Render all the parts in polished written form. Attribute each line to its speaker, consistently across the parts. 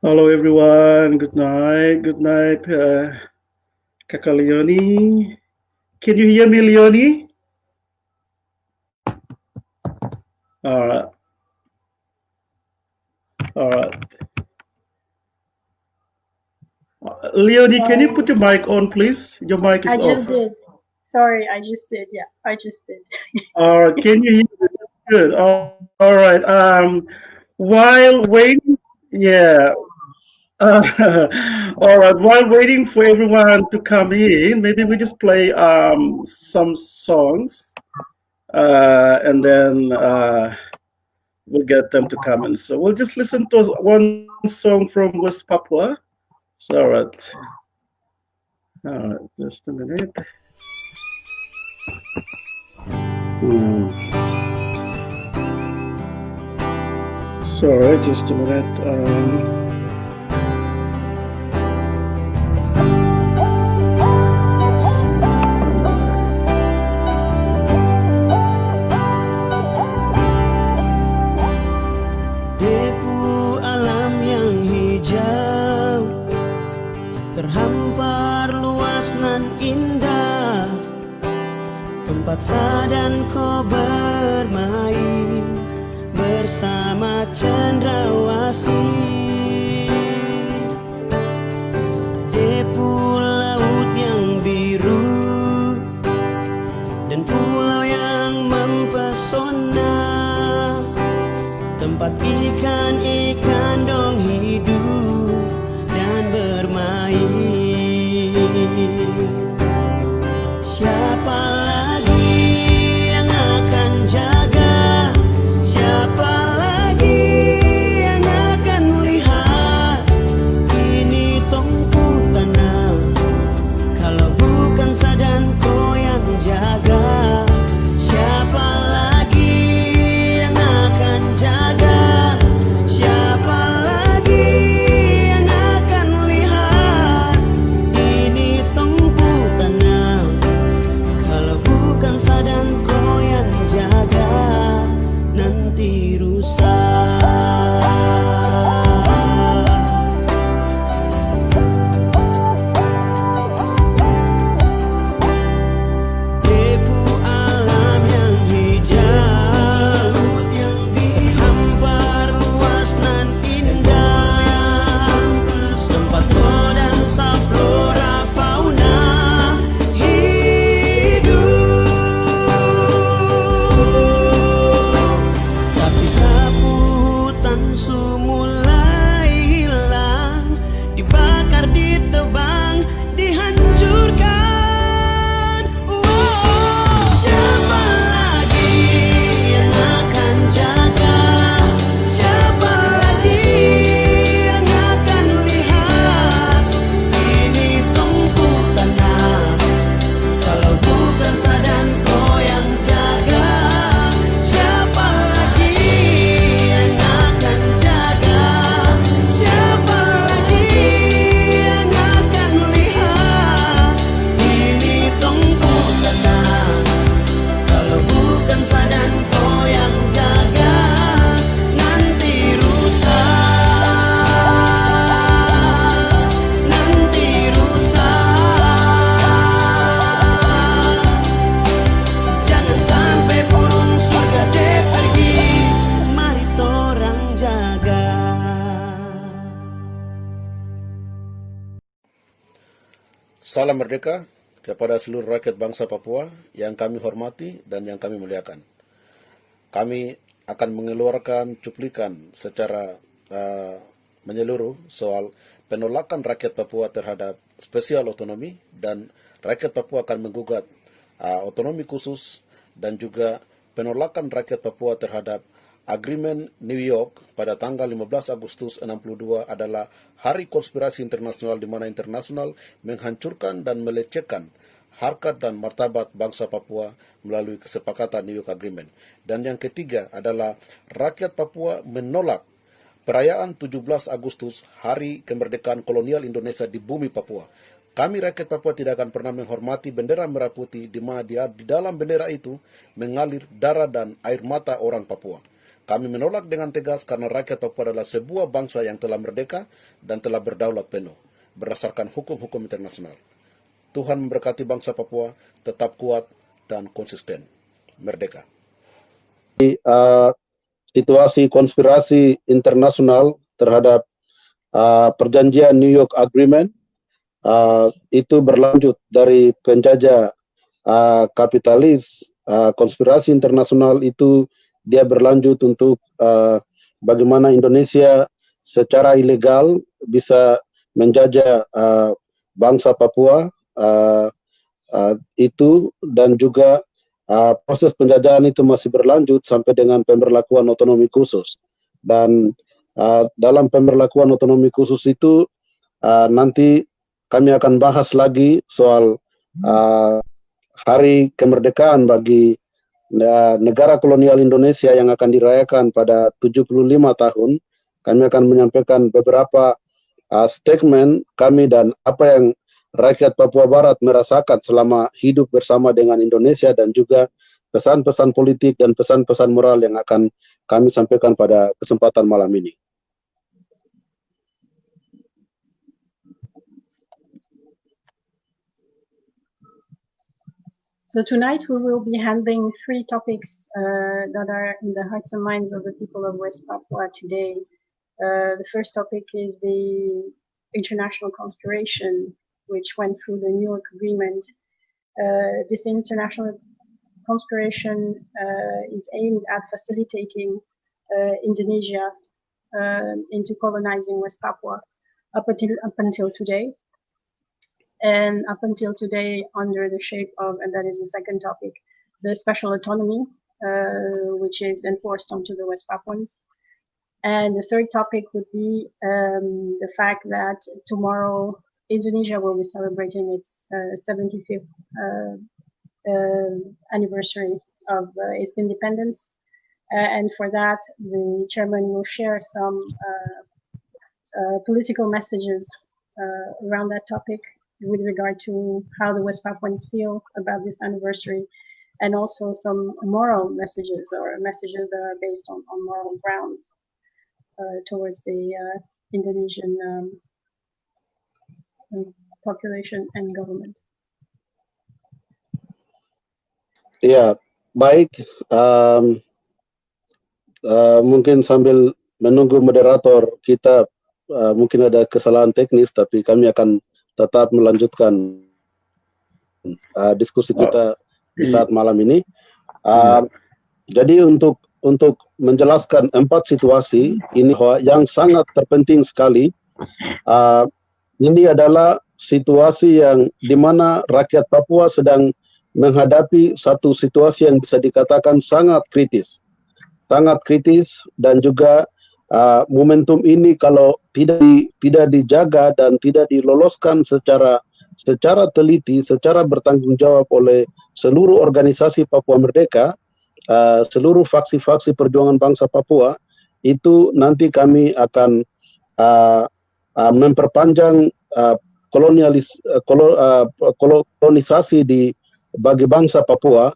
Speaker 1: Hello everyone, good night, Kakak Leonie. Can you hear me, Leonie? Alright, alright. Leonie, can you put
Speaker 2: Sorry,
Speaker 1: your mic on, please? Your mic is
Speaker 2: I
Speaker 1: off.
Speaker 2: just did. Sorry, I just did. Yeah, I just did.
Speaker 1: Alright, can you hear me? Good. Alright. While waiting, yeah. Alright. While waiting for everyone to come in, maybe we just play some songs, and then we'll get them to come in. So we'll just listen to one song from West Papua. So, all right, just a minute. Hmm. Sorry, just a minute.
Speaker 3: Depu alam yang hijau, terhampar luas nan indah, tempat sadan kau bermain bersama cendrawasih. Depu laut yang biru dan pulau yang mempesona, tempat ikan-ikan dong hidup dan bermain. Siapa lagi yang akan jaga? Siapa lagi yang akan lihat? Ini tongku tanah, kalau bukan sadan kau yang jaga. Siapa lagi yang akan jaga? Siapa lagi yang akan lihat? Ini tongku tanah, kalau bukan sadan kau yang jaga, nanti rusak. Depu alam yang hijau, hampar luas nan indah, tempat dan flora fauna hidup. Tapi sapu hutan mulai hilang, dibakar, ditebang, dihancurkan. Siapa lagi yang akan jaga? Siapa lagi yang akan lihat? Ini tongku tanah, kalau bukan sadan kau yang jaga. Siapa lagi yang akan jaga? Siapa lagi yang akan lihat? Ini tongku tanah, kalau bukan sadan kau yang jaga, nanti rusak, nanti rusak. Jangan sampai burung surga deh pergi, mari torang jaga.
Speaker 4: Salam merdeka kepada seluruh rakyat bangsa Papua yang kami hormati dan yang kami muliakan. Kami akan mengeluarkan cuplikan secara menyeluruh soal penolakan rakyat Papua terhadap Special Autonomy, dan rakyat Papua akan menggugat otonomi khusus, dan juga penolakan rakyat Papua terhadap Agreement New York pada tanggal 15 Agustus 62 adalah hari konspirasi internasional di mana internasional menghancurkan dan melecehkan harkat dan martabat bangsa Papua melalui kesepakatan New York Agreement. Dan yang ketiga adalah rakyat Papua menolak perayaan 17 Agustus, hari kemerdekaan kolonial Indonesia di bumi Papua. Kami rakyat Papua tidak akan pernah menghormati bendera merah putih di mana di dalam bendera itu mengalir darah dan air mata orang Papua. Kami menolak dengan tegas karena rakyat Papua adalah sebuah bangsa yang telah merdeka dan telah berdaulat penuh berdasarkan hukum-hukum internasional. Tuhan memberkati bangsa Papua tetap kuat dan konsisten. Merdeka. Situasi konspirasi internasional terhadap perjanjian New York Agreement itu berlanjut dari penjajah kapitalis. Konspirasi internasional itu dia berlanjut untuk bagaimana Indonesia secara ilegal bisa menjajah bangsa Papua itu, dan juga proses penjajahan itu masih berlanjut sampai dengan pemberlakuan otonomi khusus. Dan dalam pemberlakuan otonomi khusus itu nanti kami akan bahas lagi soal hari kemerdekaan bagi negara kolonial Indonesia yang akan dirayakan pada 75 tahun. Kami akan menyampaikan beberapa statement kami dan apa yang rakyat Papua Barat merasakan selama hidup bersama dengan Indonesia, dan juga pesan-pesan politik dan pesan-pesan moral yang akan kami sampaikan pada kesempatan malam ini.
Speaker 2: So tonight we will be handling three topics that are in the hearts and minds of the people of West Papua today. The first topic is the international conspiration, which went through the New York Agreement. This international conspiration is aimed at facilitating Indonesia into colonizing West Papua up until today. And up until today, under the shape of, and that is the second topic, the special autonomy, which is enforced onto the West Papuans. And the third topic would be the fact that tomorrow Indonesia will be celebrating its 75th anniversary of its independence. And for that, the chairman will share some political messages around that topic, with regard to how the West Papuans feel about this anniversary, and also some moral messages, or messages that are based on moral grounds towards the Indonesian population and government.
Speaker 5: Ya, baik. Mungkin sambil menunggu moderator kita, mungkin ada kesalahan teknis, tapi kami akan tetap melanjutkan diskusi kita di saat malam ini. Jadi untuk menjelaskan 4 situasi ini yang sangat terpenting sekali, ini adalah situasi yang dimana rakyat Papua sedang menghadapi satu situasi yang bisa dikatakan sangat kritis, dan juga momentum ini kalau tidak dijaga dan tidak diloloskan secara teliti, secara bertanggung jawab oleh seluruh organisasi Papua Merdeka, seluruh faksi-faksi perjuangan bangsa Papua, itu nanti kami akan memperpanjang kolonisasi bagi bangsa Papua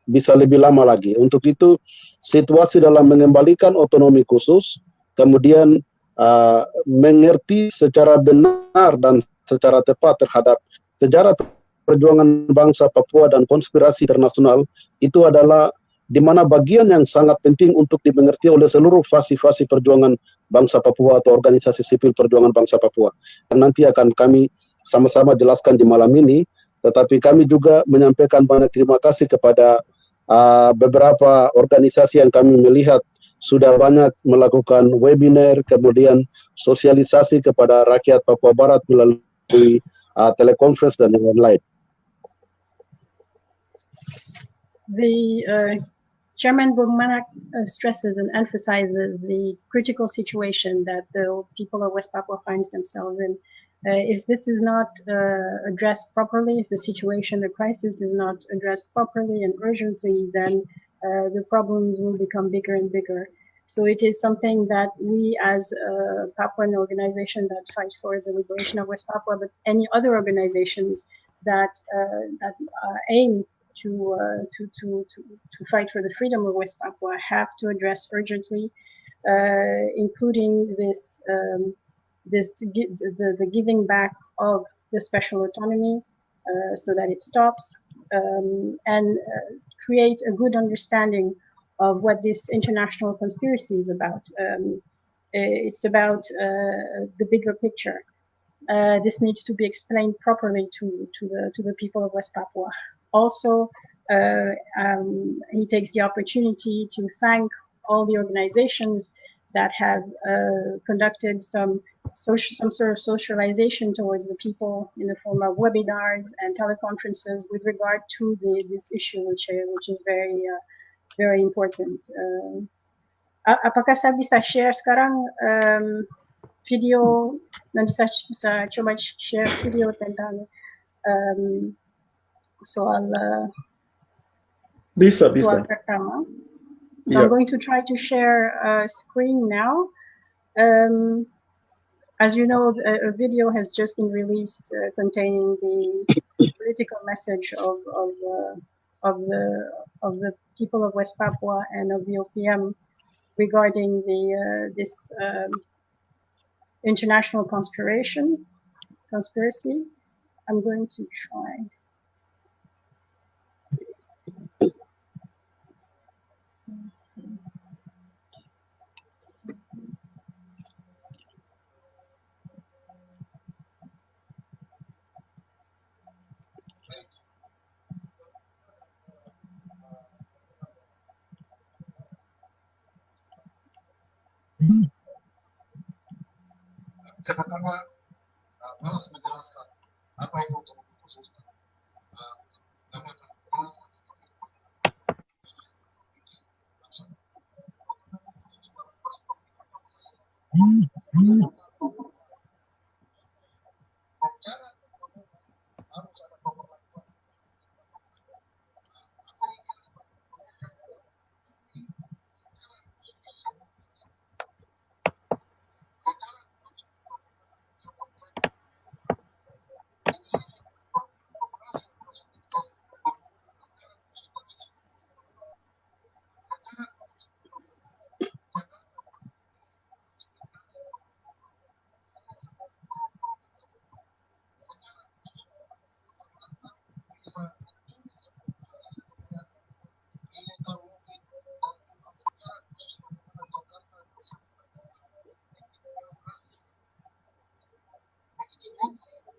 Speaker 5: bisa lebih lama lagi. Untuk itu, situasi dalam mengembalikan otonomi khusus, kemudian mengerti secara benar dan secara tepat terhadap sejarah perjuangan bangsa Papua dan konspirasi internasional, itu adalah di mana bagian yang sangat penting untuk dimengerti oleh seluruh fasi-fasi perjuangan bangsa Papua atau organisasi sipil perjuangan bangsa Papua. Dan nanti akan kami sama-sama jelaskan di malam ini, tetapi kami juga menyampaikan banyak terima kasih kepada beberapa organisasi yang kami melihat sudah banyak melakukan webinar, kemudian sosialisasi kepada rakyat Papua Barat melalui telekonferensi dan yang lain.
Speaker 2: The Chairman Bomanak stresses and emphasizes the critical situation that the people of West Papua finds themselves in. If this is not addressed properly, if the situation, the crisis is not addressed properly and urgently, then the problems will become bigger and bigger. So it is something that we as a Papuan organization that fight for the liberation of West Papua, but any other organizations that aim to fight for the freedom of West Papua have to address urgently, including the giving back of the special autonomy, so that it stops, and create a good understanding of what this international conspiracy is about. It's about the bigger picture. This needs to be explained properly to the people of West Papua. Also, he takes the opportunity to thank all the organizations that have conducted some sort of socialization towards the people in the form of webinars and teleconferences with regard to this issue, which is very important. Apakah saya bisa share sekarang video, nanti saya bisa coba share video tentang soal
Speaker 1: Bisa.
Speaker 2: pertama. So I'm going to try to share a screen now. As you know, a video has just been released containing the political message of the people of West Papua and of the OPM regarding this international conspiracy. I'm going to try.
Speaker 6: Sebetulnya malas menjelaskan apa itu otonomi khusus. Kami akan menjelaskan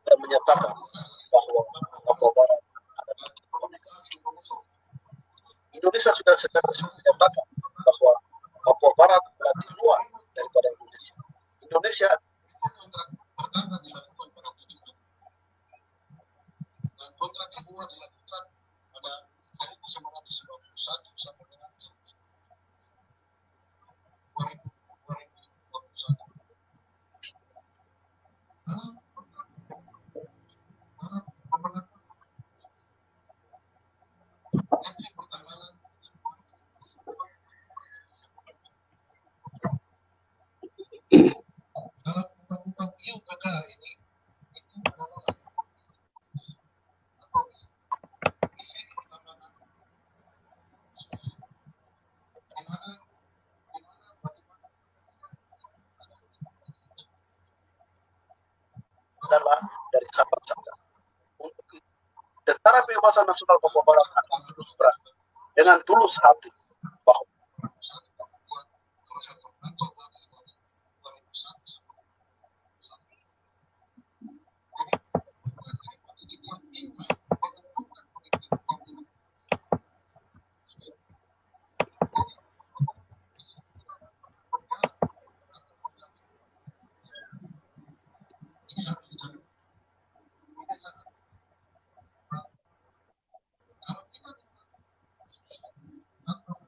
Speaker 5: dan menyatakan bahwa Papua Barat adalah kolonisasi Indonesia. Indonesia sudah secara resmi menyatakan bahwa Papua Barat adalah di luar daripada Indonesia. Indonesia
Speaker 6: kontrak pertama dilakukan pada 7 April dan kontrak kedua dilakukan pada 1991 sampai dengan 2021. Dalam undang-undang IUPK ini itu adalah atau izin pertambangan di mana bagaimana
Speaker 5: adalah dari Sabang. Untuk itu, Tentara Pembebasan Nasional Papua Barat akan terus berani dengan tulus hati bahwa
Speaker 6: satu membuat proses terbentuk lagi dari 2001 sampai 2021. Jadi ini dengan program politik yang kalau kita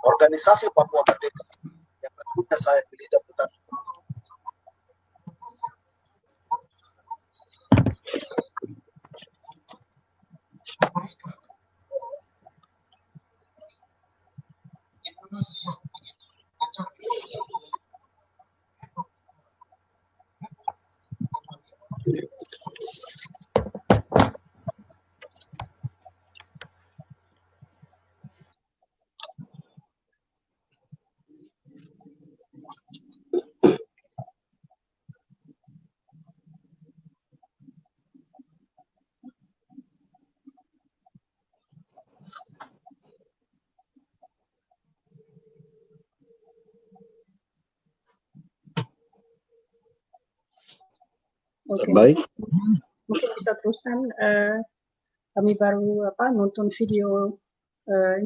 Speaker 5: organisasi Papua Merdeka yang tentunya saya pilih dan tetap.
Speaker 6: Indonesia
Speaker 2: Oke,
Speaker 5: Baik.
Speaker 2: mungkin bisa teruskan. Kami baru nonton video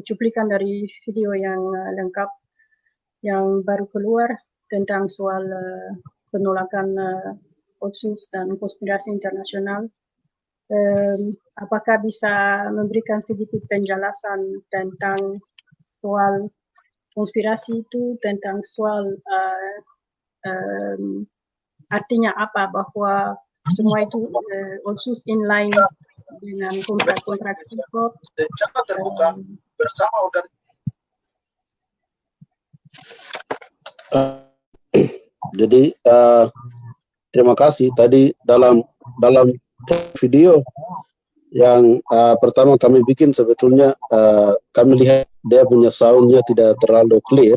Speaker 2: cuplikan dari video yang lengkap yang baru keluar tentang soal penolakan otsus dan konspirasi internasional. Apakah bisa memberikan sedikit penjelasan tentang soal konspirasi itu, tentang soal artinya apa, bahwa semua itu otsus inline dengan kontrak-kontrak Freeport.
Speaker 5: Secara terbuka bersama jadi terima kasih tadi dalam video yang pertama kami bikin sebetulnya kami lihat dia punya soundnya tidak terlalu clear,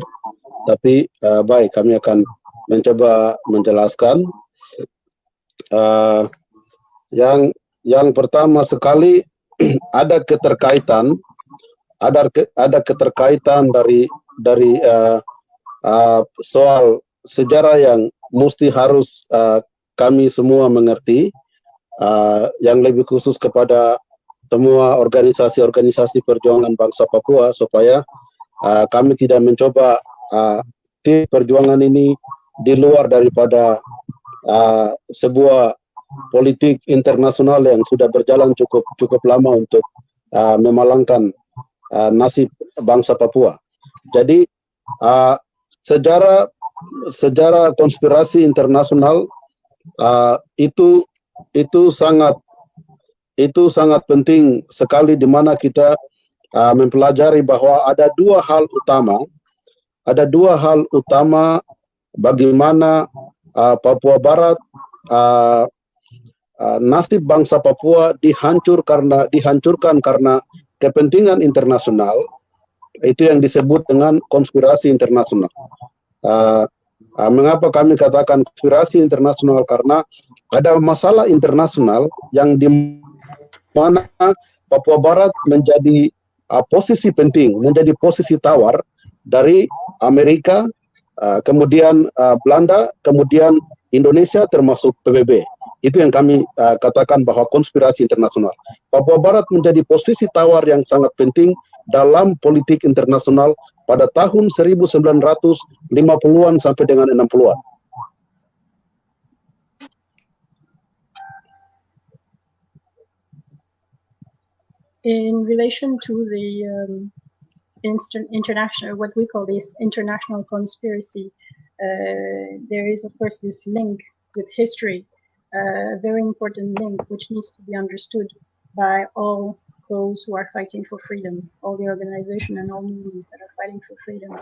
Speaker 5: tapi baik kami akan mencoba menjelaskan. Yang pertama sekali ada keterkaitan dari soal sejarah yang mesti harus kami semua mengerti, yang lebih khusus kepada semua organisasi-organisasi perjuangan bangsa Papua, supaya kami tidak mencoba perjuangan ini di luar daripada sebuah politik internasional yang sudah berjalan cukup lama untuk memalangkan nasib bangsa Papua. Jadi sejarah konspirasi internasional itu sangat penting sekali, di mana kita mempelajari bahwa ada dua hal utama bagaimana Papua Barat, nasib bangsa Papua dihancurkan karena kepentingan internasional. Itu yang disebut dengan konspirasi internasional. Mengapa kami katakan konspirasi internasional? Karena ada masalah internasional yang di mana Papua Barat menjadi posisi penting, menjadi posisi tawar dari Amerika, kemudian Belanda, kemudian Indonesia termasuk PBB. Itu yang kami katakan bahwa konspirasi internasional. Papua Barat menjadi posisi tawar yang sangat penting dalam politik internasional pada tahun 1950-an sampai dengan 60-an.
Speaker 2: In relation to the international, what we call this international conspiracy, there is of course this link with history, a very important link which needs to be understood by all those who are fighting for freedom, all the organization and all movements that are fighting for freedom.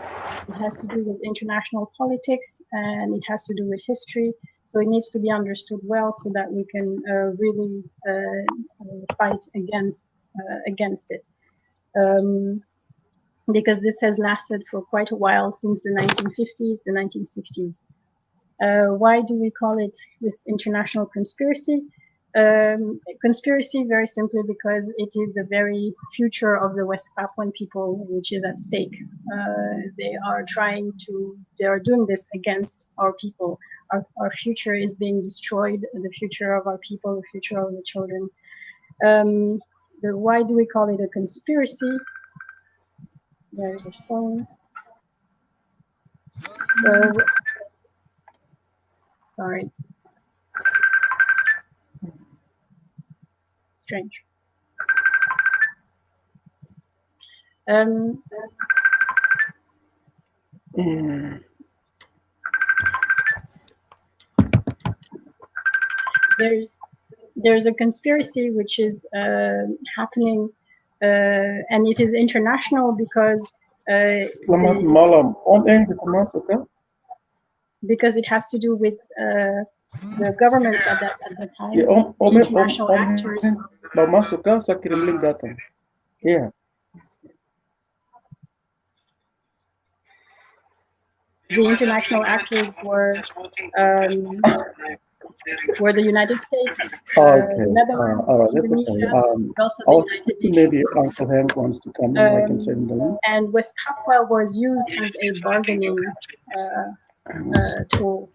Speaker 2: It has to do with international politics and it has to do with history. So it needs to be understood well so that we can really fight against it. Because this has lasted for quite a while, since the 1950s, the 1960s. Why do we call it this international conspiracy? Conspiracy, very simply because it is the very future of the West Papuan people which is at stake. They are doing this against our people. Our future is being destroyed, the future of our people, the future of the children. Why do we call it a conspiracy? There's a phone. Sorry. Strange.
Speaker 1: Mm.
Speaker 2: There's a conspiracy which is happening, and it is international because
Speaker 1: Selamat malam. Om Eng bisa masuk kan?
Speaker 2: because it has to do with the governments at the time,
Speaker 1: Ya,
Speaker 2: the international actors.
Speaker 1: Mau masuk kan? Saya kirim link datang. Iya.
Speaker 2: The international actors were the United States,
Speaker 1: Okay.
Speaker 2: Netherlands,
Speaker 1: All right, that's okay.
Speaker 2: Indonesia, but also the
Speaker 1: I'll
Speaker 2: United
Speaker 1: speak to
Speaker 2: Nations.
Speaker 1: maybe Uncle Hank wants to come in. I can send the link.
Speaker 2: And West Papua was used as a bargaining tool.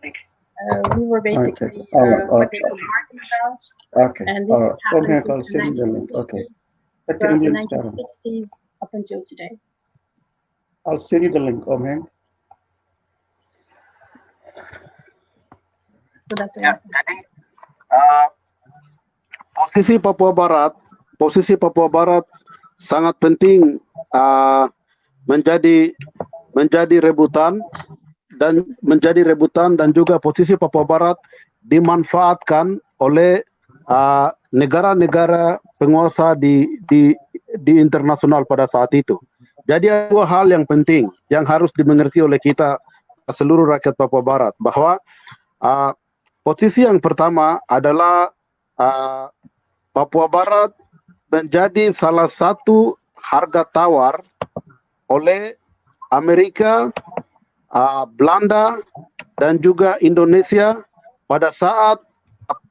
Speaker 2: We were basically what they could bargain about,
Speaker 1: Okay.
Speaker 2: and this has
Speaker 1: Om
Speaker 2: happened
Speaker 1: Hank, I'll
Speaker 2: since the
Speaker 1: send the link. Okay.
Speaker 2: 1950s,
Speaker 1: Saya kirim
Speaker 2: throughout the
Speaker 1: link sekarang.
Speaker 2: 1960s up until today.
Speaker 1: I'll send you the link, Om Hank.
Speaker 2: So that's
Speaker 5: Ya, jadi posisi Papua Barat sangat penting menjadi rebutan dan juga posisi Papua Barat dimanfaatkan oleh negara-negara penguasa di internasional pada saat itu. Jadi ada dua hal yang penting yang harus dimengerti oleh kita seluruh rakyat Papua Barat, bahwa posisi yang pertama adalah Papua Barat menjadi salah satu harga tawar oleh Amerika, Belanda, dan juga Indonesia pada saat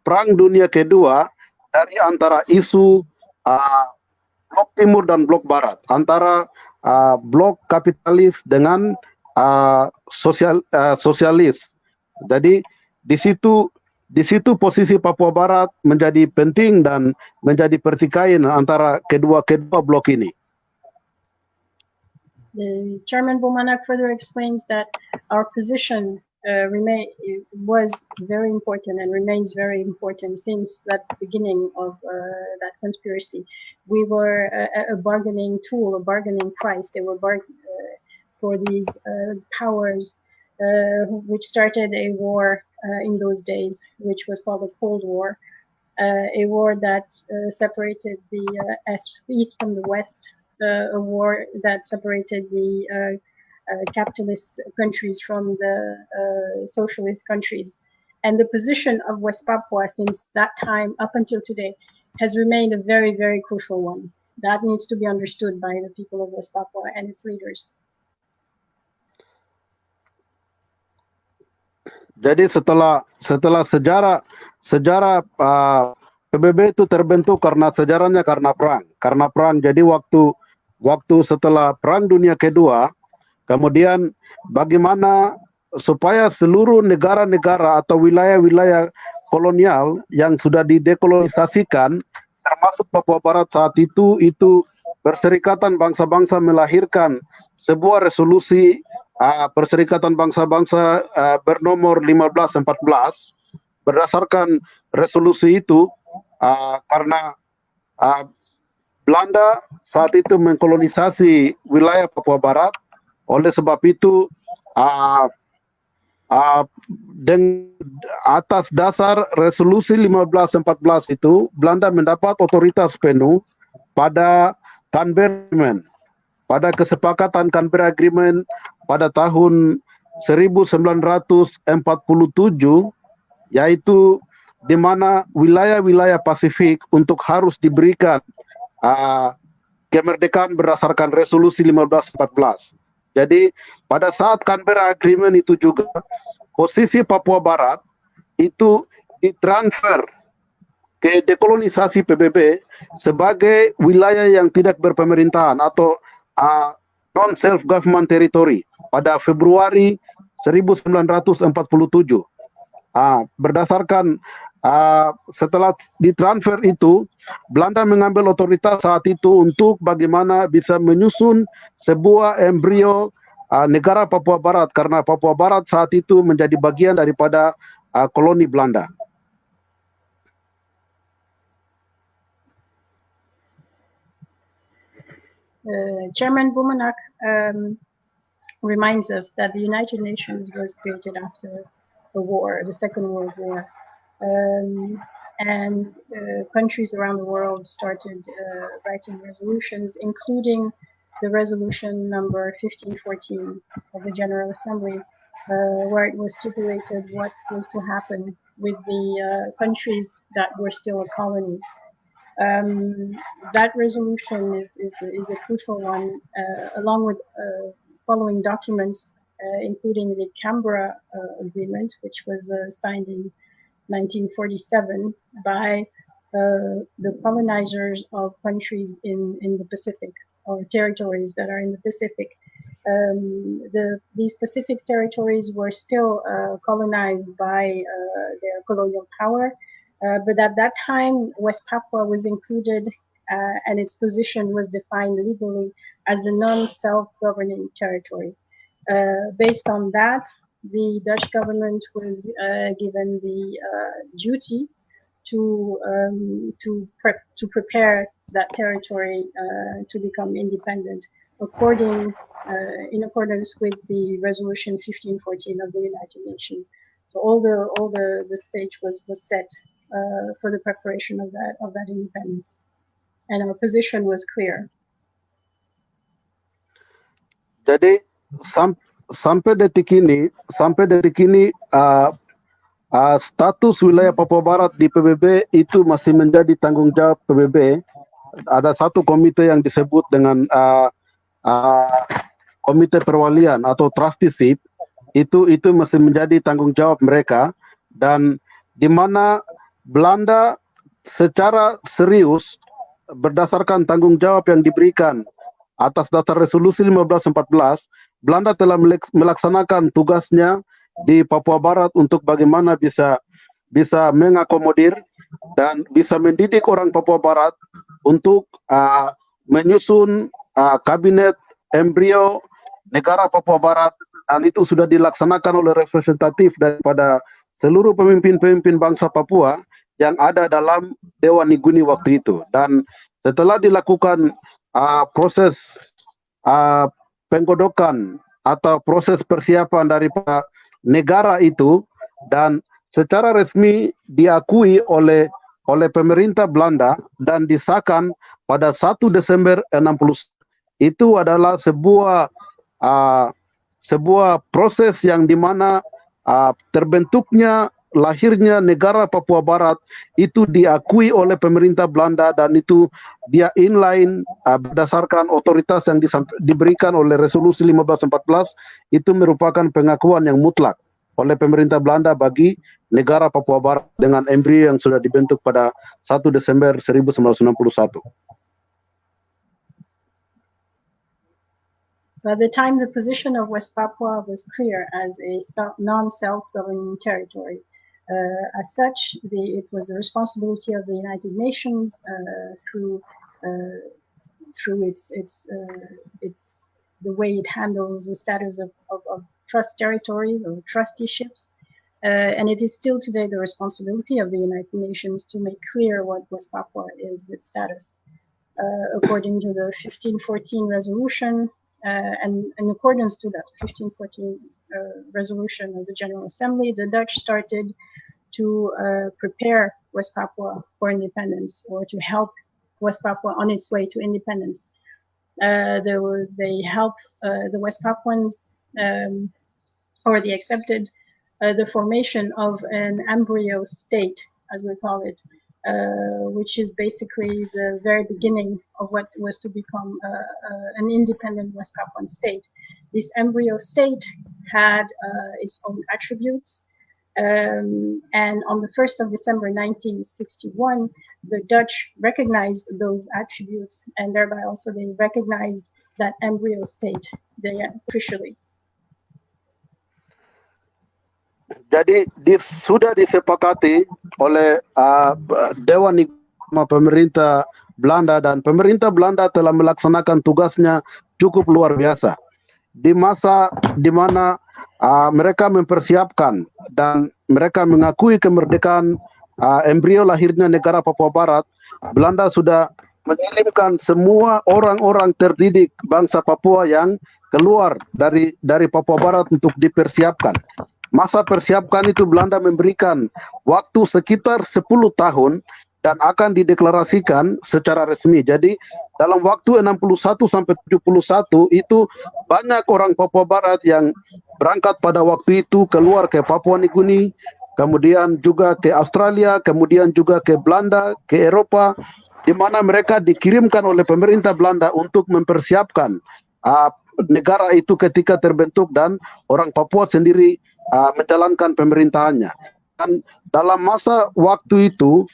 Speaker 5: Perang Dunia Kedua, dari antara isu blok timur dan blok barat, antara blok kapitalis dengan sosialis. Jadi di situ posisi Papua Barat menjadi penting dan menjadi pertikaian antara kedua blok ini.
Speaker 2: The Chairman Bomanak further explains that our position was very important and remains very important since that beginning of that conspiracy. We were a bargaining tool, a bargaining price. They were for these powers, which started a war in those days, which was called the Cold War, a war that separated the East from the West, a war that separated the capitalist countries from the socialist countries. And the position of West Papua since that time up until today has remained a very, very crucial one. That needs to be understood by the people of West Papua and its leaders.
Speaker 5: Jadi setelah sejarah PBB itu terbentuk sejarahnya karena perang. Jadi waktu setelah Perang Dunia Kedua, kemudian bagaimana supaya seluruh negara-negara atau wilayah-wilayah kolonial yang sudah didekolonisasikan, termasuk Papua Barat saat itu Perserikatan Bangsa-Bangsa melahirkan sebuah resolusi Perserikatan Bangsa-Bangsa bernomor 1514. Berdasarkan resolusi itu, karena Belanda saat itu mengkolonisasi wilayah Papua Barat, oleh sebab itu atas dasar resolusi 1514 itu, Belanda mendapat otoritas penuh pada Canberra Agreement, pada kesepakatan Canberra Agreement pada tahun 1947, yaitu di mana wilayah-wilayah Pasifik untuk harus diberikan kemerdekaan berdasarkan resolusi 1514. Jadi pada saat Canberra Agreement itu juga posisi Papua Barat itu ditransfer ke dekolonisasi PBB sebagai wilayah yang tidak berpemerintahan atau non-self-government territory pada Februari 1947. Berdasarkan setelah ditransfer itu, Belanda mengambil otoritas saat itu untuk bagaimana bisa menyusun sebuah embrio negara Papua Barat, karena Papua Barat saat itu menjadi bagian daripada koloni Belanda.
Speaker 2: Chairman Bomanak reminds us that the United Nations was created after the war, the Second World War. And countries around the world started writing resolutions, including the resolution number 1514 of the General Assembly, where it was stipulated what was to happen with the countries that were still a colony. That resolution is a crucial one, along with following documents, including the Canberra Agreement, which was signed in 1947 by the colonizers of countries in the Pacific, or territories that are in the Pacific. These Pacific territories were still colonized by their colonial power, but at that time, West Papua was included, and its position was defined legally as a non-self-governing territory. Based on that, the Dutch government was given the duty to prepare that territory to become independent, in accordance with the resolution 1514 of the United Nations. So all the stage was set for the preparation of that independence, and our position was clear.
Speaker 5: Jadi sampai detik ini status wilayah Papua Barat di PBB itu masih menjadi tanggung jawab PBB. Ada satu komite yang disebut dengan komite perwalian atau trusteeship, itu masih menjadi tanggung jawab mereka, dan di mana Belanda secara serius berdasarkan tanggung jawab yang diberikan atas dasar resolusi 1514, Belanda telah melaksanakan tugasnya di Papua Barat untuk bagaimana bisa mengakomodir dan bisa mendidik orang Papua Barat untuk menyusun kabinet embrio negara Papua Barat, dan itu sudah dilaksanakan oleh representatif daripada seluruh pemimpin-pemimpin bangsa Papua yang ada dalam Dewan Niguni waktu itu. Dan setelah dilakukan proses penggodokan atau proses persiapan daripada negara itu, dan secara resmi diakui oleh pemerintah Belanda dan disahkan pada 1 Desember 60. Itu adalah sebuah proses yang dimana terbentuknya, lahirnya negara Papua Barat itu diakui oleh pemerintah Belanda, dan itu dia inline berdasarkan otoritas yang diberikan oleh resolusi 1514. Itu merupakan pengakuan yang mutlak oleh pemerintah Belanda bagi negara Papua Barat dengan embrio yang sudah dibentuk pada 1 Desember 1961.
Speaker 2: So at the time, the position of West Papua was clear as a non-self-governing territory. As such, it was the responsibility of the United Nations through the way it handles the status of trust territories or trusteeships, and it is still today the responsibility of the United Nations to make clear what West Papua is, its status. According to the 1514 resolution, and in accordance to that 1514 resolution of the General Assembly, the Dutch started to prepare West Papua for independence, or to help West Papua on its way to independence. They helped the West Papuans, or they accepted the formation of an embryo state, as we call it, which is basically the very beginning of what was to become an independent West Papuan state. This embryo state had its own attributes, and on the 1st of December 1961, the Dutch recognized those attributes, and thereby also they recognized that embryo state officially.
Speaker 5: Jadi sudah disepakati oleh Dewan Niguni pemerintah Belanda, dan pemerintah Belanda telah melaksanakan tugasnya cukup luar biasa di masa di mana mereka mempersiapkan dan mereka mengakui kemerdekaan embrio lahirnya negara Papua Barat. Belanda sudah mengirimkan semua orang-orang terdidik bangsa Papua yang keluar dari Papua Barat untuk dipersiapkan. Masa persiapkan itu Belanda memberikan waktu sekitar 10 tahun dan akan dideklarasikan secara resmi. Jadi dalam waktu 61 sampai 71 itu banyak orang Papua Barat yang berangkat pada waktu itu keluar ke Papua Nugini, kemudian juga ke Australia, kemudian juga ke Belanda, ke Eropa, di mana mereka dikirimkan oleh pemerintah Belanda untuk mempersiapkan negara itu ketika terbentuk dan orang Papua sendiri menjalankan pemerintahannya. Dan dalam masa waktu itu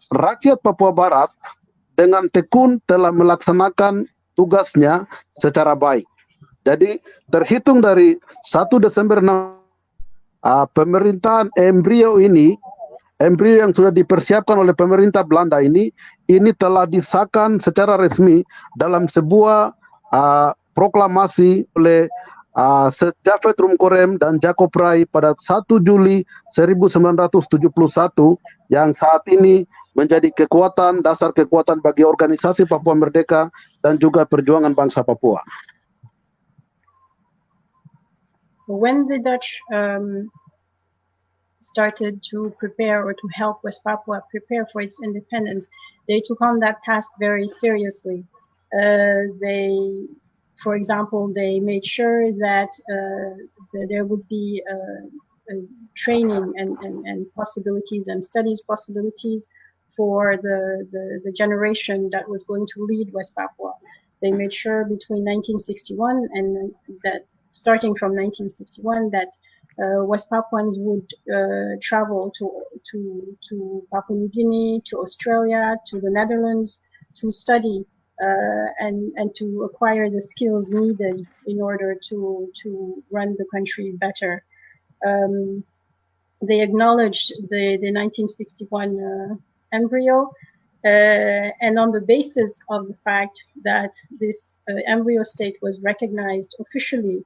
Speaker 5: rakyat Papua Barat dengan tekun telah melaksanakan tugasnya secara baik. Jadi terhitung dari 1 Desember pemerintahan embrio yang sudah dipersiapkan oleh pemerintah Belanda ini telah disahkan secara resmi dalam sebuah proklamasi oleh Jafet Rumkorem dan Jacob Rai pada 1 Juli 1971 yang saat ini menjadi dasar kekuatan bagi organisasi Papua Merdeka dan juga perjuangan bangsa Papua.
Speaker 2: So when the Dutch started to prepare or to help West Papua prepare for its independence, they took on that task very seriously. For example, they made sure that there would be training and possibilities and studies possibilities for the generation that was going to lead West Papua. They made sure between 1961 and that starting from 1961 that West Papuans would travel to Papua New Guinea, to Australia, to the Netherlands to study and to acquire the skills needed in order to run the country better. They acknowledged the 1961 embryo, and on the basis of the fact that this embryo state was recognized officially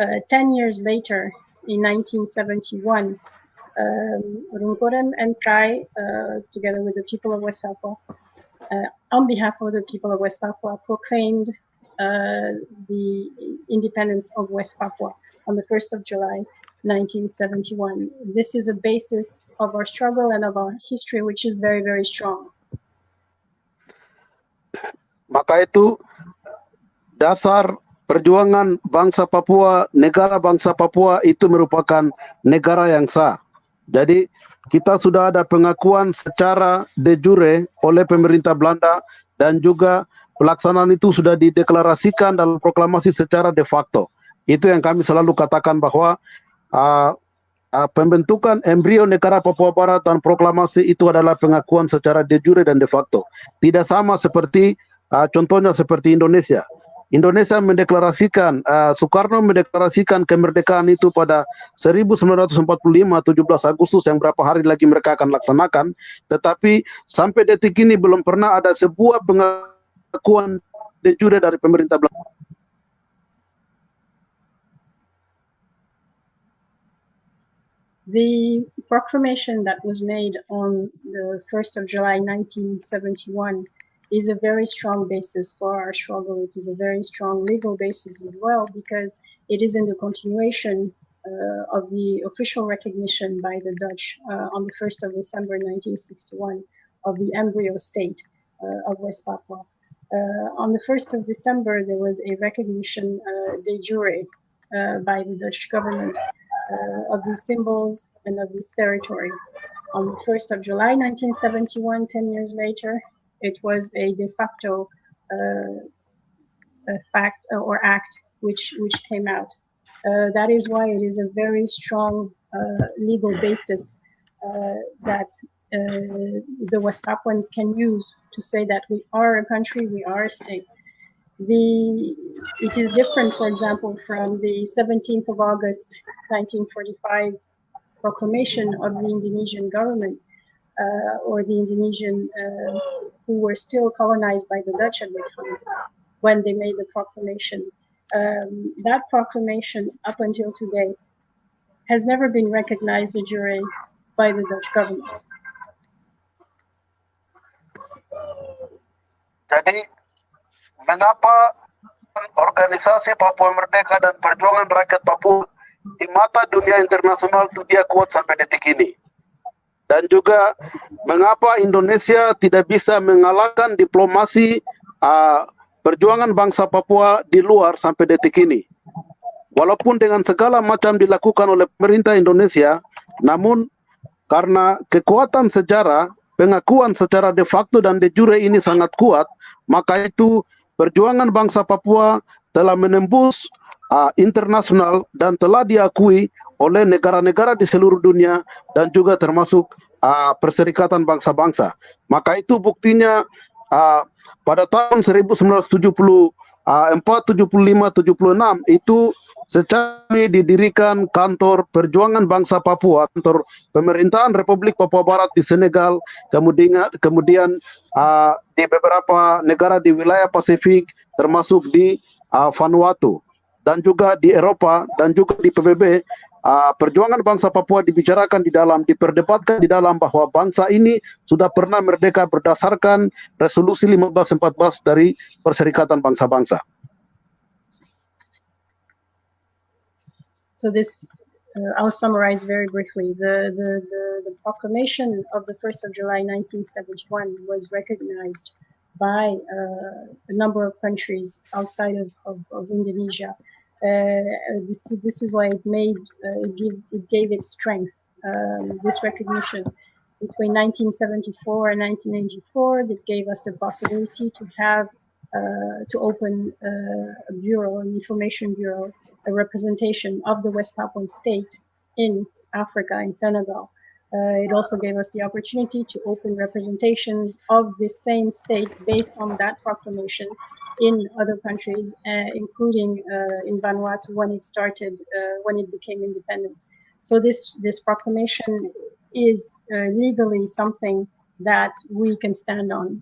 Speaker 2: 10 years later in 1971, Rumkorem and Krai, together with the people of West Papua, on behalf of the people of West Papua, proclaimed the independence of West Papua on the 1st of July 1971. This is a basis of our struggle and of our history, which is very, very strong.
Speaker 5: Maka itu dasar perjuangan bangsa Papua, negara bangsa Papua itu merupakan negara yang sah. Jadi kita sudah ada pengakuan secara de jure oleh pemerintah Belanda dan juga pelaksanaan itu sudah dideklarasikan dalam proklamasi secara de facto. Itu yang kami selalu katakan bahwa pembentukan embrio negara Papua Barat dan proklamasi itu adalah pengakuan secara de jure dan de facto. Tidak sama seperti contohnya seperti Indonesia. Indonesia mendeklarasikan, Soekarno mendeklarasikan kemerdekaan itu pada 1945, 17 Agustus yang berapa hari lagi mereka akan laksanakan, tetapi sampai detik ini belum pernah ada sebuah pengakuan de jure dari pemerintah Belanda.
Speaker 2: The proclamation that was made on the 1st of July 1971 is a very strong basis for our struggle. It is a very strong legal basis as well, because it is in the continuation of the official recognition by the Dutch on the 1st of December 1961 of the embryo state of West Papua. On the 1st of December, there was a recognition de jure by the Dutch government of these symbols and of this territory. On the 1st of July 1971, 10 years later, it was a de facto fact or act which came out. That is why it is a very strong legal basis that the West Papuans can use to say that we are a country, we are a state. It is different, for example, from the 17th of August 1945 proclamation of the Indonesian government or the Indonesian who were still colonized by the Dutch at the time when they made the proclamation. That proclamation, up until today, has never been recognized de jure by the Dutch government.
Speaker 5: Jadi mengapa organisasi Papua Merdeka dan perjuangan rakyat Papua di mata dunia internasional itu dia kuat sampai detik ini? Dan juga mengapa Indonesia tidak bisa mengalahkan diplomasi perjuangan bangsa Papua di luar sampai detik ini? Walaupun dengan segala macam dilakukan oleh pemerintah Indonesia, namun karena kekuatan sejarah, pengakuan secara de facto dan de jure ini sangat kuat, maka itu perjuangan bangsa Papua telah menembus internasional dan telah diakui oleh negara-negara di seluruh dunia dan juga termasuk Perserikatan Bangsa-Bangsa. Maka itu buktinya pada tahun 1974, 75, 76 itu secara didirikan kantor perjuangan bangsa Papua, kantor pemerintahan Republik Papua Barat di Senegal, kemudian di beberapa negara di wilayah Pasifik termasuk di Vanuatu dan juga di Eropa dan juga di PBB. Perjuangan bangsa Papua dibicarakan di dalam, diperdebatkan di dalam bahwa bangsa ini sudah pernah merdeka berdasarkan resolusi 1514 dari Perserikatan Bangsa-Bangsa.
Speaker 2: So this, I'll summarize very briefly. The proclamation of the 1st of July 1971 was recognized by a number of countries outside of Indonesia. This is why it gave it strength. This recognition between 1974 and 1984 that gave us the possibility to have to open a bureau, an information bureau, a representation of the West Papuan state in Africa, in Senegal. It also gave us the opportunity to open representations of the same state based on that proclamation in other countries, including in Vanuatu when it started, when it became independent. So this proclamation is legally something that we can stand on.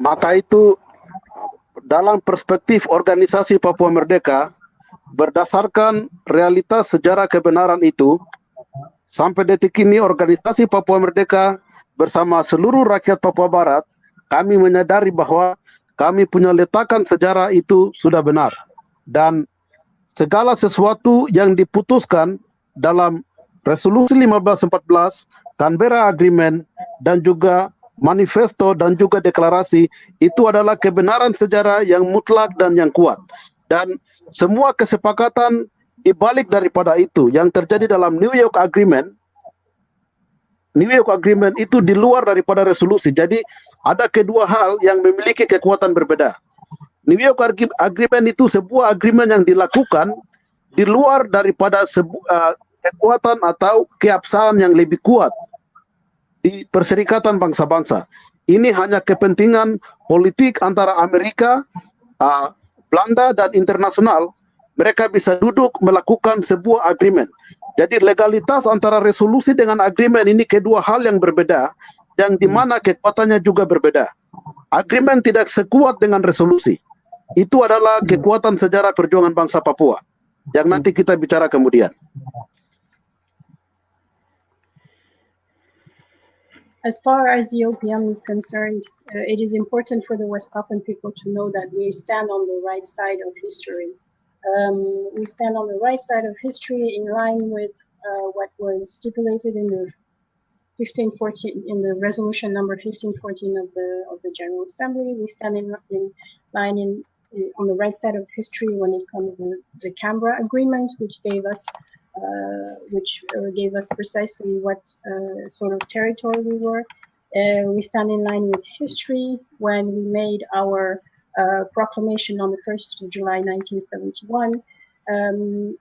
Speaker 5: Maka itu dalam perspektif organisasi Papua Merdeka, berdasarkan realitas sejarah kebenaran itu, sampai detik ini organisasi Papua Merdeka bersama seluruh rakyat Papua Barat, kami menyadari bahwa kami punya letakan sejarah itu sudah benar. Dan segala sesuatu yang diputuskan dalam resolusi 1514, Canberra Agreement, dan juga manifesto dan juga deklarasi itu adalah kebenaran sejarah yang mutlak dan yang kuat. Dan semua kesepakatan dibalik daripada itu yang terjadi dalam New York Agreement itu di luar daripada resolusi. Jadi ada kedua hal yang memiliki kekuatan berbeda. New York Agreement itu sebuah agreement yang dilakukan di luar daripada kekuatan atau keabsahan yang lebih kuat di Perserikatan Bangsa-Bangsa. Ini hanya kepentingan politik antara Amerika, Belanda, dan internasional. Mereka bisa duduk melakukan sebuah agreement. Jadi legalitas antara resolusi dengan agreement ini kedua hal yang berbeda, yang dimana kekuatannya juga berbeda. Agreement tidak sekuat dengan resolusi. Itu adalah kekuatan sejarah perjuangan bangsa Papua, yang nanti kita bicara kemudian.
Speaker 2: As far as the OPM is concerned, it is important for the West Papuan people to know that we stand on the right side of history. We stand on the right side of history in line with what was stipulated in the 1514 in the resolution number 1514 of the General Assembly. We stand in line on the right side of history when it comes to the Canberra Agreement, which gave us precisely what sort of territory we were. We stand in line with history when we made our proclamation on the 1st of July 1971,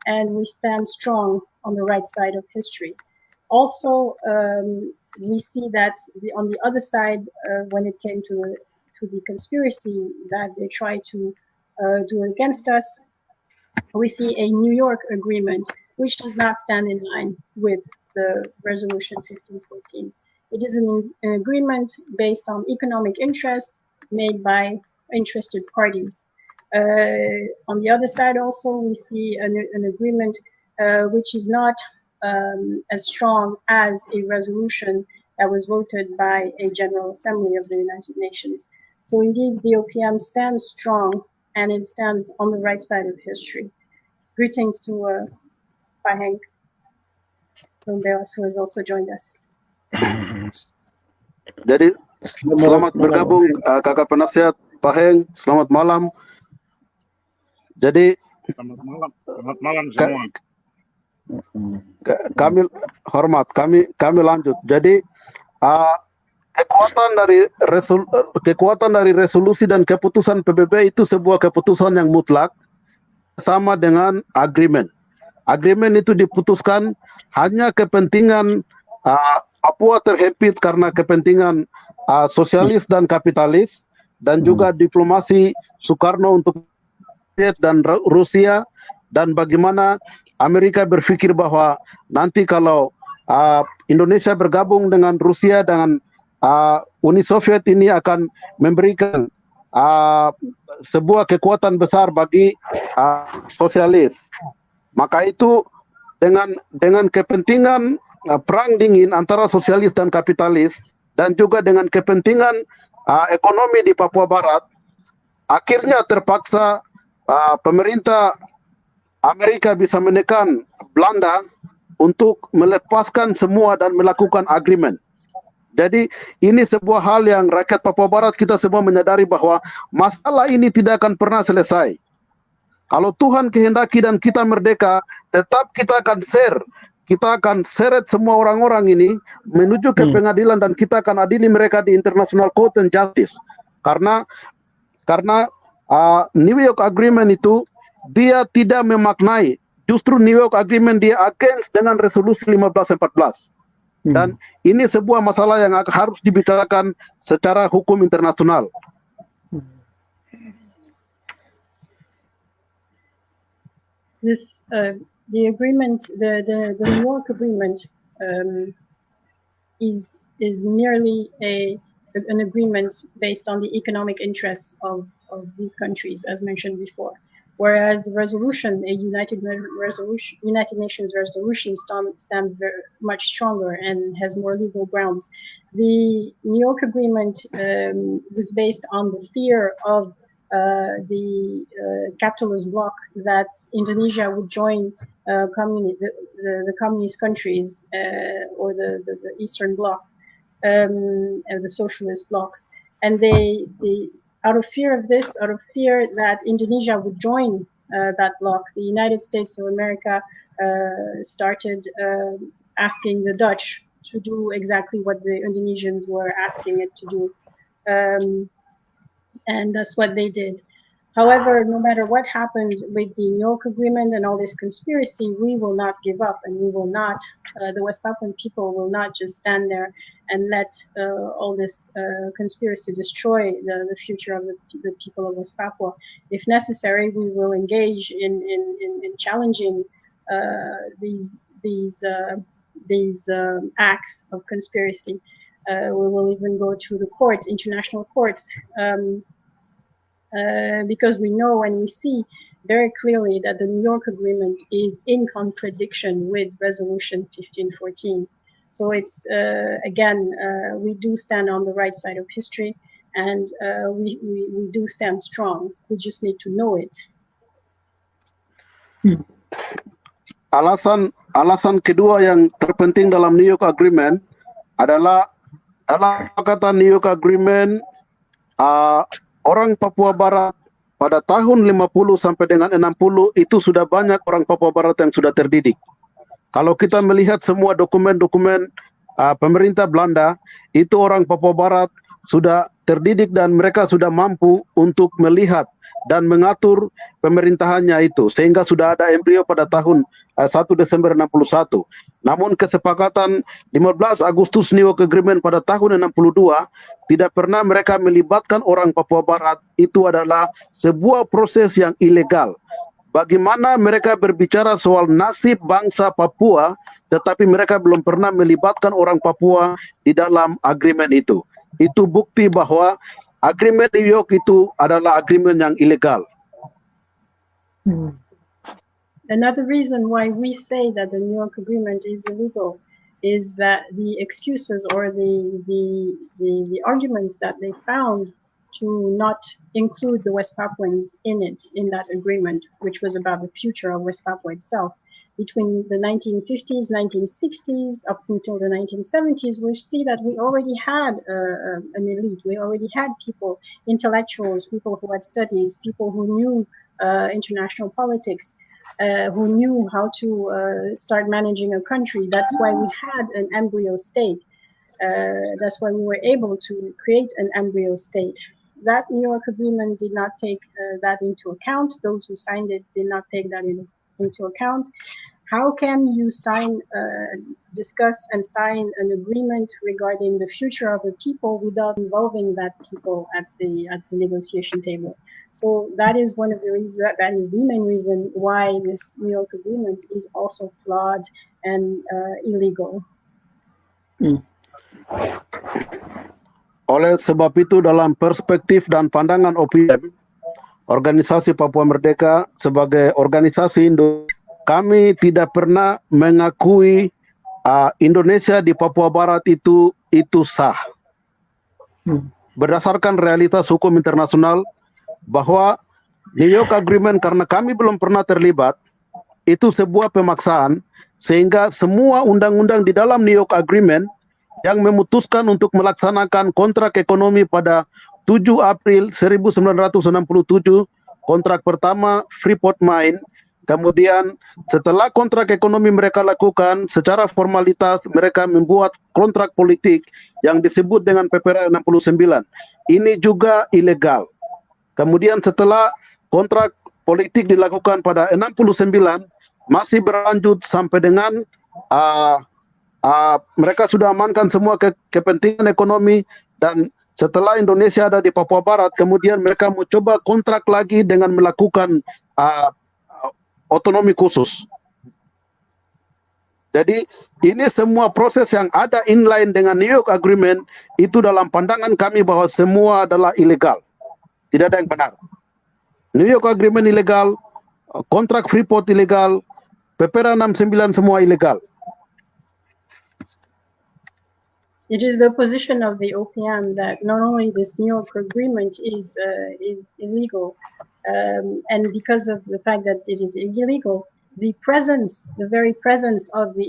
Speaker 2: and we stand strong on the right side of history. Also, we see that on the other side, when it came to the conspiracy that they tried to do against us, we see a New York Agreement which does not stand in line with the resolution 1514. It is an agreement based on economic interest made by interested parties. On the other side also, we see an agreement which is not as strong as a resolution that was voted by a General Assembly of the United Nations. So indeed, the OPM stands strong, and it stands on the right side of history. Greetings to Paheng Rombeos, who has also joined us.
Speaker 5: Jadi selamat
Speaker 1: malam.
Speaker 5: bergabung kakak penasihat Paheng, selamat malam. Jadi
Speaker 7: Selamat malam semua.
Speaker 5: kami hormat, kami lanjut. Jadi kekuatan dari resolusi dan keputusan PBB itu sebuah keputusan yang mutlak sama dengan agreement. Agreement itu diputuskan hanya kepentingan Papua terhimpit karena kepentingan sosialis dan kapitalis, dan juga diplomasi Soekarno untuk dan Rusia, dan bagaimana Amerika berpikir bahwa nanti kalau Indonesia bergabung dengan Rusia dengan Uni Soviet, ini akan memberikan sebuah kekuatan besar bagi sosialis. Maka itu dengan kepentingan perang dingin antara sosialis dan kapitalis, dan juga dengan kepentingan ekonomi di Papua Barat, akhirnya terpaksa pemerintah Amerika bisa menekan Belanda untuk melepaskan semua dan melakukan agreement. Jadi ini sebuah hal yang rakyat Papua Barat kita semua menyadari bahwa masalah ini tidak akan pernah selesai. Kalau Tuhan kehendaki dan kita merdeka, tetap kita akan kita akan seret semua orang-orang ini menuju ke pengadilan, dan kita akan adili mereka di International Court and Justice. Karena New York Agreement itu dia tidak memaknai, justru New York Agreement dia against dengan resolusi 1514. Dan ini sebuah masalah yang harus dibicarakan secara hukum internasional.
Speaker 2: This the agreement, the New York Agreement, is merely an agreement based on the economic interests of these countries, as mentioned before. Whereas the resolution, a United Nations resolution, stands very much stronger and has more legal grounds. The New York Agreement was based on the fear of the capitalist bloc that Indonesia would join the communist countries or the Eastern Bloc, the socialist blocs, and they out of fear of this, out of fear that Indonesia would join that bloc, the United States of America started asking the Dutch to do exactly what the Indonesians were asking it to do. And that's what they did. However, no matter what happens with the New York Agreement and all this conspiracy, we will not give up, and we will not, the West Papuan people will not just stand there and let all this conspiracy destroy the future of the people of West Papua. If necessary, we will engage in challenging these acts of conspiracy. We will even go to the courts, international courts, because we know and we see very clearly that the New York Agreement is in contradiction with Resolution 1514. So it's, again, we do stand on the right side of history, and we do stand strong. We just need to know it.
Speaker 5: Alasan kedua yang terpenting dalam New York Agreement adalah kata New York Agreement, orang Papua Barat pada tahun 50 sampai dengan 60 itu sudah banyak orang Papua Barat yang sudah terdidik. Kalau kita melihat semua dokumen-dokumen pemerintah Belanda, itu orang Papua Barat sudah terdidik dan mereka sudah mampu untuk melihat dan mengatur pemerintahannya itu, sehingga sudah ada embrio pada tahun 1 Desember 61. Namun kesepakatan 15 Agustus New York Agreement pada tahun 62 tidak pernah mereka melibatkan orang Papua Barat. Itu adalah sebuah proses yang ilegal. Bagaimana mereka berbicara soal nasib bangsa Papua, tetapi mereka belum pernah melibatkan orang Papua di dalam agreement itu. Itu bukti bahwa agreement New York itu adalah agreement yang ilegal.
Speaker 2: Another reason why we say that the New York Agreement is illegal is that the excuses or the arguments that they found to not include the West Papuans in it, in that agreement, which was about the future of West Papua itself. Between the 1950s, 1960s, up until the 1970s, we see that we already had an elite. We already had people, intellectuals, people who had studies, people who knew international politics, who knew how to start managing a country. That's why we had an embryo state. That's why we were able to create an embryo state. That New York Agreement did not take that into account. Those who signed it did not take that into account. How can you discuss and sign an agreement regarding the future of a people without involving that people at the negotiation table? So that is one of the reasons. That is the main reason why this New York Agreement is also flawed and illegal.
Speaker 5: Oleh sebab itu, dalam perspektif dan pandangan OPM, Organisasi Papua Merdeka sebagai organisasi Indo, kami tidak pernah mengakui Indonesia di Papua Barat itu sah. Berdasarkan realitas hukum internasional, bahwa New York Agreement, karena kami belum pernah terlibat, itu sebuah pemaksaan, sehingga semua undang-undang di dalam New York Agreement yang memutuskan untuk melaksanakan kontrak ekonomi pada 7 April 1967, kontrak pertama Freeport Mine, kemudian setelah kontrak ekonomi mereka lakukan, secara formalitas mereka membuat kontrak politik yang disebut dengan PPR 69. Ini juga ilegal. Kemudian setelah kontrak politik dilakukan pada 69, masih berlanjut sampai dengan mereka sudah amankan semua kepentingan ekonomi, dan setelah Indonesia ada di Papua Barat, kemudian mereka mau coba kontrak lagi dengan melakukan otonomi khusus. Jadi ini semua proses yang ada inline dengan New York Agreement, itu dalam pandangan kami bahwa semua adalah ilegal. Tidak ada yang benar. New York Agreement ilegal, kontrak Freeport ilegal, PPR 69 semua ilegal.
Speaker 2: It is the position of the OPM that not only this New York Agreement is illegal, and because of the fact that it is illegal, the very presence of the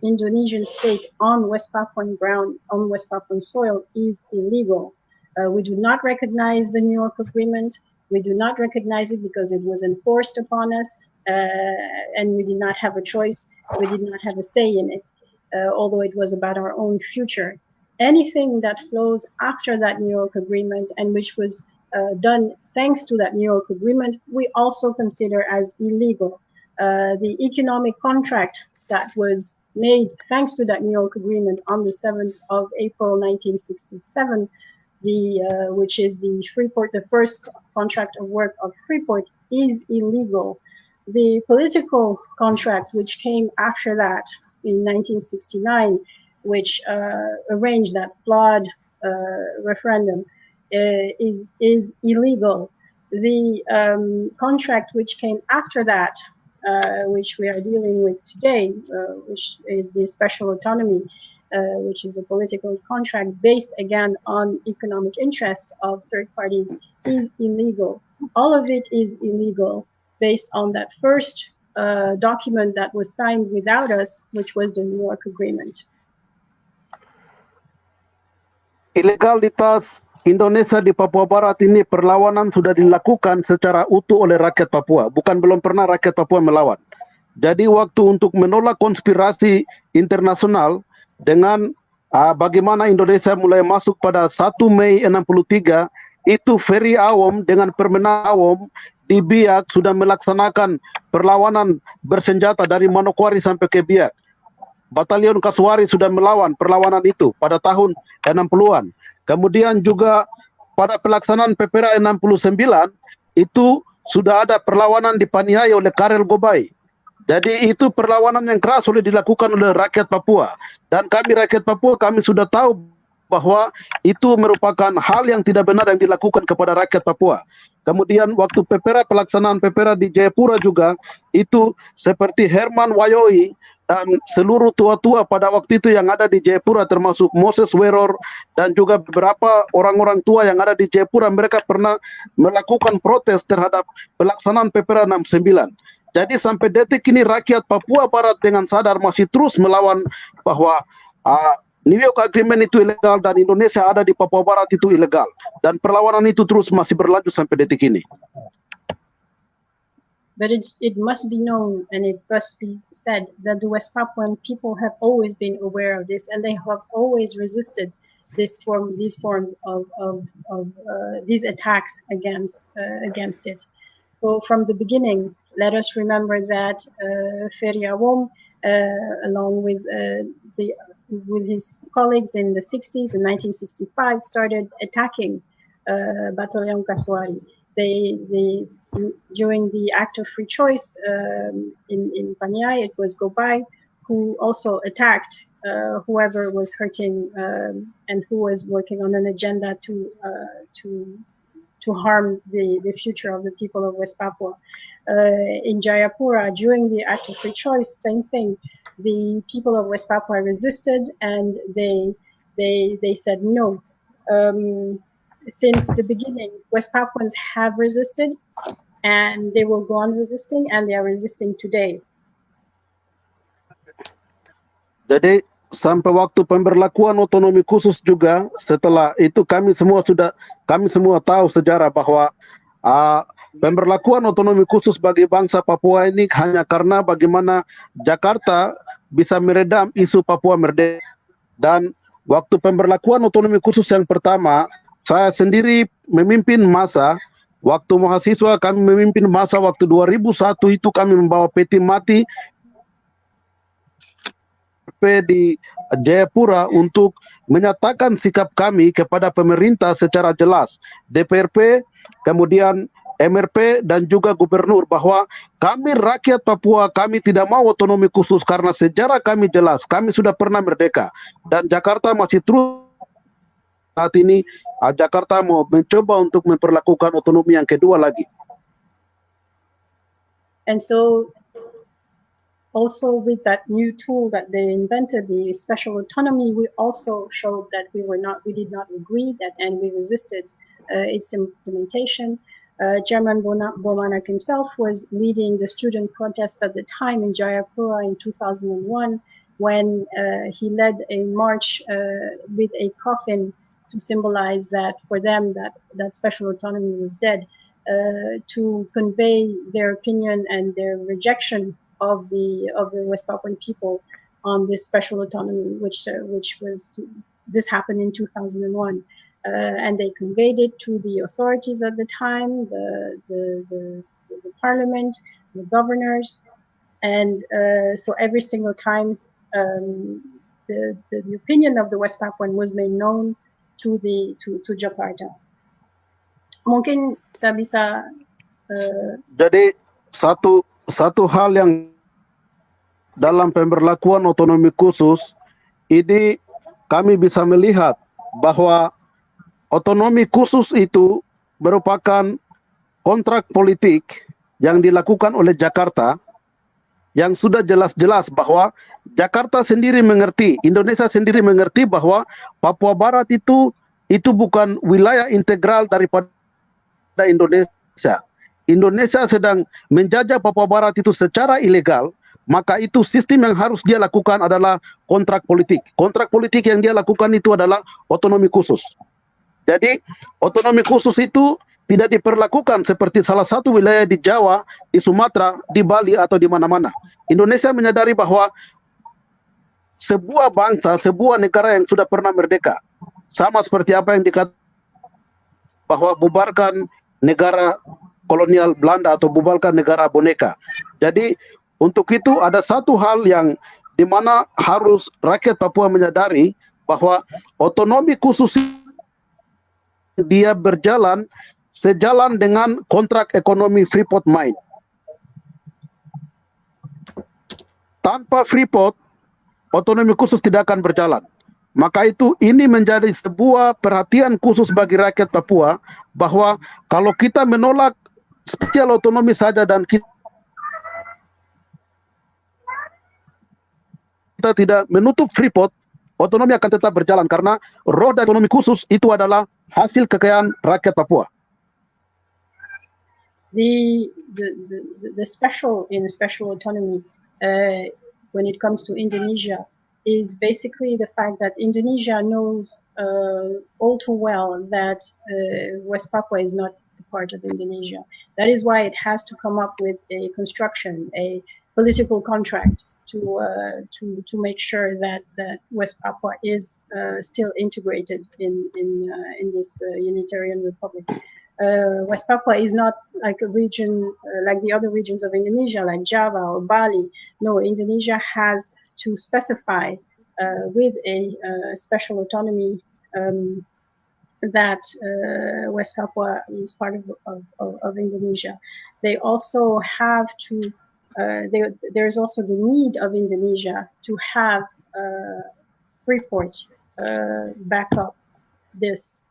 Speaker 2: Indonesian state on West Papuan ground, on West Papuan soil, is illegal. We do not recognize the New York Agreement. We do not recognize it because it was enforced upon us, and we did not have a choice. We did not have a say in it. Although it was about our own future. Anything that flows after that New York Agreement, and which was done thanks to that New York Agreement, we also consider as illegal. The economic contract that was made thanks to that New York Agreement on the 7th of April 1967, which is the Freeport, the first contract of work of Freeport, is illegal. The political contract which came after that, in 1969, which arranged that flawed referendum, is illegal. The contract which came after that, which we are dealing with today, which is the Special Autonomy, which is a political contract based again on economic interest of third parties, is illegal. All of it is illegal based on that first document that was signed without us, which was the New York Agreement.
Speaker 5: Ilegalitas Indonesia di Papua Barat ini, perlawanan sudah dilakukan secara utuh oleh rakyat Papua. Bukan belum pernah rakyat Papua melawan. Jadi waktu untuk menolak konspirasi internasional dengan bagaimana Indonesia mulai masuk pada 1 Mei 63, itu Ferry Awam dengan Permena Awam di Biak sudah melaksanakan perlawanan bersenjata dari Manokwari sampai ke Biak. Batalion Kasuari sudah melawan perlawanan itu pada tahun 60-an. Kemudian juga pada pelaksanaan PPR 69 itu sudah ada perlawanan dipaniai oleh Karel Gobay. Jadi itu perlawanan yang keras sudah dilakukan oleh rakyat Papua. Dan kami rakyat Papua, kami sudah tahu bahwa itu merupakan hal yang tidak benar yang dilakukan kepada rakyat Papua. Kemudian waktu pelaksanaan pepera di Jayapura juga, itu seperti Herman Wayoi dan seluruh tua-tua pada waktu itu yang ada di Jayapura, termasuk Moses Weror dan juga beberapa orang-orang tua yang ada di Jayapura, mereka pernah melakukan protes terhadap pelaksanaan pepera 69. Jadi sampai detik ini rakyat Papua Barat dengan sadar masih terus melawan bahwa New York Agreement itu ilegal dan Indonesia ada di Papua Barat itu ilegal. Dan perlawanan itu terus masih berlanjut sampai detik ini.
Speaker 2: But it must be known and it must be said that the West Papuan people have always been aware of this and they have always resisted these forms of these attacks against it. So from the beginning, let us remember that Ferry Awom, along with his colleagues in the 60s in 1965, started attacking Batalion Kaswari. They during the Act of Free Choice in Paniai, it was Gobay who also attacked whoever was hurting and who was working on an agenda to harm the future of the people of West Papua. In Jayapura, during the Act of Free Choice, same thing. The people of West Papua resisted, and they said no. Since the beginning, West Papuans have resisted, and they will go on resisting, and they are resisting today.
Speaker 5: Jadi sampai waktu pemberlakuan otonomi khusus juga, setelah itu kami semua tahu sejarah bahwa pemberlakuan otonomi khusus bagi bangsa Papua ini hanya karena bagaimana Jakarta bisa meredam isu Papua merdeka. Dan waktu pemberlakuan otonomi khusus yang pertama, saya sendiri memimpin masa. Waktu mahasiswa kami memimpin masa waktu 2001 itu kami membawa peti mati di Jayapura untuk menyatakan sikap kami kepada pemerintah secara jelas, DPRP, kemudian MRP dan juga gubernur, bahwa kami rakyat Papua, kami tidak mau otonomi khusus karena sejarah kami jelas, kami sudah pernah merdeka dan Jakarta masih terus. Saat ini Jakarta mau mencoba untuk memperlakukan otonomi yang kedua lagi.
Speaker 2: And so also with that new tool that they invented, the special autonomy, we also showed that we did not agree that, and we resisted its implementation. Chairman Bomanak himself was leading the student protest at the time in Jayapura in 2001 when he led a march with a coffin to symbolize that for them that special autonomy was dead, to convey their opinion and their rejection of the West Papuan people on this special autonomy, which this happened in 2001, and they conveyed it to the authorities at the time, the parliament, the governors, and so every single time the opinion of the West Papuan was made known to Jakarta. Mungkin saya bisa
Speaker 5: jadi satu hal yang dalam pemberlakuan otonomi khusus ini kami bisa melihat bahwa otonomi khusus itu merupakan kontrak politik yang dilakukan oleh Jakarta yang sudah jelas-jelas bahwa Jakarta sendiri mengerti, Indonesia sendiri mengerti bahwa Papua Barat itu bukan wilayah integral daripada Indonesia. Indonesia sedang menjajah Papua Barat itu secara ilegal, maka itu sistem yang harus dia lakukan adalah kontrak politik. Kontrak politik yang dia lakukan itu adalah otonomi khusus. Jadi otonomi khusus itu tidak diperlakukan seperti salah satu wilayah di Jawa, di Sumatera, di Bali, atau di mana-mana. Indonesia menyadari bahwa sebuah bangsa, sebuah negara yang sudah pernah merdeka, sama seperti apa yang dikatakan bahwa bubarkan negara kolonial Belanda atau bubarkan negara boneka. Jadi untuk itu ada satu hal yang dimana harus rakyat Papua menyadari bahwa otonomi khusus dia berjalan sejalan dengan kontrak ekonomi Freeport Mine. Tanpa Freeport, otonomi khusus tidak akan berjalan. Maka itu ini menjadi sebuah perhatian khusus bagi rakyat Papua bahwa kalau kita menolak special autonomy saja dan kita tidak menutup Freeport, otonomi akan tetap berjalan karena roh dan otonomi khusus itu adalah hasil kekayaan rakyat Papua.
Speaker 2: The special autonomy when it comes to Indonesia is basically the fact that Indonesia knows all too well that West Papua is not a part of Indonesia. That is why it has to come up with a construction, a political contract to make sure that West Papua is still integrated in this unitarian republic. West Papua is not like a region like the other regions of Indonesia, like Java or Bali. No, Indonesia has to specify with a special autonomy that West Papua is part of Indonesia. They also have to, there's also the need of Indonesia to have Freeport back up these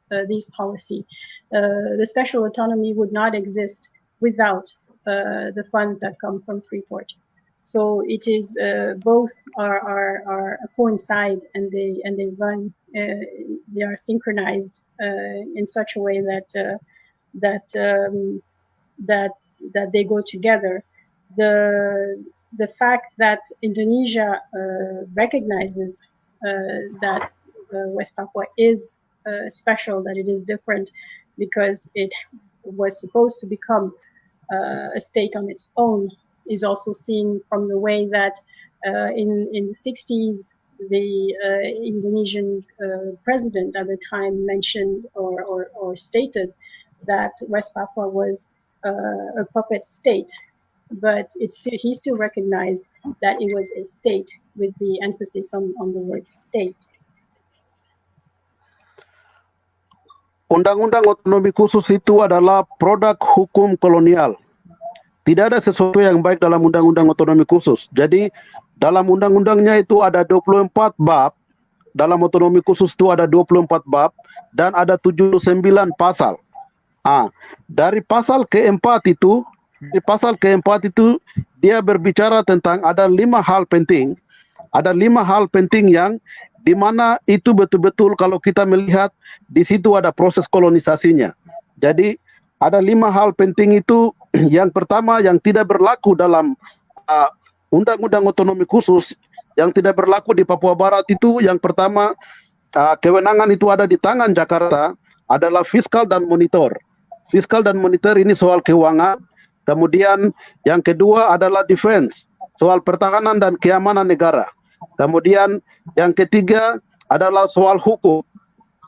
Speaker 2: policy. The special autonomy would not exist without the funds that come from Freeport. So it is both are coincide and they run. They are synchronized in such a way that they go together. The fact that Indonesia recognizes that West Papua is special, that it is different because it was supposed to become a state on its own, is also seen from the way that in the 60s, the Indonesian president at the time mentioned or stated that West Papua was a puppet state, but he still recognized that it was a state with the emphasis on the word state.
Speaker 5: Undang-undang otonomi khusus itu adalah produk hukum kolonial. Tidak ada sesuatu yang baik dalam undang-undang otonomi khusus. Jadi dalam undang-undangnya itu ada 24 bab. Dalam otonomi khusus itu ada 24 bab dan ada 79 pasal. Dari pasal keempat itu, dia berbicara tentang ada 5 hal penting. Ada 5 hal penting yang di mana itu betul-betul kalau kita melihat di situ ada proses kolonisasinya. Jadi ada 5 hal penting itu. Yang pertama yang tidak berlaku dalam undang-undang otonomi khusus, yang tidak berlaku di Papua Barat itu, yang pertama kewenangan itu ada di tangan Jakarta adalah fiskal dan monitor. Fiskal dan monitor ini soal keuangan. Kemudian yang kedua adalah defense, soal pertahanan dan keamanan negara. Kemudian yang ketiga adalah soal hukum.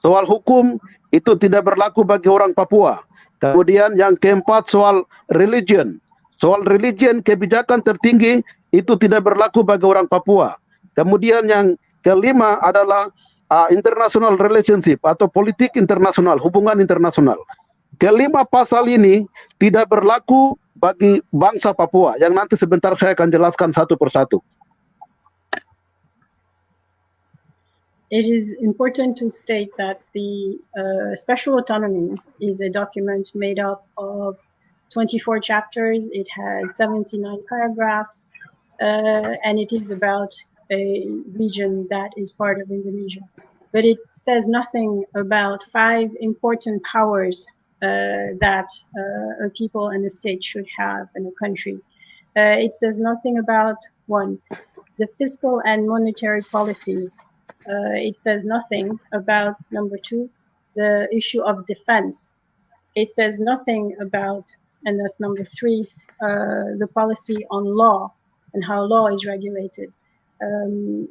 Speaker 5: Soal hukum itu tidak berlaku bagi orang Papua. Kemudian yang keempat soal religion. Soal religion, kebijakan tertinggi itu tidak berlaku bagi orang Papua. Kemudian yang kelima adalah international relationship atau politik internasional, hubungan internasional. Kelima pasal ini tidak berlaku bagi bangsa Papua, yang nanti sebentar saya akan jelaskan satu persatu.
Speaker 2: It is important to state that the Special Autonomy is a document made up of 24 chapters. It has 79 paragraphs, and it is about a region that is part of Indonesia. But it says nothing about 5 important powers that a people and a state should have in a country. It says nothing about 1, the fiscal and monetary policies. It says nothing about number 2, the issue of defense. It says nothing about, and that's number 3, the policy on law and how law is regulated.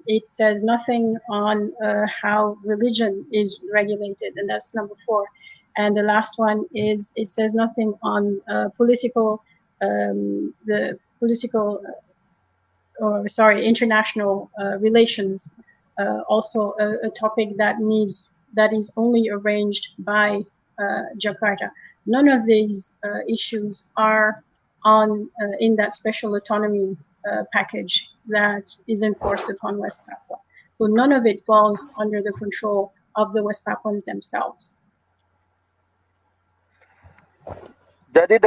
Speaker 2: It says nothing on how religion is regulated, and that's number 4. And the last one is it says nothing on international relations. Also a topic that is only arranged by Jakarta. None of these issues are on in that special autonomy package that is enforced upon West Papua. So none of it falls under the control of the West Papuans themselves.
Speaker 5: Jadi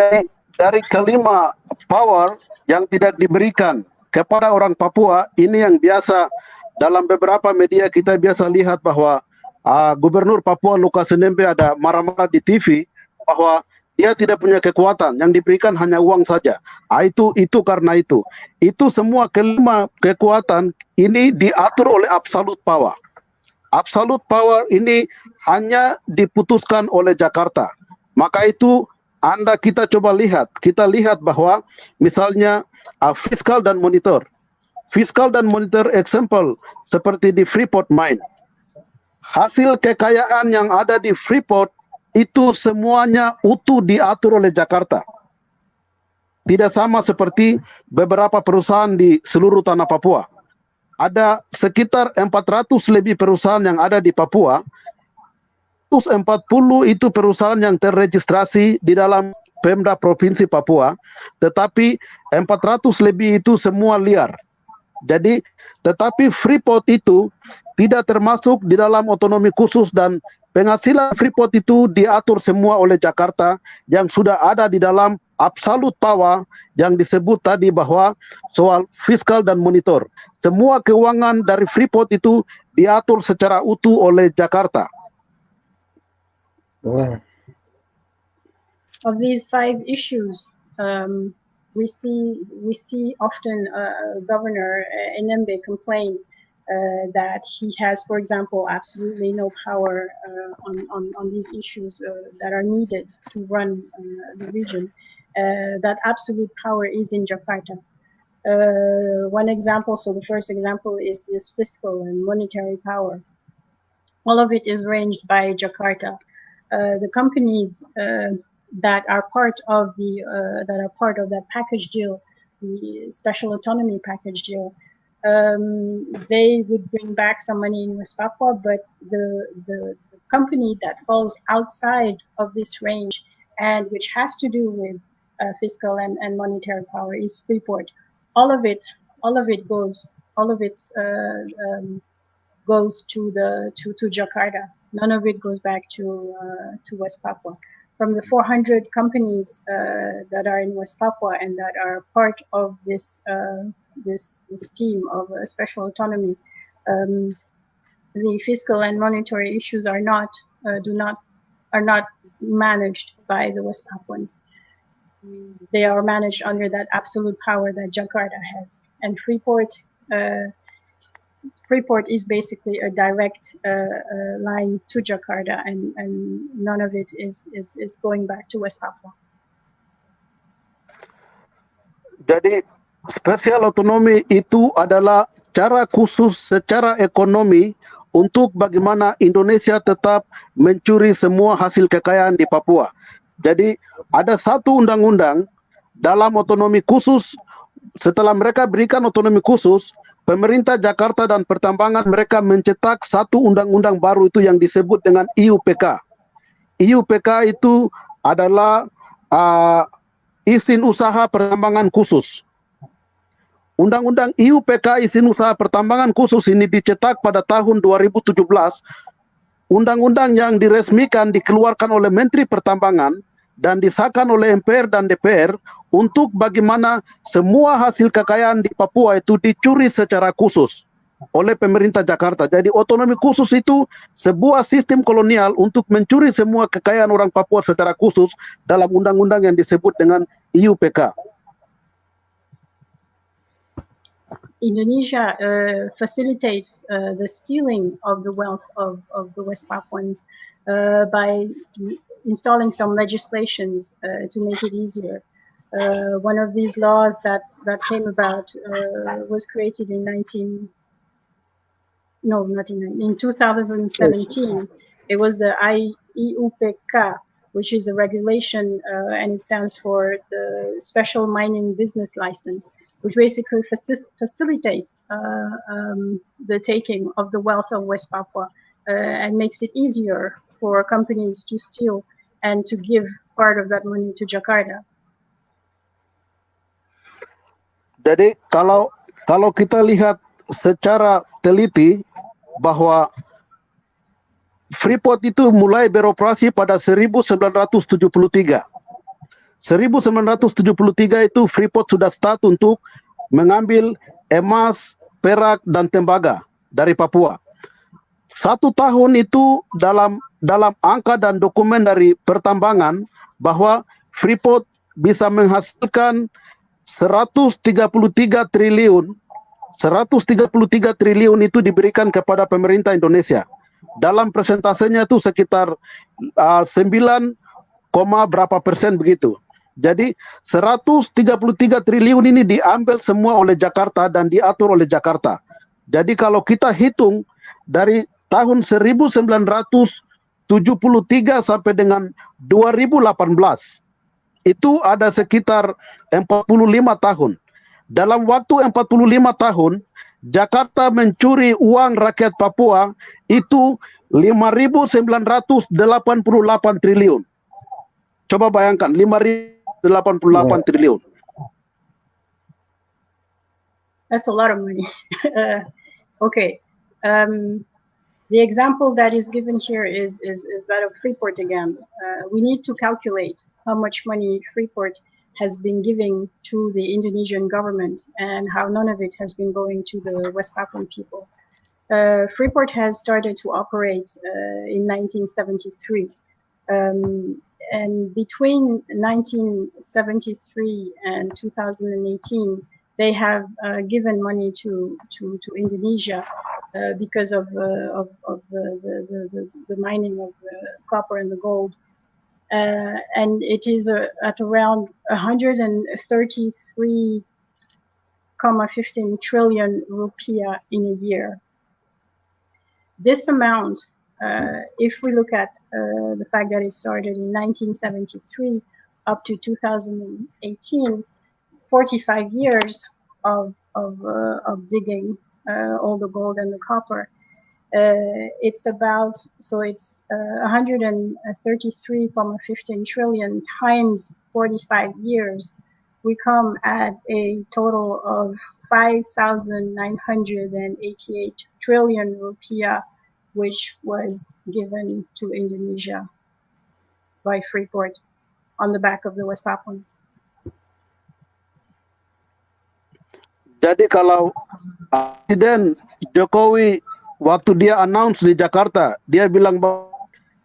Speaker 5: dari kelima power yang tidak diberikan kepada orang Papua, ini yang biasa dalam beberapa media kita biasa lihat bahwa Gubernur Papua Lukas Nmb ada marah-marah di TV bahwa dia tidak punya kekuatan, yang diberikan hanya uang saja. Itu karena itu semua kelima kekuatan ini diatur oleh absolute power. Absolute power ini hanya diputuskan oleh Jakarta. Maka itu kita coba lihat, bahwa misalnya fiskal dan monitor. Fiskal dan monitor example seperti di Freeport Mine. Hasil kekayaan yang ada di Freeport itu semuanya utuh diatur oleh Jakarta. Tidak sama seperti beberapa perusahaan di seluruh tanah Papua. Ada sekitar 400 lebih perusahaan yang ada di Papua. 140 itu perusahaan yang terregistrasi di dalam Pemda Provinsi Papua, tetapi 400 lebih itu semua liar. Jadi, tetapi Freeport itu tidak termasuk di dalam otonomi khusus dan penghasilan Freeport itu diatur semua oleh Jakarta yang sudah ada di dalam absolute power yang disebut tadi bahwa soal fiskal dan monitor. Semua keuangan dari Freeport itu diatur secara utuh oleh Jakarta.
Speaker 2: Of these 5 issues, we see often Governor Nmb complain that he has, for example, absolutely no power on these issues that are needed to run the region. That absolute power is in Jakarta. One example, so the first example is this fiscal and monetary power. All of it is arranged by Jakarta. The companies that are part of that package deal, the Special Autonomy package deal, they would bring back some money in West Papua, but the company that falls outside of this range and which has to do with fiscal and monetary power is Freeport. All of it goes to Jakarta. None of it goes back to West Papua. From the 400 companies that are in West Papua and that are part of this scheme of special autonomy, the fiscal and monetary issues are not managed by the West Papuans. They are managed under that absolute power that Jakarta has, and Freeport is basically a direct line to Jakarta, and none of it is going back to West Papua.
Speaker 5: Jadi Special Autonomy itu adalah cara khusus secara ekonomi untuk bagaimana Indonesia tetap mencuri semua hasil kekayaan di Papua. Jadi ada satu undang-undang dalam otonomi khusus. Setelah mereka berikan otonomi khusus, pemerintah Jakarta dan pertambangan mereka mencetak satu undang-undang baru itu yang disebut dengan IUPK. IUPK itu adalah izin usaha pertambangan khusus. Undang-undang IUPK izin usaha pertambangan khusus ini dicetak pada tahun 2017. Undang-undang yang diresmikan dikeluarkan oleh Menteri Pertambangan dan disahkan oleh MPR dan DPR untuk bagaimana semua hasil kekayaan di Papua itu dicuri secara khusus oleh pemerintah Jakarta. Jadi otonomi khusus itu sebuah sistem kolonial untuk mencuri semua kekayaan orang Papua secara khusus dalam undang-undang yang disebut dengan IUPK.
Speaker 2: Indonesia facilitates the stealing of the wealth of the West Papuans by installing some legislations to make it easier. One of these laws that came about was created in 2017. It was the IUPK, which is a regulation, and it stands for the Special Mining Business License, which basically facilitates the taking of the wealth of West Papua and makes it easier for companies to steal and to give part of that money to Jakarta.
Speaker 5: Jadi kalau kita lihat secara teliti bahwa Freeport itu mulai beroperasi pada 1973. 1973 itu Freeport sudah start untuk mengambil emas, perak, dan tembaga dari Papua. 1 tahun itu dalam angka dan dokumen dari pertambangan bahwa Freeport bisa menghasilkan 133 triliun. 133 triliun itu diberikan kepada pemerintah Indonesia. Dalam persentasenya itu sekitar 9, berapa persen begitu. Jadi 133 triliun ini diambil semua oleh Jakarta dan diatur oleh Jakarta. Jadi kalau kita hitung dari tahun 1973 sampai dengan 2018, itu ada sekitar 45 tahun. Dalam waktu 45 tahun, Jakarta mencuri uang rakyat Papua itu 5.988 triliun. Coba bayangkan, 5.088 triliun.
Speaker 2: That's a lot of money. Okay. The example that is given here is that of Freeport again. We need to calculate how much money Freeport has been giving to the Indonesian government and how none of it has been going to the West Papuan people. Freeport has started to operate in 1973. And between 1973 and 2018, they have given money to Indonesia because of the mining of the copper and the gold. And it is at around 133.15 trillion rupiah in a year. This amount, if we look at the fact that it started in 1973 up to 2018, 45 years of digging all the gold and the copper. It's about, so it's 133.15 trillion times 45 years. We come at a total of 5,988 trillion rupiah, which was given to Indonesia by Freeport on the back of the West Papuans.
Speaker 5: Jadi kalau Presiden Jokowi waktu dia announce di Jakarta, dia bilang bahwa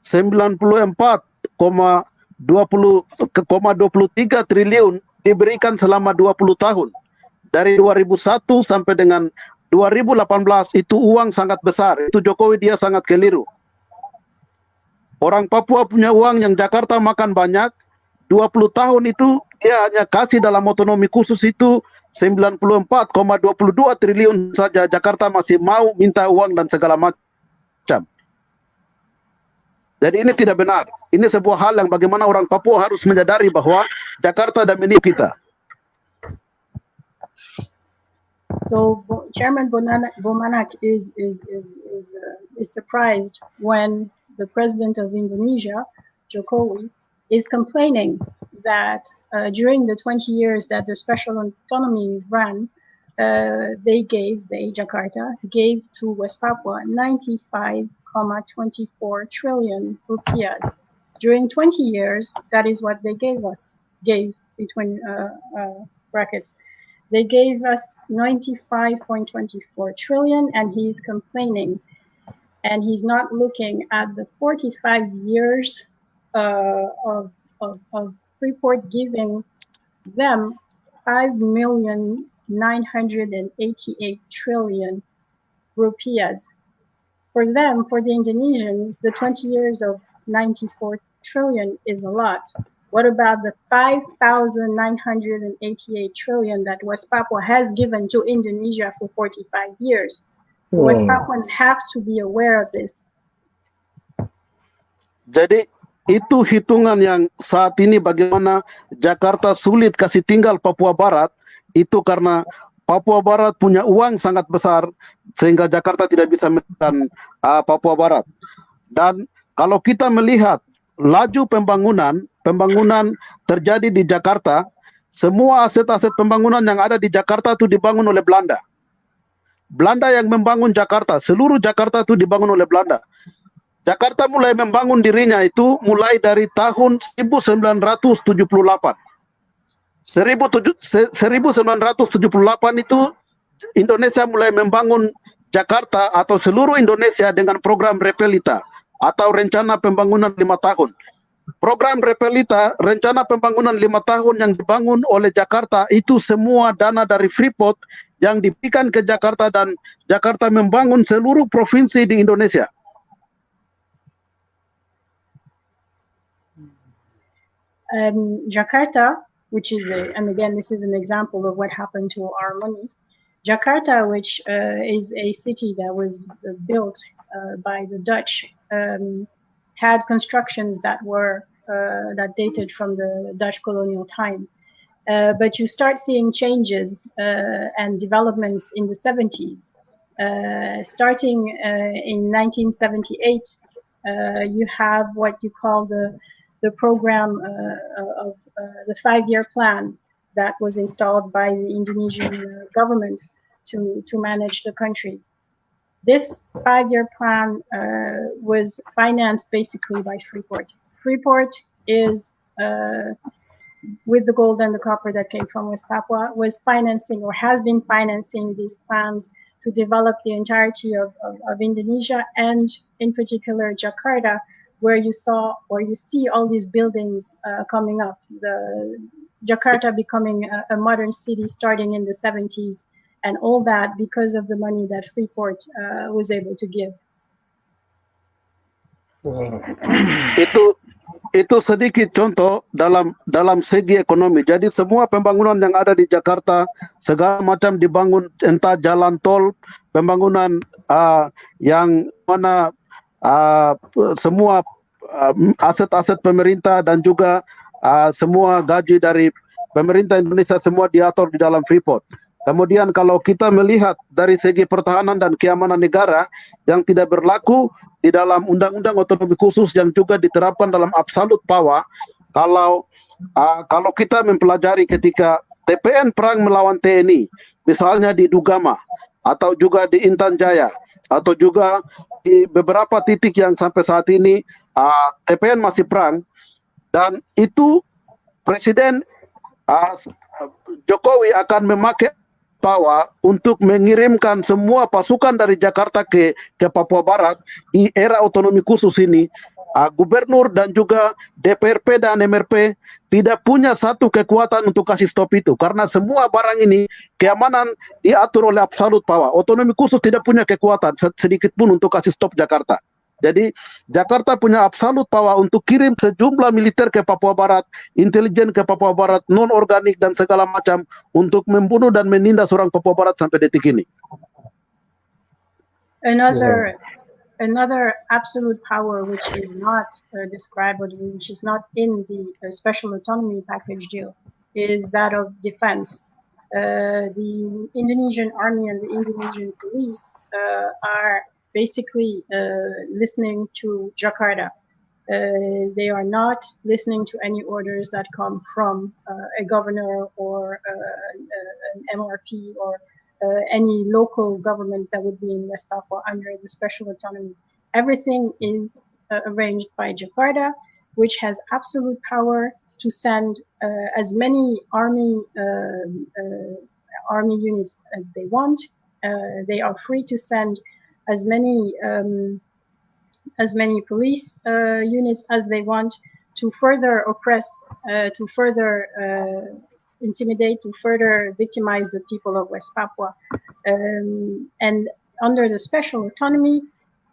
Speaker 5: 94,23 triliun diberikan selama 20 tahun. Dari 2001 sampai dengan 2018 itu uang sangat besar. Itu Jokowi dia sangat keliru. Orang Papua punya uang yang Jakarta makan banyak. 20 tahun itu dia hanya kasih dalam otonomi khusus itu 94,22 triliun saja. Jakarta masih mau minta uang dan segala macam. Jadi ini tidak benar. Ini sebuah hal yang bagaimana orang Papua harus menyadari bahwa Jakarta dan milik kita.
Speaker 2: So Chairman Bomanak is surprised when the President of Indonesia, Jokowi, is complaining that during the 20 years that the Special Autonomy ran, Jakarta gave to West Papua 95.24 trillion rupiahs. During 20 years, that is what they gave between brackets. They gave us 95.24 trillion, and he's complaining. And he's not looking at the 45 years of Freeport giving them 5,988 trillion rupiahs. For them, for the Indonesians, the 20 years of 94 trillion is a lot. What about the 5,988 trillion that West Papua has given to Indonesia for 45 years? So West Papuans have to be aware of this.
Speaker 5: Jadi itu hitungan yang saat ini bagaimana Jakarta sulit kasih tinggal Papua Barat, itu karena Papua Barat punya uang sangat besar sehingga Jakarta tidak bisa menekan Papua Barat. Dan kalau kita melihat laju pembangunan terjadi di Jakarta, semua aset-aset pembangunan yang ada di Jakarta itu dibangun oleh Belanda. Belanda yang membangun Jakarta. Seluruh Jakarta itu dibangun oleh Belanda. Jakarta mulai membangun dirinya itu mulai dari tahun 1978. 1978 itu Indonesia mulai membangun Jakarta atau seluruh Indonesia dengan program Repelita atau rencana pembangunan 5 tahun. Program Repelita, rencana pembangunan 5 tahun yang dibangun oleh Jakarta itu semua dana dari Freeport yang diberikan ke Jakarta dan Jakarta membangun seluruh provinsi di Indonesia.
Speaker 2: Jakarta, which is and again, this is an example of what happened to our money. Jakarta, which is a city that was built by the Dutch, had constructions that were that dated from the Dutch colonial time. But you start seeing changes and developments in the 70s. Starting in 1978, you have what you call the program of the 5-year plan that was installed by the Indonesian government to manage the country. This 5-year plan was financed basically by Freeport. Freeport is, with the gold and the copper that came from West Papua, was financing or has been financing these plans to develop the entirety of Indonesia, and in particular Jakarta, where you saw or you see all these buildings coming up. The Jakarta becoming a modern city starting in the 70s, and all that because of the money that Freeport was able to give.
Speaker 5: Itu sedikit contoh dalam segi ekonomi. Jadi semua pembangunan yang ada di Jakarta segala macam dibangun, entah jalan tol, pembangunan yang mana semua aset-aset pemerintah dan juga semua gaji dari pemerintah Indonesia semua diatur di dalam Freeport. Kemudian kalau kita melihat dari segi pertahanan dan keamanan negara yang tidak berlaku di dalam undang-undang otonomi khusus yang juga diterapkan dalam absolute power, kalau kita mempelajari ketika TPN perang melawan TNI, misalnya di Dugama atau juga di Intan Jaya atau juga di beberapa titik yang sampai saat ini TPN masih perang, dan itu Presiden Jokowi akan memakai Papua untuk mengirimkan semua pasukan dari Jakarta ke Papua Barat di era otonomi khusus ini. Gubernur dan juga DPRP dan MRP tidak punya satu kekuatan untuk kasih stop itu, karena semua barang ini keamanan diatur oleh absolute power. Otonomi khusus tidak punya kekuatan sedikit pun untuk kasih stop Jakarta. Jadi Jakarta punya absolute power untuk kirim sejumlah militer ke Papua Barat, intelijen ke Papua Barat, non-organik dan segala macam untuk membunuh dan menindas orang Papua Barat sampai detik ini.
Speaker 2: Another absolute power which is not described or which is not in the Special Autonomy package deal is that of defense. The Indonesian army and the Indonesian police are basically listening to Jakarta. They are not listening to any orders that come from a governor or an MRP or any local government that would be in West Papua under the Special Autonomy. Everything is arranged by Jakarta, which has absolute power to send as many army units as they want. They are free to send as many police units as they want to further oppress, to further intimidate, to further victimize the people of West Papua. And under the Special Autonomy,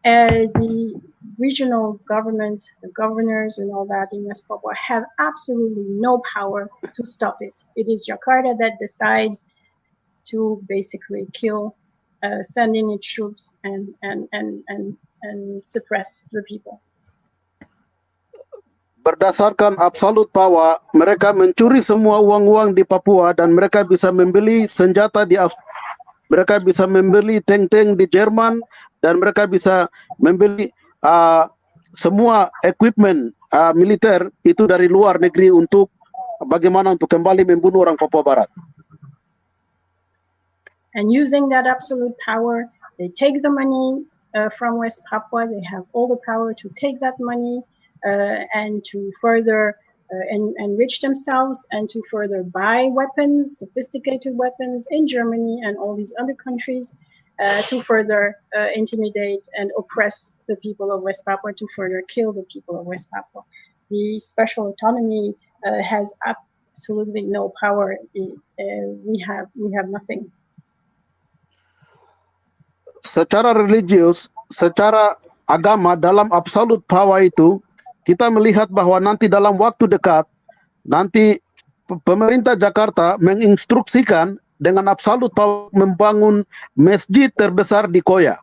Speaker 2: the regional government, the governors and all that in West Papua have absolutely no power to stop it. It is Jakarta that decides to basically kill, send in its troops and suppress the people.
Speaker 5: Berdasarkan absolute power, mereka mencuri semua uang-uang di Papua dan mereka bisa membeli senjata mereka bisa membeli tank-tank di Jerman, dan mereka bisa membeli semua equipment militer itu dari luar negeri untuk bagaimana untuk kembali membunuh orang Papua Barat.
Speaker 2: And using that absolute power, they take the money from West Papua. They have all the power to take that money and to further enrich themselves and to further buy weapons, sophisticated weapons in Germany and all these other countries to further intimidate and oppress the people of West Papua, to further kill the people of West Papua. The special autonomy has absolutely no power. We have nothing.
Speaker 5: Secara religius, secara agama dalam absolute power itu, kita melihat bahwa nanti dalam waktu dekat, nanti pemerintah Jakarta menginstruksikan dengan absolute power membangun masjid terbesar di Koya.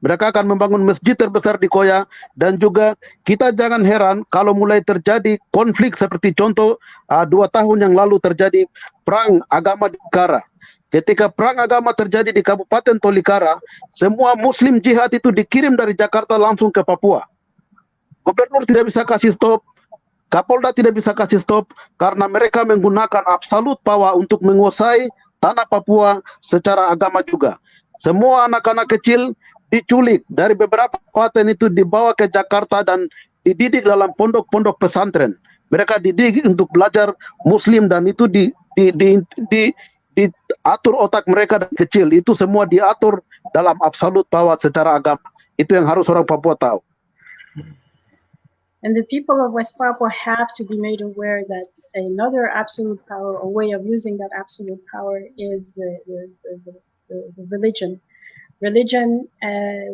Speaker 5: Mereka akan membangun masjid terbesar di Koya, dan juga kita jangan heran kalau mulai terjadi konflik seperti contoh 2 tahun yang lalu terjadi perang agama di Tolikara. Ketika perang agama terjadi di Kabupaten Tolikara, semua Muslim jihad itu dikirim dari Jakarta langsung ke Papua. Gubernur tidak bisa kasih stop, Kapolda tidak bisa kasih stop, karena mereka menggunakan absolute power untuk menguasai tanah Papua secara agama juga. Semua anak-anak kecil diculik dari beberapa kabupaten itu, dibawa ke Jakarta dan dididik dalam pondok-pondok pesantren. Mereka dididik untuk belajar Muslim, dan itu diatur otak mereka dari kecil. Itu semua diatur dalam absolute power secara agama. Itu yang harus orang Papua tahu.
Speaker 2: And the people of West Papua have to be made aware that another absolute power, a way of using that absolute power, is the religion. Religion,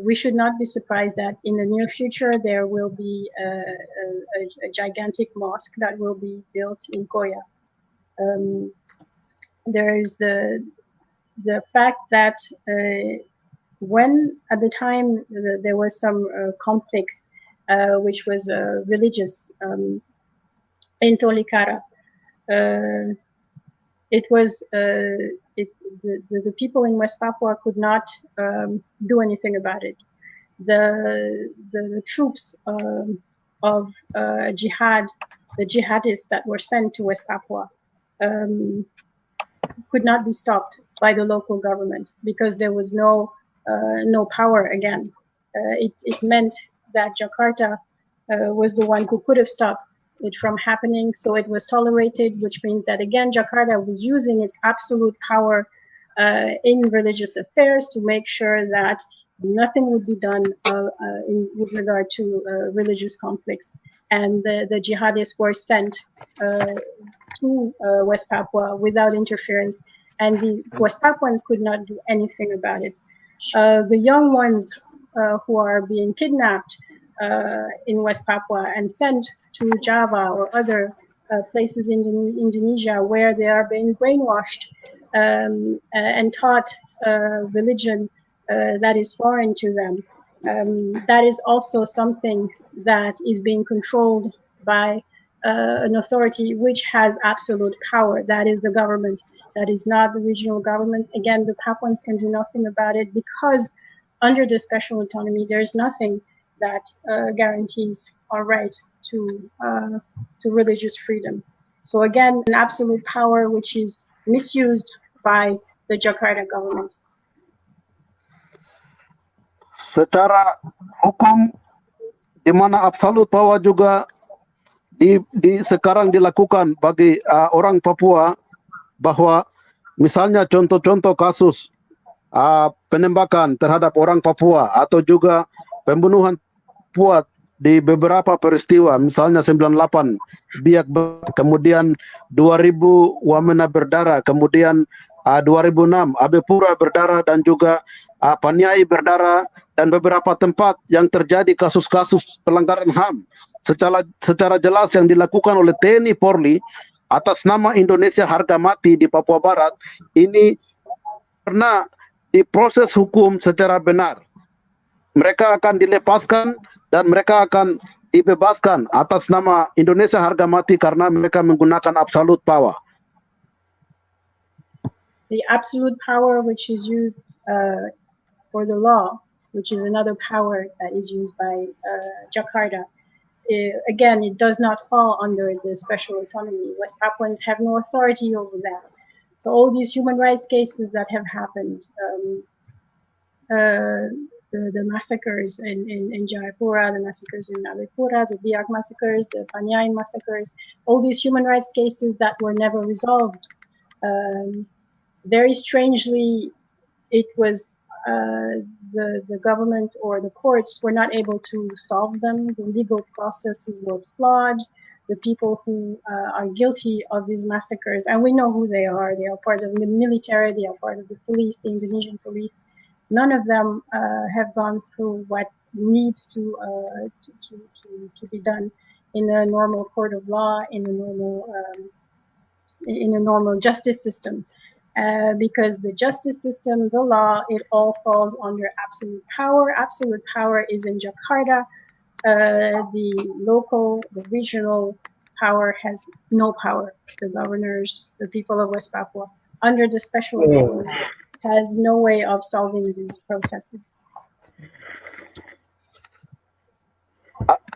Speaker 2: we should not be surprised that in the near future there will be a gigantic mosque that will be built in Koya. There's the fact that when at the time there was some conflicts, which was religious in Tolikara, it was the people in West Papua could not do anything about it. The troops of jihad, the jihadists that were sent to West Papua, could not be stopped by the local government because there was no power again. It meant that Jakarta was the one who could have stopped it from happening, so it was tolerated, which means that again Jakarta was using its absolute power in religious affairs to make sure that nothing would be done with regard to religious conflicts, and the jihadists were sent to West Papua without interference, and the West Papuans could not do anything about it. The young ones who are being kidnapped in West Papua and sent to Java or other places in Indonesia where they are being brainwashed and taught religion that is foreign to them. That is also something that is being controlled by an authority which has absolute power. That is the government. That is not the regional government. Again, the Papuans can do nothing about it because under the special autonomy, there's nothing that guarantees our right to religious freedom. So again, an absolute power which is misused by the Jakarta government.
Speaker 5: Secara hukum, di mana absolute power juga sekarang dilakukan bagi orang Papua, bahwa misalnya contoh-contoh kasus penembakan terhadap orang Papua atau juga pembunuhan Papua di beberapa peristiwa, misalnya 98 Biak, kemudian 2000 Wamena berdarah, kemudian 2006 Abe Pura berdarah, dan juga Paniai berdarah, dan beberapa tempat yang terjadi kasus-kasus pelanggaran HAM secara jelas yang dilakukan oleh TNI Polri atas nama Indonesia harga mati di Papua Barat, ini karena diproses hukum secara benar. Mereka akan dilepaskan dan mereka akan dibebaskan atas nama Indonesia harga mati karena mereka menggunakan absolute power.
Speaker 2: The absolute power which is used for the law, which is another power that is used by Jakarta. Again, it does not fall under the special autonomy. West Papuans have no authority over that. So all these human rights cases that have happened, the massacres in Jayapura, the massacres in Alipura, the Biak massacres, the Panyain massacres, all these human rights cases that were never resolved. Very strangely, it was the government or the courts were not able to solve them. The legal processes were flawed. The people who are guilty of these massacres, and we know who they are part of the military, they are part of the police, the Indonesian police. None of them have gone through what needs to be done in a normal court of law, in a normal justice system. Because the justice system, the law, it all falls under absolute power. Absolute power is in Jakarta. The local, the regional power has no power. The governors, the people of West Papua, under the special autonomy, has no way of solving these processes.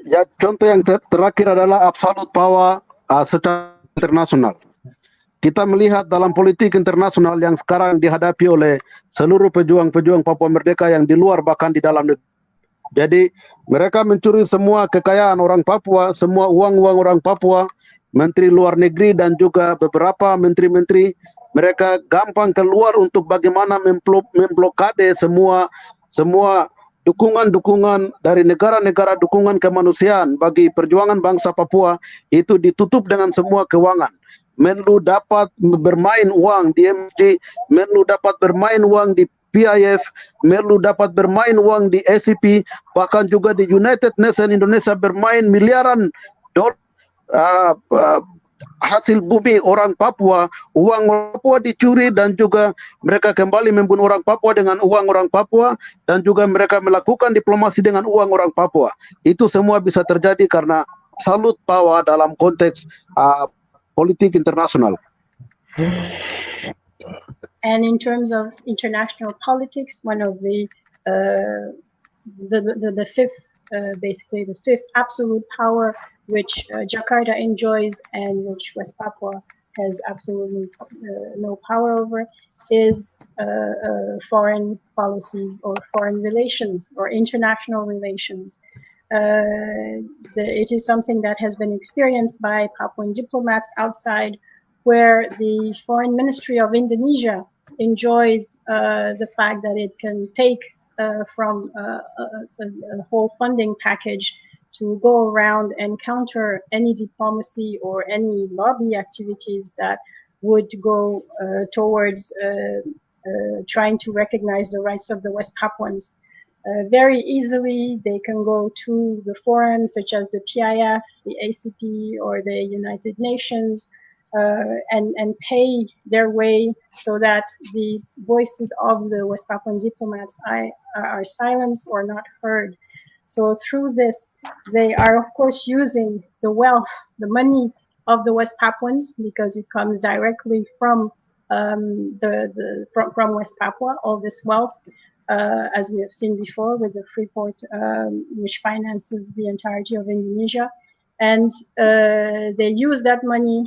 Speaker 5: Ya, contoh yang terakhir adalah absolute power secara internasional. Kita melihat dalam politik internasional yang sekarang dihadapi oleh seluruh pejuang-pejuang Papua Merdeka yang di luar bahkan di dalam negeri. Jadi mereka mencuri semua kekayaan orang Papua, semua uang-uang orang Papua, menteri luar negeri dan juga beberapa menteri-menteri. Mereka gampang keluar untuk bagaimana memblokade semua dukungan-dukungan dari negara-negara dukungan kemanusiaan bagi perjuangan bangsa Papua itu ditutup dengan semua keuangan. Menlu dapat bermain uang di MSD, Menlu dapat bermain uang di PIF, Menlu dapat bermain uang di ACP, bahkan juga di United Nations Indonesia bermain miliaran dolar hasil bumi orang Papua, uang orang Papua dicuri dan juga mereka kembali membunuh orang Papua dengan uang orang Papua dan juga mereka melakukan diplomasi dengan uang orang Papua. Itu semua bisa terjadi karena absolute power dalam konteks politik internasional.
Speaker 2: And in terms of international politics, one of the fifth, basically the fifth absolute power which Jakarta enjoys and which West Papua has absolutely no power over is foreign policies or foreign relations or international relations. It is something that has been experienced by Papuan diplomats outside, where the foreign ministry of Indonesia enjoys the fact that it can take from a whole funding package to go around and counter any diplomacy or any lobby activities that would go towards trying to recognize the rights of the West Papuans. Very easily, they can go to the forums such as the PIF, the ACP, or the United Nations, and pay their way so that these voices of the West Papuan diplomats are silenced or not heard. So through this, they are of course using the wealth, the money of the West Papuans, because it comes directly from from West Papua. All this wealth, as we have seen before, with the Freeport, which finances the entirety of Indonesia, and they use that money,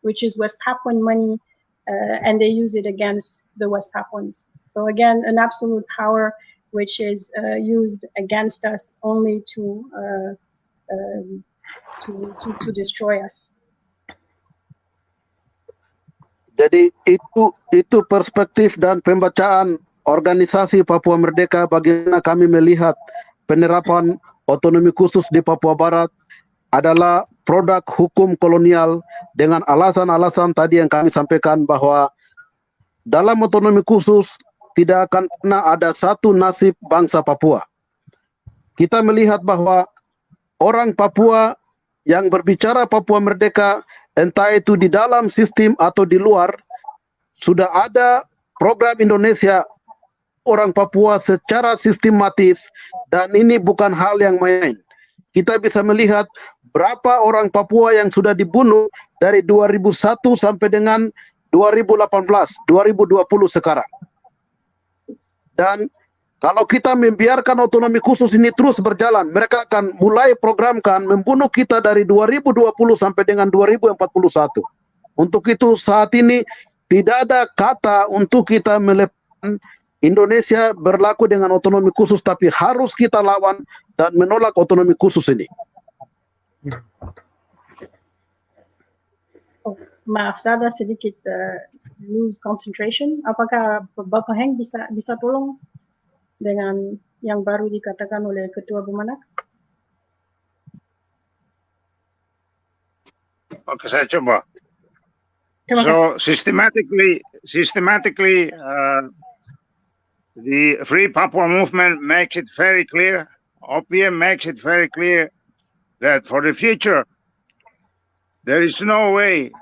Speaker 2: which is West Papuan money, and they use it against the West Papuans. So again, an absolute power which is used against us only to destroy us.
Speaker 5: Jadi itu perspektif dan pembacaan organisasi Papua Merdeka bagaimana kami melihat penerapan otonomi khusus di Papua Barat adalah produk hukum kolonial dengan alasan-alasan tadi yang kami sampaikan bahwa dalam otonomi khusus tidak akan pernah ada satu nasib bangsa Papua. Kita melihat bahwa orang Papua yang berbicara Papua Merdeka, entah itu di dalam sistem atau di luar, sudah ada program Indonesia orang Papua secara sistematis, dan ini bukan hal yang main. Kita bisa melihat berapa orang Papua yang sudah dibunuh dari 2001 sampai dengan 2018, 2020 sekarang. Dan kalau kita membiarkan otonomi khusus ini terus berjalan, mereka akan mulai programkan membunuh kita dari 2020 sampai dengan 2041. Untuk itu saat ini tidak ada kata untuk kita melepaskan Indonesia berlaku dengan otonomi khusus, tapi harus kita lawan dan menolak otonomi khusus ini.
Speaker 2: Oh, maaf, saya ada sedikit lose concentration. Apakah Bapak Heng bisa tolong dengan yang baru dikatakan oleh Ketua Bomanak?
Speaker 7: Oke, saya coba.
Speaker 2: Terima
Speaker 7: So systematically, the Free Papua movement makes it very clear. OPM makes it very clear that for the future, there is no way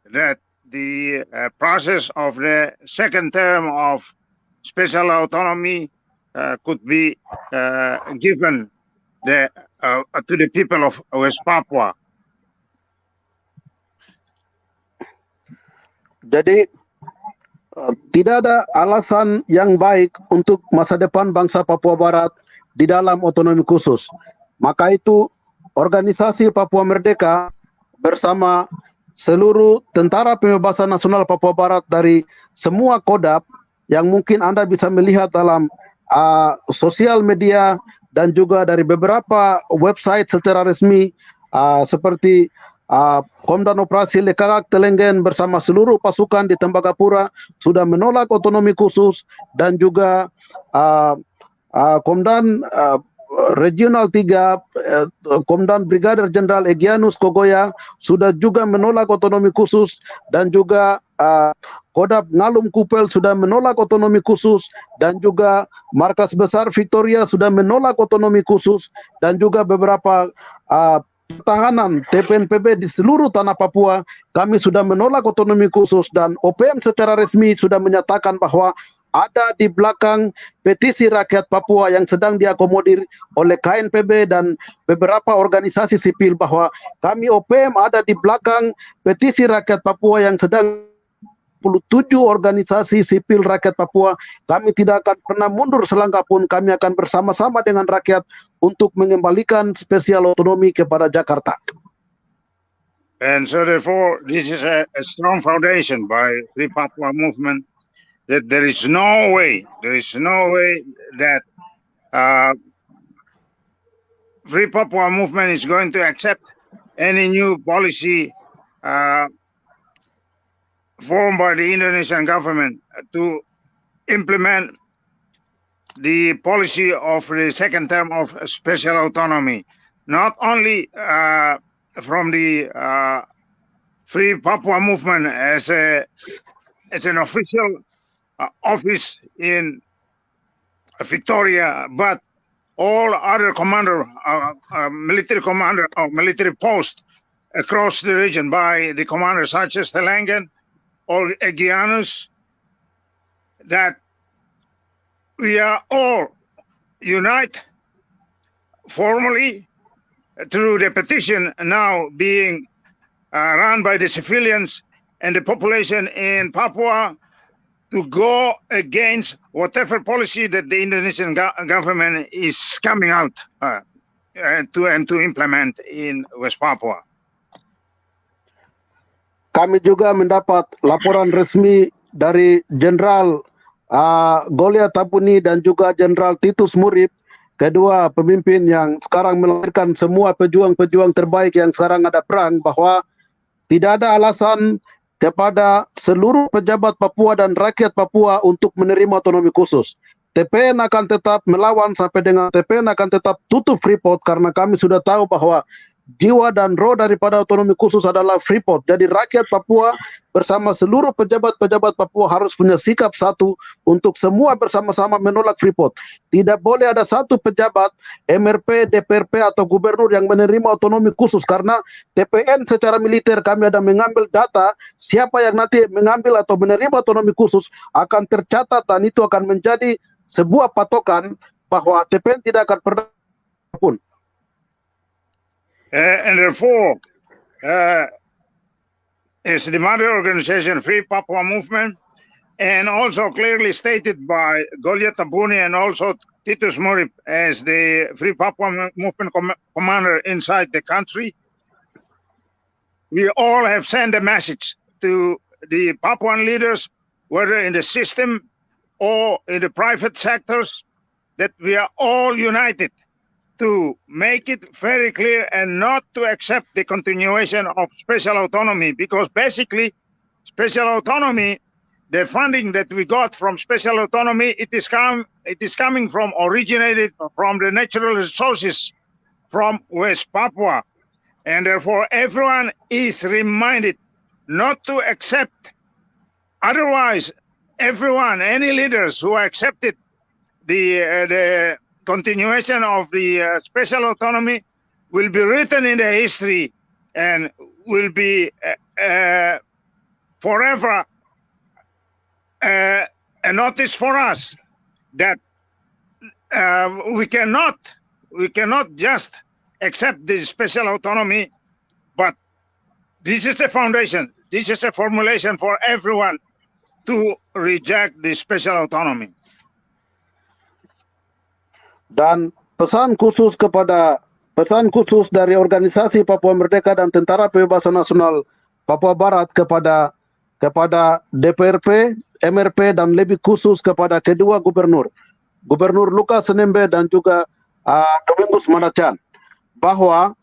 Speaker 7: that the process of the second term of special autonomy could be given to the people of West Papua.
Speaker 5: Jadi tidak ada alasan yang baik untuk masa depan bangsa Papua Barat di dalam otonomi khusus. Maka itu organisasi Papua Merdeka bersama seluruh Tentara Pembebasan Nasional Papua Barat dari semua kodab yang mungkin Anda bisa melihat dalam sosial media dan juga dari beberapa website secara resmi seperti Komandan Operasi Lekagak Telenggen bersama seluruh pasukan di Tembagapura sudah menolak otonomi khusus, dan juga Komandan Regional 3 Komandan Brigadir Jenderal Egyanus Kogoya sudah juga menolak otonomi khusus, dan juga Kodab Ngalum Kupel sudah menolak otonomi khusus, dan juga Markas Besar Victoria sudah menolak otonomi khusus, dan juga beberapa pertahanan TPNPB di seluruh tanah Papua kami sudah menolak otonomi khusus. Dan OPM secara resmi sudah menyatakan bahwa ada di belakang petisi rakyat Papua yang sedang diakomodir oleh KNPB dan beberapa organisasi sipil, bahwa kami OPM ada di belakang petisi rakyat Papua yang sedang 27 organisasi sipil rakyat Papua. Kami tidak akan pernah mundur selangkah pun. Kami akan bersama-sama dengan rakyat untuk mengembalikan spesial otonomi kepada Jakarta.
Speaker 7: And so therefore, this is a strong foundation by Free Papua movement that there is no way that Free Papua movement is going to accept any new policy formed by the Indonesian government to implement the policy of the second term of special autonomy, not only from the Free Papua movement as an official office in Victoria, but all other military posts across the region by the commanders such as Telenggen or Egyanus, that we are all unite formally through the petition now being run by the civilians and the population in Papua to go against whatever policy that the Indonesian government is coming out to implement in West Papua.
Speaker 5: Kami juga mendapat laporan resmi dari Jenderal Goliath Tabuni dan juga Jenderal Titus Murib, kedua pemimpin yang sekarang melahirkan semua pejuang-pejuang terbaik yang sekarang ada perang, bahwa tidak ada alasan kepada seluruh pejabat Papua dan rakyat Papua untuk menerima otonomi khusus. TPN akan tetap melawan sampai dengan TPN akan tetap tutup Freeport, karena kami sudah tahu bahwa jiwa dan roh daripada otonomi khusus adalah Freeport. Jadi rakyat Papua bersama seluruh pejabat-pejabat Papua harus punya sikap satu untuk semua bersama-sama menolak Freeport. Tidak boleh ada satu pejabat MRP, DPRP atau gubernur yang menerima otonomi khusus, karena TPN secara militer kami ada mengambil data siapa yang nanti mengambil atau menerima otonomi khusus akan tercatat, dan itu akan menjadi sebuah patokan bahwa TPN tidak akan pernah pun.
Speaker 7: And therefore, is the mother organization Free Papua Movement, and also clearly stated by Goliath Tabuni and also Titus Murib as the Free Papua Movement commander inside the country. We all have sent a message to the Papuan leaders, whether in the system or in the private sectors, that we are all united to make it very clear and not to accept the continuation of special autonomy, because basically special autonomy, the funding that we got from special autonomy, it is coming from, originated from the natural resources from West Papua. And therefore everyone is reminded not to accept. Otherwise, everyone, any leaders who accepted the continuation of the special autonomy will be written in the history and will be forever a notice for us that we cannot just accept this special autonomy, but this is the foundation, this is a formulation for everyone to reject the special autonomy.
Speaker 5: Dan pesan khusus dari organisasi Papua Merdeka dan Tentara Pembebasan Nasional Papua Barat kepada DPRP, MRP, dan lebih khusus kepada kedua gubernur Lukas Nmb dan juga Domingus Manacan, bahwa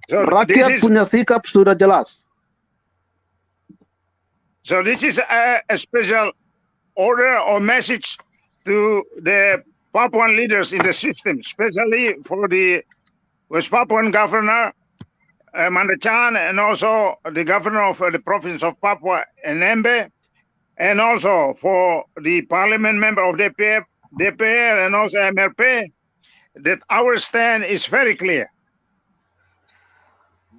Speaker 5: rakyat punya sikap sudah jelas.
Speaker 7: So this is a special order or message to the Papuan leaders in the system, especially for the West Papuan governor, Mandachan, and also the governor of the province of Papua, Nmb, and also for the parliament member of DPR and also MRP, that our stand is very clear.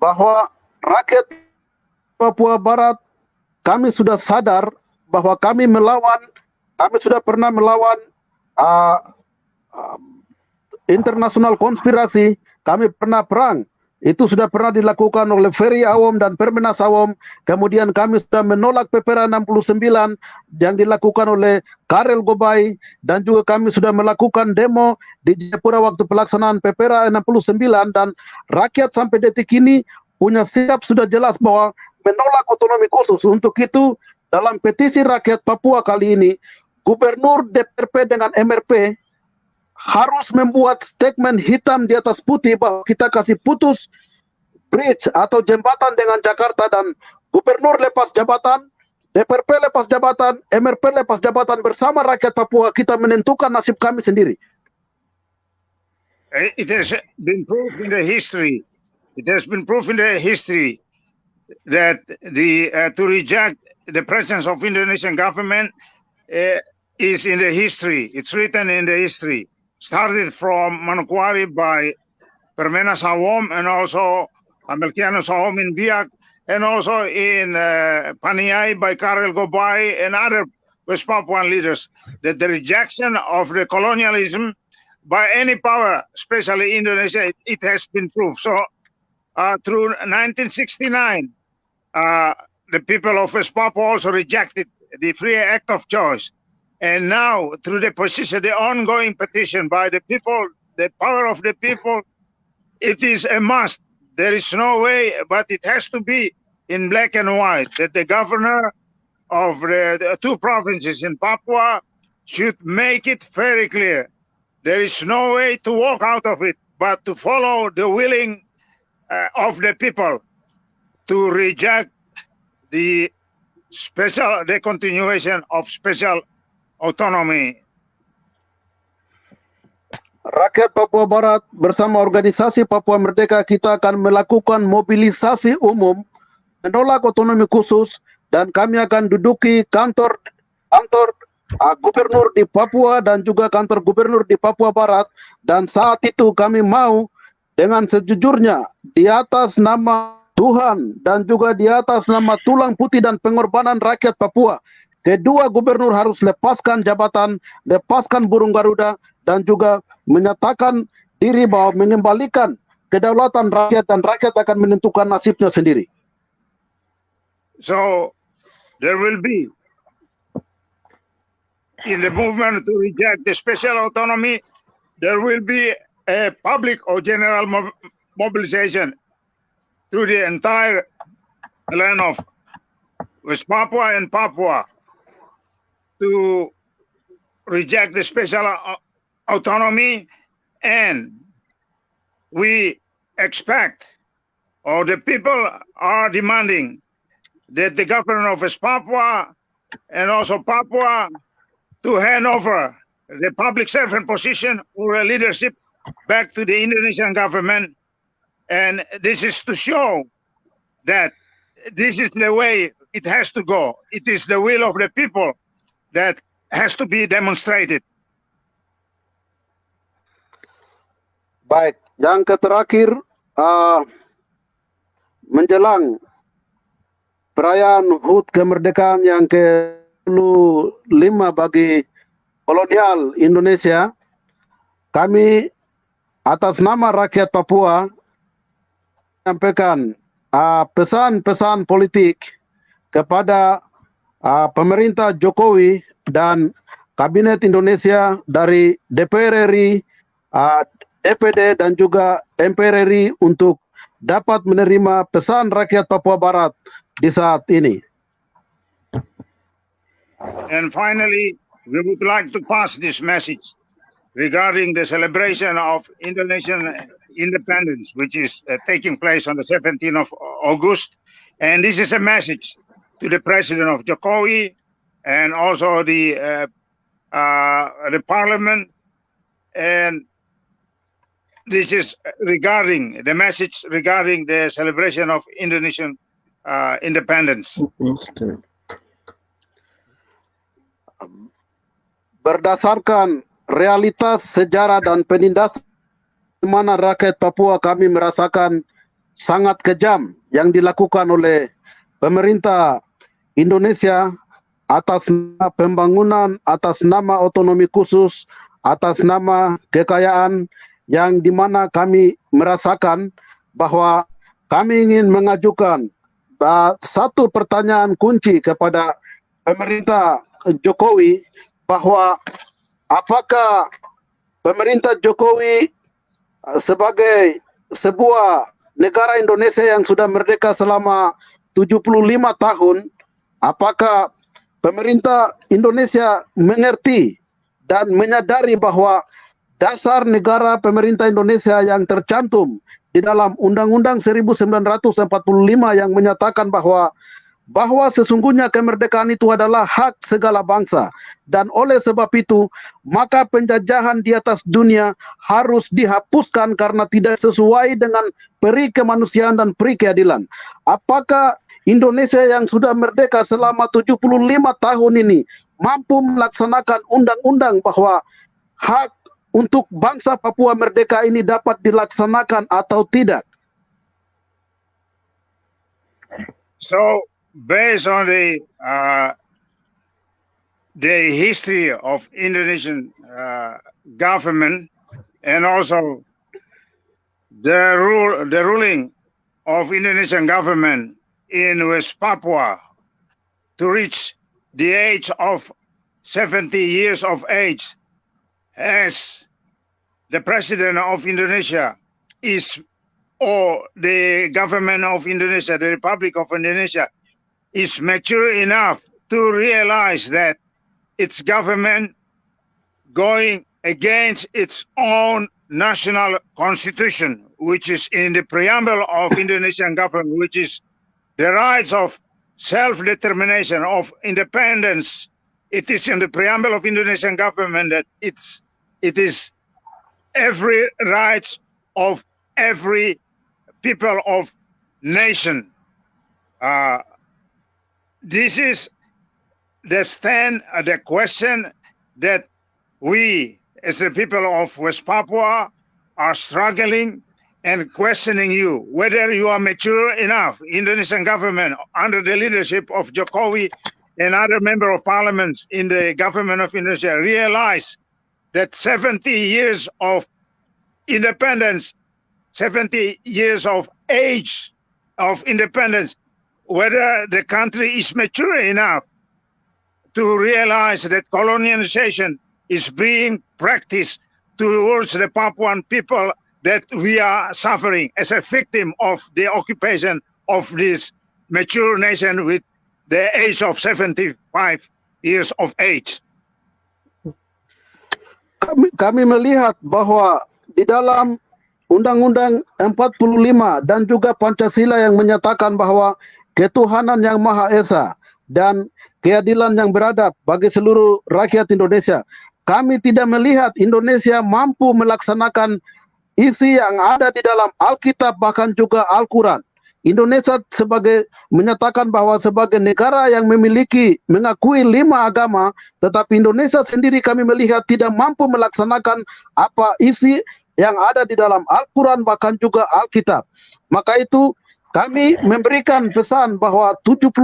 Speaker 5: Bahwa rakyat Papua Barat, kami sudah sadar bahwa kami sudah pernah melawan internasional konspirasi, kami pernah perang. Itu sudah pernah dilakukan oleh Ferry Awom dan Permenas Awom. Kemudian kami sudah menolak PPRA 69 yang dilakukan oleh Karel Gobay, dan juga kami sudah melakukan demo di Jayapura waktu pelaksanaan PPRA 69, dan rakyat sampai detik ini punya sikap sudah jelas bahwa menolak otonomi khusus. Untuk itu, dalam petisi rakyat Papua kali ini, Gubernur DPRP dengan MRP harus membuat statement hitam di atas putih bahwa kita kasih putus bridge atau jembatan dengan Jakarta, dan Gubernur lepas jabatan, DPRP lepas jabatan, MRP lepas jabatan, bersama rakyat Papua kita menentukan nasib kami sendiri.
Speaker 7: It has been proved in the history. It has been proved in the history that to reject the presence of Indonesian government is in the history. It's written in the history. Started from Manokwari by Permenas Awom, and also Amelkianus Awom in Biak, and also in Paniai by Karel Gobay and other West Papuan leaders, that the rejection of the colonialism by any power, especially Indonesia, it has been proved. So through 1969, the people of West Papua also rejected the free act of choice. And now, through the position, the ongoing petition by the people, the power of the people, it is a must. There is no way, but it has to be in black and white, that the governor of the two provinces in Papua should make it very clear. There is no way to walk out of it, but to follow the willing of the people to reject the continuation of special autonomy.
Speaker 5: Rakyat Papua Barat bersama organisasi Papua Merdeka, kita akan melakukan mobilisasi umum menolak otonomi khusus, dan kami akan duduki kantor gubernur di Papua dan juga kantor gubernur di Papua Barat. Dan saat itu kami mau dengan sejujurnya, di atas nama Tuhan dan juga di atas nama tulang putih dan pengorbanan rakyat Papua, kedua gubernur harus lepaskan jabatan, lepaskan burung Garuda, dan juga menyatakan diri bahwa mengembalikan kedaulatan rakyat, dan rakyat akan menentukan nasibnya sendiri.
Speaker 7: So there will be, in the movement to reject the special autonomy, there will be a public or general mobilization through the entire the land of West Papua and Papua to reject the special autonomy, and we expect, or the people are demanding, that the government of West Papua and also Papua to hand over the public servant position or leadership back to the Indonesian government. And this is to show that this is the way it has to go. It is the will of the people that has to be demonstrated.
Speaker 5: Baik, yang terakhir menjelang perayaan HUT kemerdekaan yang ke-25 bagi kolonial Indonesia, kami atas nama rakyat Papua menyampaikan pesan-pesan politik kepada pemerintah Jokowi dan Kabinet Indonesia dari DPR RI, DPD dan juga MPR RI untuk dapat menerima pesan rakyat Papua Barat di saat ini.
Speaker 7: And finally, we would like to pass this message regarding the celebration of Indonesian independence, which is taking place on the 17th of August. And this is a message to the President of Jokowi and also the Parliament. And this is regarding the message regarding the celebration of Indonesian independence.
Speaker 5: Berdasarkan realitas sejarah dan penindasan di mana rakyat Papua kami merasakan sangat kejam yang dilakukan oleh pemerintah Indonesia atas nama pembangunan, atas nama otonomi khusus, atas nama kekayaan, yang dimana kami merasakan bahwa kami ingin mengajukan satu pertanyaan kunci kepada pemerintah Jokowi, bahwa apakah pemerintah Jokowi sebagai sebuah negara Indonesia yang sudah merdeka selama 75 tahun, apakah pemerintah Indonesia mengerti dan menyadari bahwa dasar negara pemerintah Indonesia yang tercantum di dalam Undang-Undang 1945 yang menyatakan bahwa sesungguhnya kemerdekaan itu adalah hak segala bangsa, dan oleh sebab itu maka penjajahan di atas dunia harus dihapuskan karena tidak sesuai dengan peri kemanusiaan dan peri keadilan. Apakah Indonesia yang sudah merdeka selama 75 tahun ini mampu melaksanakan undang-undang bahwa hak untuk bangsa Papua merdeka ini dapat dilaksanakan atau tidak?
Speaker 7: So, based on the history of Indonesian government and also the ruling of Indonesian government in West Papua to reach the age of 70 years of age, as the President of Indonesia is, or the government of Indonesia, the Republic of Indonesia, is mature enough to realize that its government going against its own national constitution, which is in the preamble of Indonesian government, which is the rights of self-determination, of independence. It is in the preamble of Indonesian government that it is every right of every people of nation. This is the stand, the question that we, as the people of West Papua, are struggling and questioning you, whether you are mature enough. Indonesian government, under the leadership of Jokowi and other member of parliament in the government of Indonesia, realize that 70 years of independence, 70 years of age of independence, whether the country is mature enough to realize that colonization is being practiced towards the Papuan people, that we are suffering as a victim of the occupation of this mature nation with the age of 75 years of age.
Speaker 5: Kami melihat bahwa di dalam Undang-Undang 45 dan juga Pancasila yang menyatakan bahwa ketuhanan yang Maha Esa dan keadilan yang beradab bagi seluruh rakyat Indonesia. Kami tidak melihat Indonesia mampu melaksanakan isi yang ada di dalam Alkitab bahkan juga Al-Quran. Indonesia menyatakan bahwa sebagai negara yang mengakui 5 agama, tetapi Indonesia sendiri kami melihat tidak mampu melaksanakan apa isi yang ada di dalam Al-Quran bahkan juga Alkitab. Maka itu kami memberikan pesan bahwa 75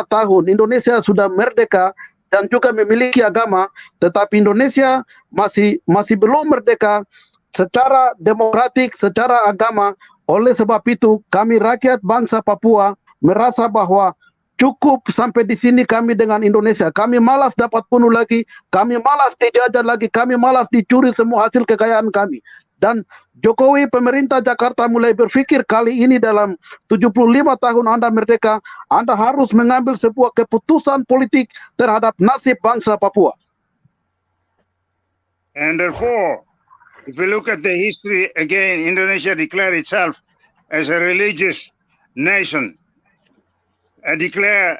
Speaker 5: tahun Indonesia sudah merdeka dan juga memiliki agama, tetapi Indonesia masih belum merdeka secara demokratik, secara agama. Oleh sebab itu, kami rakyat bangsa Papua merasa bahwa cukup sampai di sini kami dengan Indonesia. Kami malas dapat bunuh lagi, kami malas dijajah lagi, kami malas dicuri semua hasil kekayaan kami. Dan Jokowi, pemerintah Jakarta mulai berpikir kali ini dalam 75 tahun Anda merdeka, Anda harus mengambil sebuah keputusan politik terhadap nasib bangsa Papua.
Speaker 7: And therefore, if we look at the history again, Indonesia declared itself as a religious nation, declare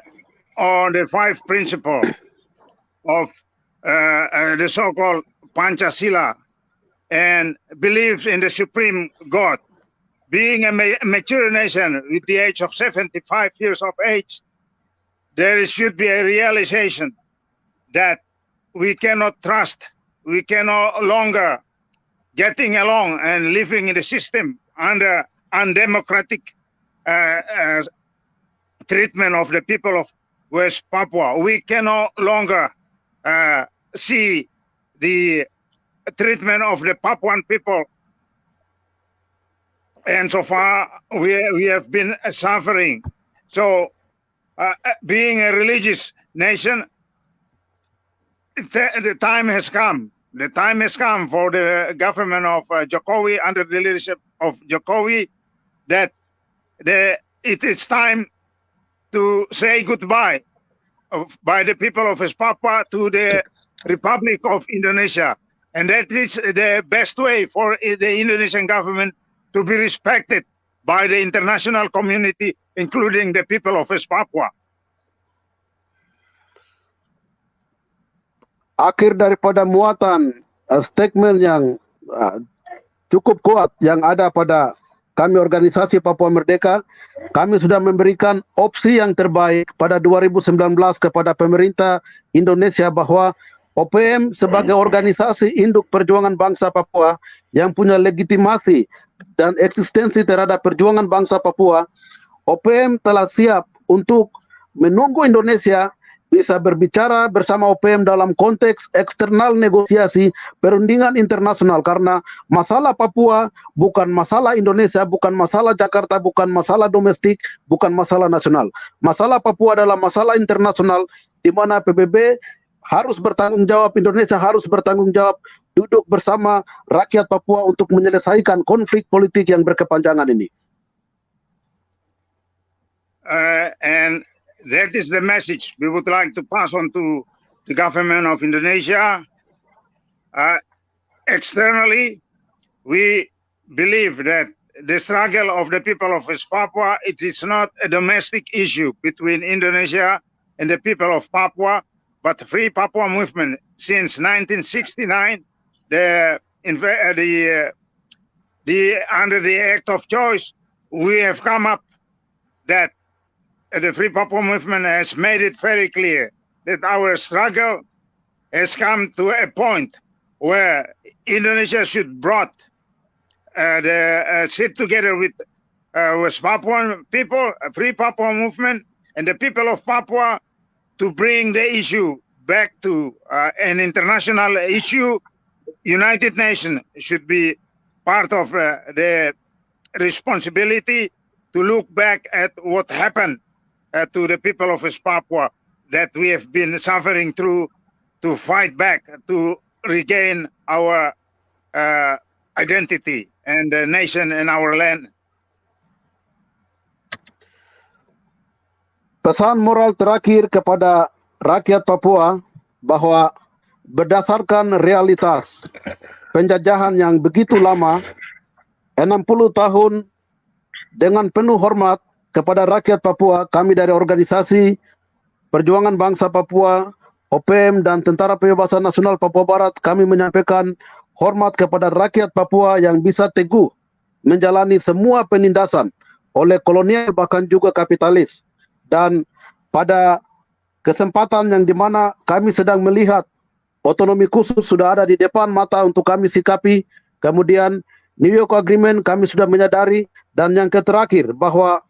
Speaker 7: on the 5 principles of the so-called Pancasila, and believes in the supreme God. Being a mature nation with the age of 75 years of age, there should be a realization that we cannot trust, we can no longer getting along and living in the system under undemocratic treatment of the people of West Papua. We can no longer see the treatment of the Papuan people, and so far we have been suffering. So being a religious nation, the time has come. The time has come for the government of Jokowi, under the leadership of Jokowi, that it is time to say goodbye by the people of West Papua to the Republic of Indonesia. And that is the best way for the Indonesian government to be respected by the international community, including the people of West Papua.
Speaker 5: Akhir daripada muatan statement yang cukup kuat yang ada pada kami organisasi Papua Merdeka, kami sudah memberikan opsi yang terbaik pada 2019 kepada pemerintah Indonesia bahwa OPM sebagai organisasi induk perjuangan bangsa Papua yang punya legitimasi dan eksistensi terhadap perjuangan bangsa Papua, OPM telah siap untuk menunggu Indonesia bisa berbicara bersama OPM dalam konteks eksternal negosiasi perundingan internasional, karena masalah Papua bukan masalah Indonesia, bukan masalah Jakarta, bukan masalah domestik, bukan masalah nasional. Masalah Papua adalah masalah internasional di mana PBB harus bertanggung jawab, Indonesia harus bertanggung jawab, duduk bersama rakyat Papua untuk menyelesaikan konflik politik yang berkepanjangan ini.
Speaker 7: And that is the message we would like to pass on to the government of Indonesia. Externally, we believe that the struggle of the people of West Papua, it is not a domestic issue between Indonesia and the people of Papua, but the Free Papua movement since 1969, under the Act of Choice, we have come up that the Free Papua movement has made it very clear that our struggle has come to a point where Indonesia should sit together with West Papuan people, a Free Papua movement, and the people of Papua to bring the issue back to an international issue. United Nations should be part of the responsibility to look back at what happened to the people of West Papua that we have been suffering through, to fight back, to regain our identity and the nation and our land.
Speaker 5: pesan moral terakhir kepada rakyat Papua bahwa berdasarkan realitas penjajahan yang begitu lama, 60 tahun, dengan penuh hormat kepada rakyat Papua, kami dari organisasi Perjuangan Bangsa Papua, OPM dan Tentara Pembebasan Nasional Papua Barat, kami menyampaikan hormat kepada rakyat Papua yang bisa teguh menjalani semua penindasan oleh kolonial bahkan juga kapitalis. Dan pada kesempatan yang dimana kami sedang melihat otonomi khusus sudah ada di depan mata untuk kami sikapi, kemudian New York Agreement kami sudah menyadari, dan yang terakhir bahwa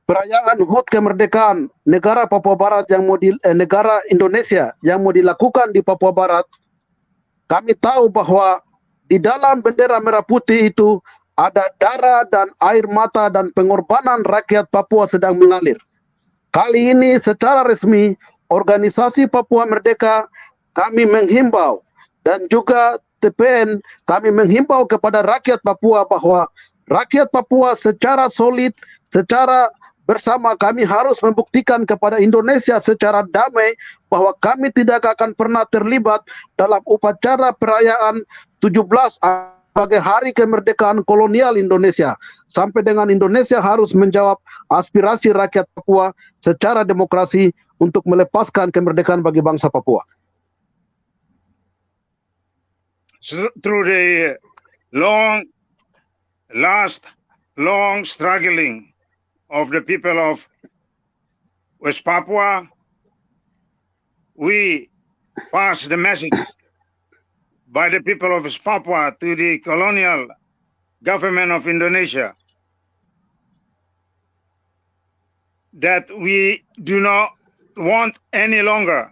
Speaker 5: perayaan HUT kemerdekaan negara Papua Barat yang mau negara Indonesia yang mau dilakukan di Papua Barat, kami tahu bahwa di dalam bendera merah putih itu ada darah dan air mata dan pengorbanan rakyat Papua sedang mengalir. Kali ini secara resmi organisasi Papua Merdeka kami menghimbau, dan juga TPN kami menghimbau kepada rakyat Papua bahwa rakyat Papua secara solid, secara bersama kami harus membuktikan kepada Indonesia secara damai bahwa kami tidak akan pernah terlibat dalam upacara perayaan 17 sebagai hari kemerdekaan kolonial Indonesia. Sampai dengan Indonesia harus menjawab aspirasi rakyat Papua secara demokrasi untuk melepaskan kemerdekaan bagi bangsa Papua.
Speaker 7: Through the long struggling of the people of West Papua, we pass the message by the people of West Papua to the colonial government of Indonesia that we do not want any longer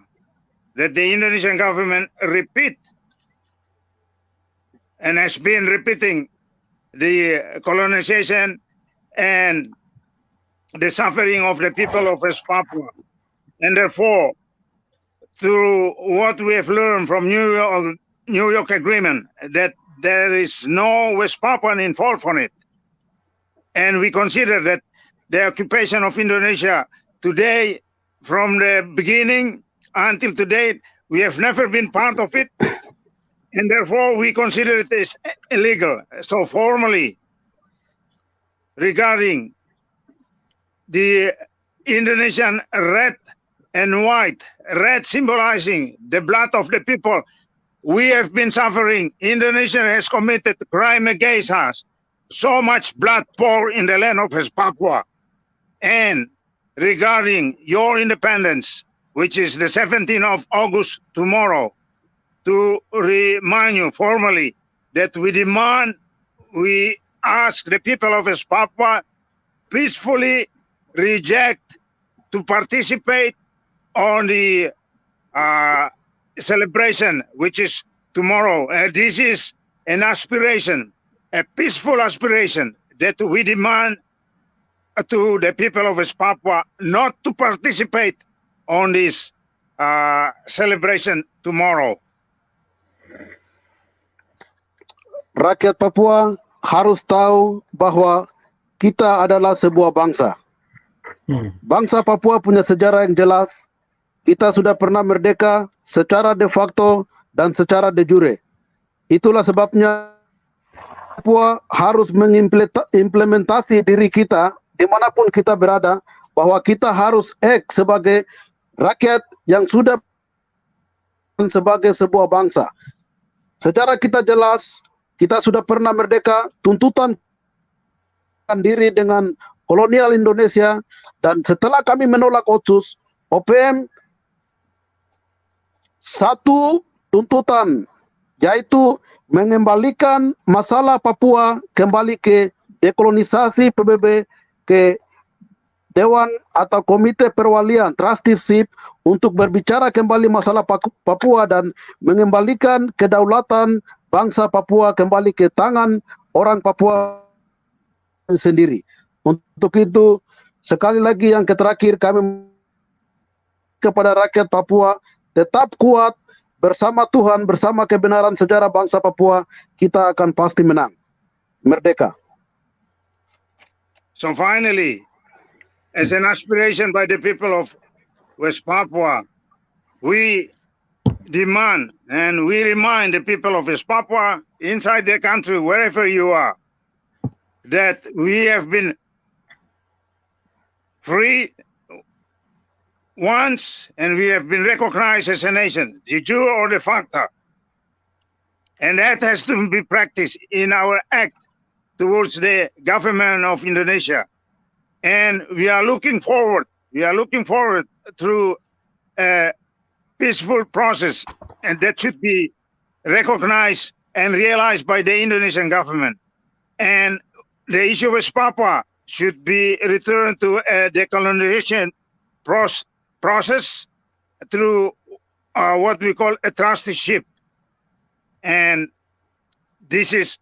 Speaker 7: that the Indonesian government repeat and has been repeating the colonization and the suffering of the people of West Papua. And therefore, through what we have learned from New York Agreement, that there is no West Papuan involved on it. And we consider that the occupation of Indonesia today, from the beginning until today, we have never been part of it. And therefore, we consider it as illegal. So formally, regarding the Indonesian red and white, red symbolizing the blood of the people, we have been suffering. Indonesia has committed crime against us. So much blood poured in the land of West Papua. And regarding your independence, which is the 17th of August tomorrow, to remind you formally that we ask the people of West Papua peacefully reject to participate on the celebration, which is tomorrow. This is an aspiration, a peaceful aspiration that we demand to the people of West Papua not to participate on this celebration tomorrow.
Speaker 5: Rakyat Papua harus tahu bahwa kita adalah sebuah bangsa. Bangsa Papua punya sejarah yang jelas. Kita sudah pernah merdeka secara de facto dan secara de jure. Itulah sebabnya Papua harus mengimplementasi diri kita dimanapun kita berada, bahwa kita harus sebagai rakyat yang sudah sebagai sebuah bangsa. Secara kita jelas, kita sudah pernah merdeka, tuntutan diri dengan kolonial Indonesia, dan setelah kami menolak Otsus, OPM satu tuntutan, yaitu mengembalikan masalah Papua kembali ke dekolonisasi PBB, ke Dewan atau Komite Perwalian Trusteeship untuk berbicara kembali masalah Papua dan mengembalikan kedaulatan bangsa Papua kembali ke tangan orang Papua sendiri. Untuk itu, sekali lagi yang terakhir, kami kepada rakyat Papua tetap kuat bersama Tuhan, bersama kebenaran sejarah bangsa Papua, kita akan pasti menang. Merdeka.
Speaker 7: So finally, as an aspiration by the people of West Papua. We demand and we remind the people of West Papua inside the country, wherever you are, that we have been free once and we have been recognized as a nation, de jure or de facto. And that has to be practiced in our act towards the government of Indonesia. And we are looking forward through a peaceful process, and that should be recognized and realized by the Indonesian government. And the issue of West Papua should be returned to a decolonization process through what we call a trusteeship. And this is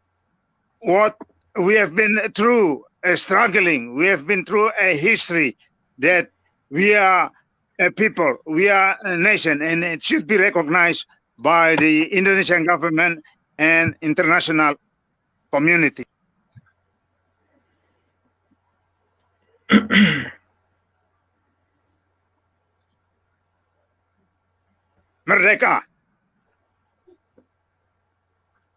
Speaker 7: what we have been through, struggling. We have been through a history that we are a people, we are a nation, and it should be recognized by the Indonesian government and international community. Merdeka.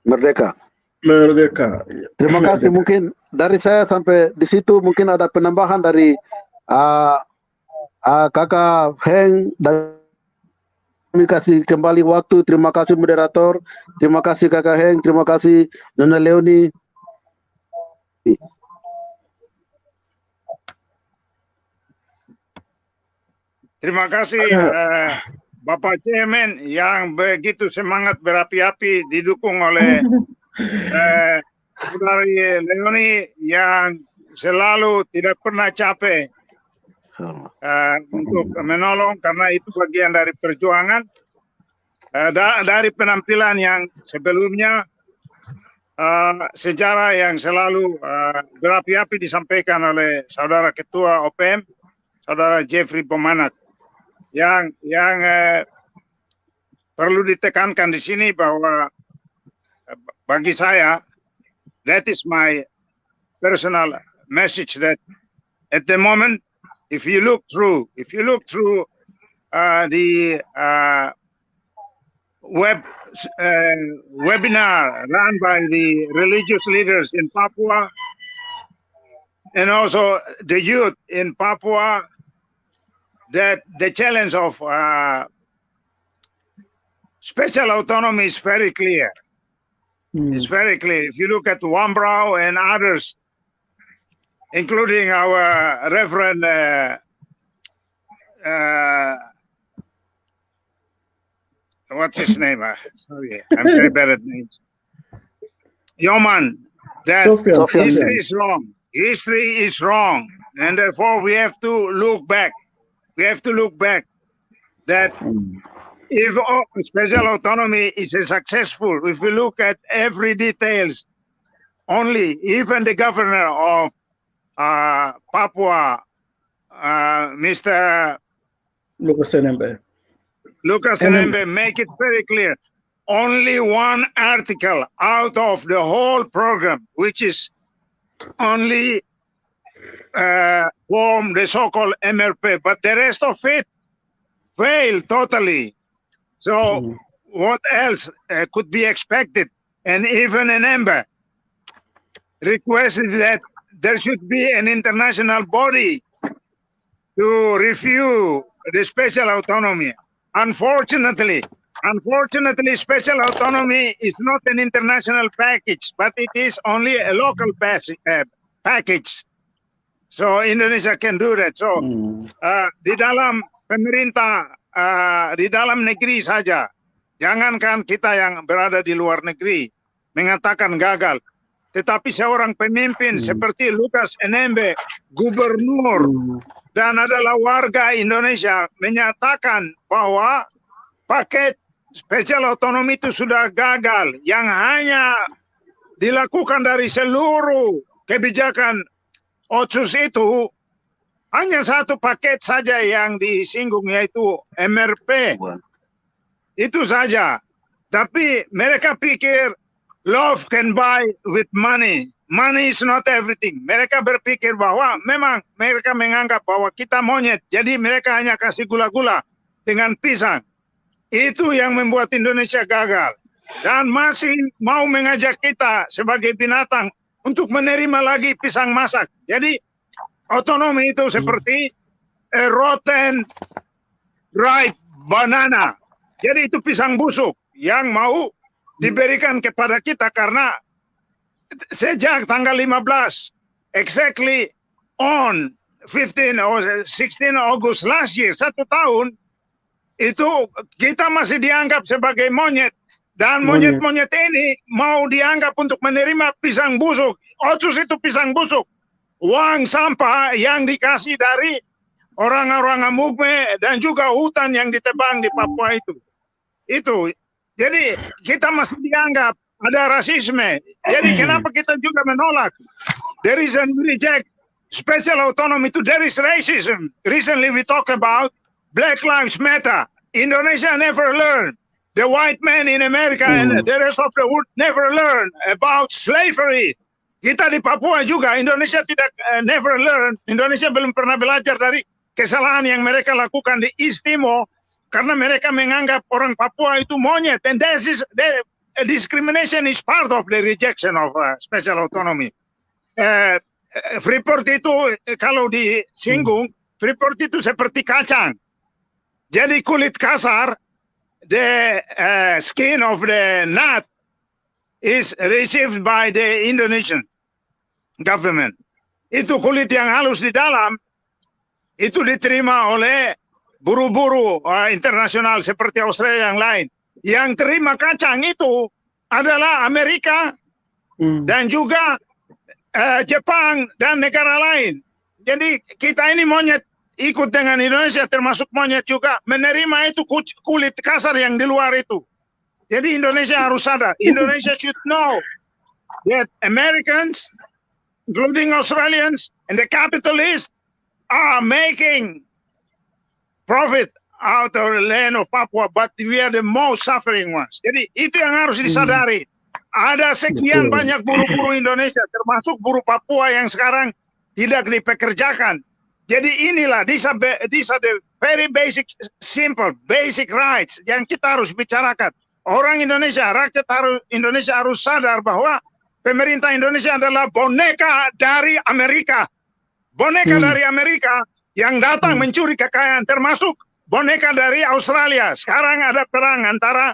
Speaker 5: Merdeka.
Speaker 1: Merdeka.
Speaker 5: Terima kasih. Mungkin dari saya sampai di situ mungkin ada penambahan dari Kakak Heng, dan kami kasih kembali waktu. Terima kasih moderator, terima kasih Kakak Heng, terima kasih Nona Leoni.
Speaker 7: Terima kasih Bapak Chairman yang begitu semangat berapi-api, didukung oleh Saudari Leoni yang selalu tidak pernah capek untuk menolong, karena itu bagian dari perjuangan. Dari penampilan yang sebelumnya, sejarah yang selalu berapi-api disampaikan oleh Saudara Ketua OPM, Saudara Jeffrey Bomanak, yang perlu ditekankan di sini bahwa bagi saya, that is my personal message, that at the moment, if you look through the webinar run by the religious leaders in Papua and also the youth in Papua, that the challenge of special autonomy is very clear. It's very clear. If you look at Wambrau and others, including our Reverend what's his name? Sorry, I'm very bad at names. Yoman, that history is wrong. History is wrong, and therefore we have to look back. We have to look back that if special autonomy is successful, if we look at every details, only even the governor of Papua, Mr.
Speaker 1: Lucas Enembe,
Speaker 7: make it very clear. Only one article out of the whole program, which is only form the so-called MRP, but the rest of it failed totally. So what else could be expected? And even Enembe requested that there should be an international body to review the special autonomy. Unfortunately, special autonomy is not an international package, but it is only a local package. So Indonesia can do that. So di dalam pemerintah, di dalam negeri saja, jangankan kita yang berada di luar negeri mengatakan gagal, tetapi seorang pemimpin seperti Lucas Enembe, gubernur, dan adalah warga Indonesia, menyatakan bahwa paket special autonomy itu sudah gagal, yang hanya dilakukan dari seluruh kebijakan Otsus itu hanya satu paket saja yang disinggung, yaitu MRP. Itu saja. Tapi mereka pikir love can buy with money. Money is not everything. Mereka berpikir bahwa memang mereka menganggap bahwa kita monyet, jadi mereka hanya kasih gula-gula dengan pisang. Itu yang membuat Indonesia gagal. Dan masih mau mengajak kita sebagai binatang untuk menerima lagi pisang masak. Jadi otonomi itu seperti a rotten ripe banana. Jadi itu pisang busuk yang mau diberikan kepada kita karena sejak tanggal 15, exactly on 15 or 16 August last year, 1 tahun, itu kita masih dianggap sebagai monyet. Dan monyet-monyet ini mau dianggap untuk menerima pisang busuk. Otsus itu pisang busuk. Uang sampah yang dikasih dari orang-orang Amugme dan juga hutan yang ditebang di Papua itu. Itu. Jadi kita masih dianggap ada rasisme. Jadi kenapa kita juga menolak? There is a reject special autonomy to there is racism. Recently we talk about Black Lives Matter. Indonesia never learned. The white man in America and the rest of the world never learn about slavery. Kita di Papua juga, Indonesia tidak never learn. Indonesia belum pernah belajar dari kesalahan yang mereka lakukan di East Timor karena mereka menganggap orang Papua itu monyet. And discrimination is part of the rejection of special autonomy. Freeport itu kalau disinggung, Freeport itu seperti kacang. Jadi kulit kasar, the skin of the nut is received by the Indonesian government. Itu kulit yang halus di dalam, itu diterima oleh buru-buru internasional seperti Australia yang lain. Yang terima kacang itu adalah Amerika dan juga Jepang dan negara lain. Jadi kita ini monyet ikut dengan Indonesia termasuk monyet juga menerima itu kulit kasar yang di luar itu. Jadi Indonesia harus sadar. Indonesia should know that Americans, including Australians and the capitalists are making profit out of the land of Papua, but we are the most suffering ones. Jadi itu yang harus disadari. Ada sekian banyak buruh-buruh Indonesia, termasuk buruh Papua yang sekarang tidak dipekerjakan. Jadi inilah, these are the very basic, simple, basic rights yang kita harus bicarakan. Orang Indonesia, rakyat Indonesia harus sadar bahwa pemerintah Indonesia adalah boneka dari Amerika. Boneka dari Amerika yang datang mencuri kekayaan, termasuk boneka dari Australia. Sekarang ada perang antara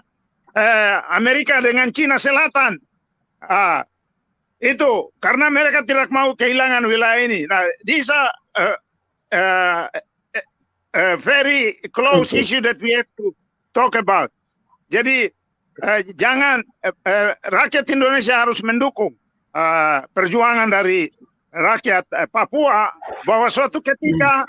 Speaker 7: Amerika dengan Cina Selatan. Itu karena mereka tidak mau kehilangan wilayah ini. Nah, these are a very close issue that we have to talk about. Jadi jangan rakyat Indonesia harus mendukung perjuangan dari rakyat Papua bahwa suatu ketika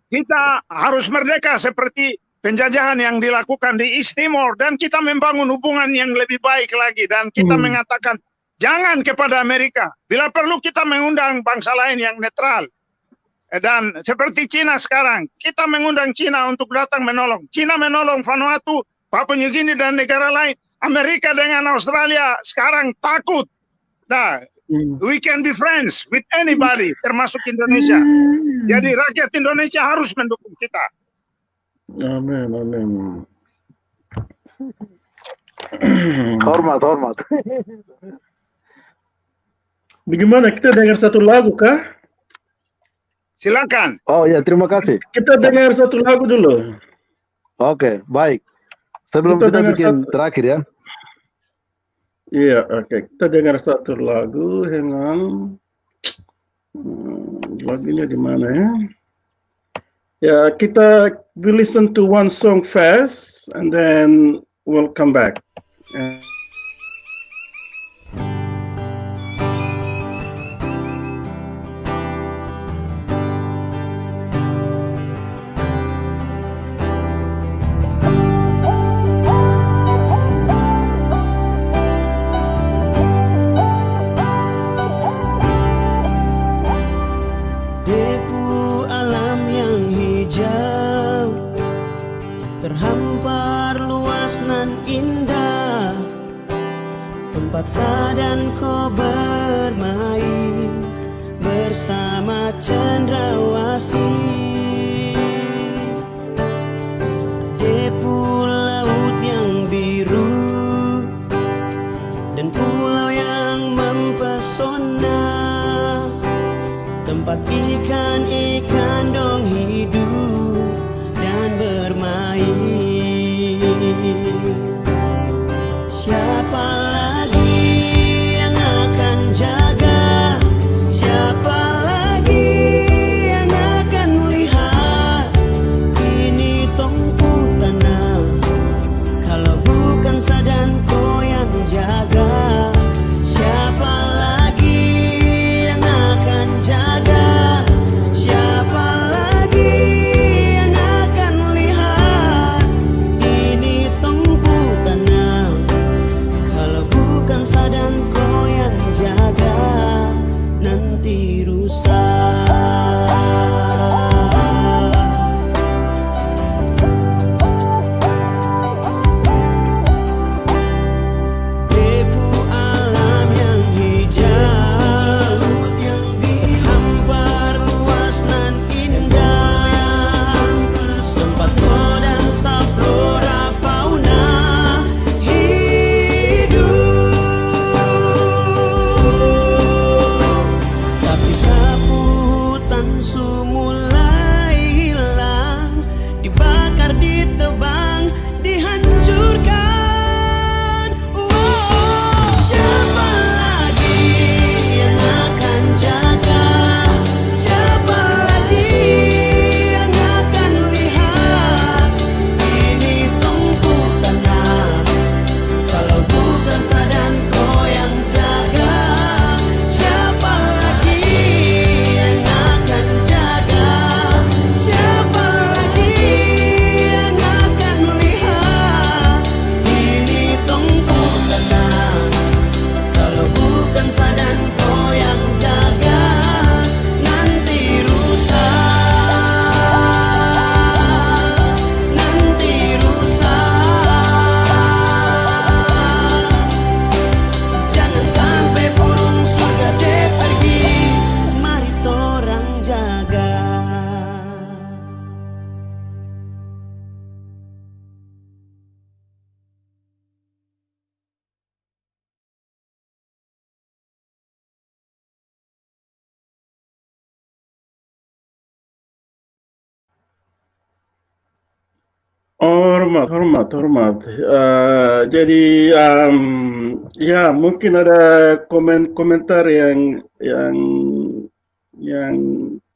Speaker 7: kita harus merdeka seperti penjajahan yang dilakukan di East Timor dan kita membangun hubungan yang lebih baik lagi dan kita mengatakan jangan kepada Amerika. Bila perlu kita mengundang bangsa lain yang netral. Dan seperti Cina sekarang, kita mengundang Cina untuk datang menolong. Cina menolong Vanuatu, Papua New Guinea dan negara lain. Amerika dengan Australia sekarang takut. Nah, we can be friends with anybody, termasuk Indonesia. Jadi rakyat Indonesia harus mendukung kita.
Speaker 1: Amin, amin.
Speaker 5: Hormat, hormat.
Speaker 1: Bagaimana, kita dengar satu lagu kah?
Speaker 7: Silakan.
Speaker 5: Oh ya, terima kasih.
Speaker 1: Kita dengar satu lagu dulu.
Speaker 5: Oke, baik. Sebelum kita bikin terakhir ya.
Speaker 1: Iya, oke. Kita dengar satu lagu. Hang on. Lagunya di mana ya? Ya, we listen to one song first, and then we'll come back.
Speaker 3: Terhampar luas nan indah, dan kau bermain bersama cendrawasih di pulau yang biru dan pulau yang mempesona, tempat ikan-ikan dong hidup dan bermain. Siapa lagi yang akan jaga? Siapa lagi yang akan lihat ini tongku tanah? Kalau bukan Sadan kau yang jaga, siapa lagi yang akan jaga? Siapa lagi yang akan lihat ini tongku tanah? Kalau bukan Sadan kau yang jaga, nanti rusak. Debu alam yang hijau, hampar luas nan indah, tempat dan flora fauna tapi sapu hutan mulai hilang, dibakar, ditebang, dihancurkan. Siapa lagi yang akan jaga? Siapa lagi yang akan lihat ini tongku tanah? Kalau bukan Sadan kau yang jaga, siapa lagi yang akan jaga? Siapa lagi yang akan lihat ini tongku tanah? Kalau bukan Sadan kau yang jaga, nanti rusak, nanti rusak. Jangan sampai burung surga deh pergi, mari torang jaga.
Speaker 1: Hormat, hormat, hormat. Jadi ya mungkin ada komentar yang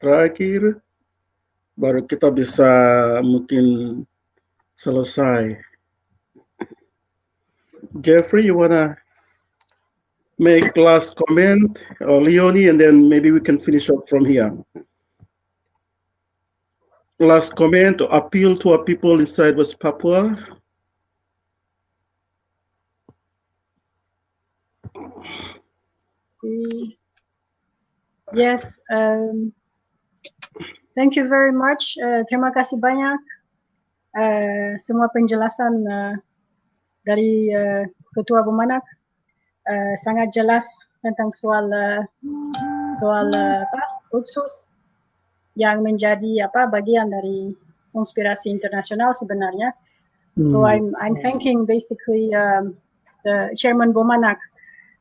Speaker 1: terakhir, baru kita bisa mungkin selesai. Jeffrey, you wanna make last comment, or Leonie, and then maybe we can finish up from here. Last comment or appeal to our people inside West Papua.
Speaker 2: Yes, thank you very much. Terima kasih banyak semua penjelasan dari Ketua Bomanak, sangat jelas tentang soal khusus yang menjadi bagian dari konspirasi internasional sebenarnya. So I'm thanking basically the Chairman Bomanak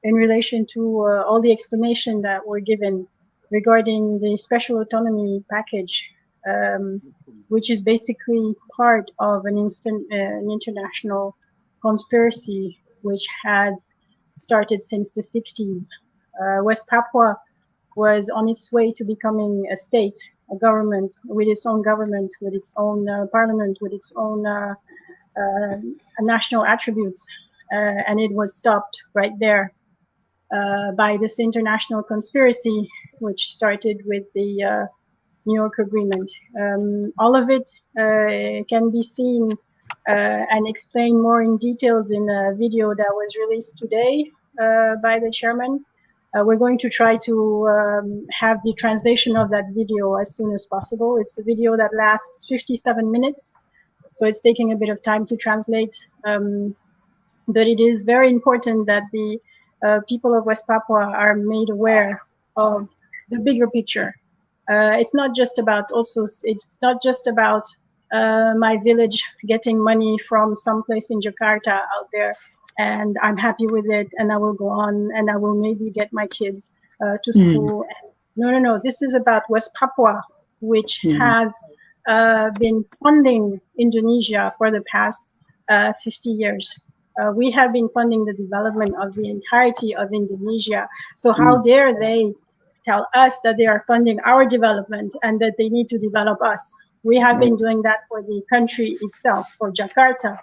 Speaker 2: in relation to all the explanation that were given regarding the Special Autonomy package, which is basically part of an international conspiracy which has started since the 60s. West Papua was on its way to becoming a state, a government, with its own parliament, with its own national attributes, and it was stopped right there by this international conspiracy, which started with the New York Agreement. All of it can be seen and explained more in details in a video that was released today by the chairman. We're going to try to have the translation of that video as soon as possible. It's a video that lasts 57 minutes, so it's taking a bit of time to translate. But it is very important that the people of West Papua are made aware of the bigger picture. It's not just about my village getting money from someplace in Jakarta out there, and I'm happy with it, and I will go on, and I will maybe get my kids to school. No. This is about West Papua, which has been funding Indonesia for the past 50 years. We have been funding the development of the entirety of Indonesia. So how dare they tell us that they are funding our development and that they need to develop us? We have been doing that for the country itself, for Jakarta,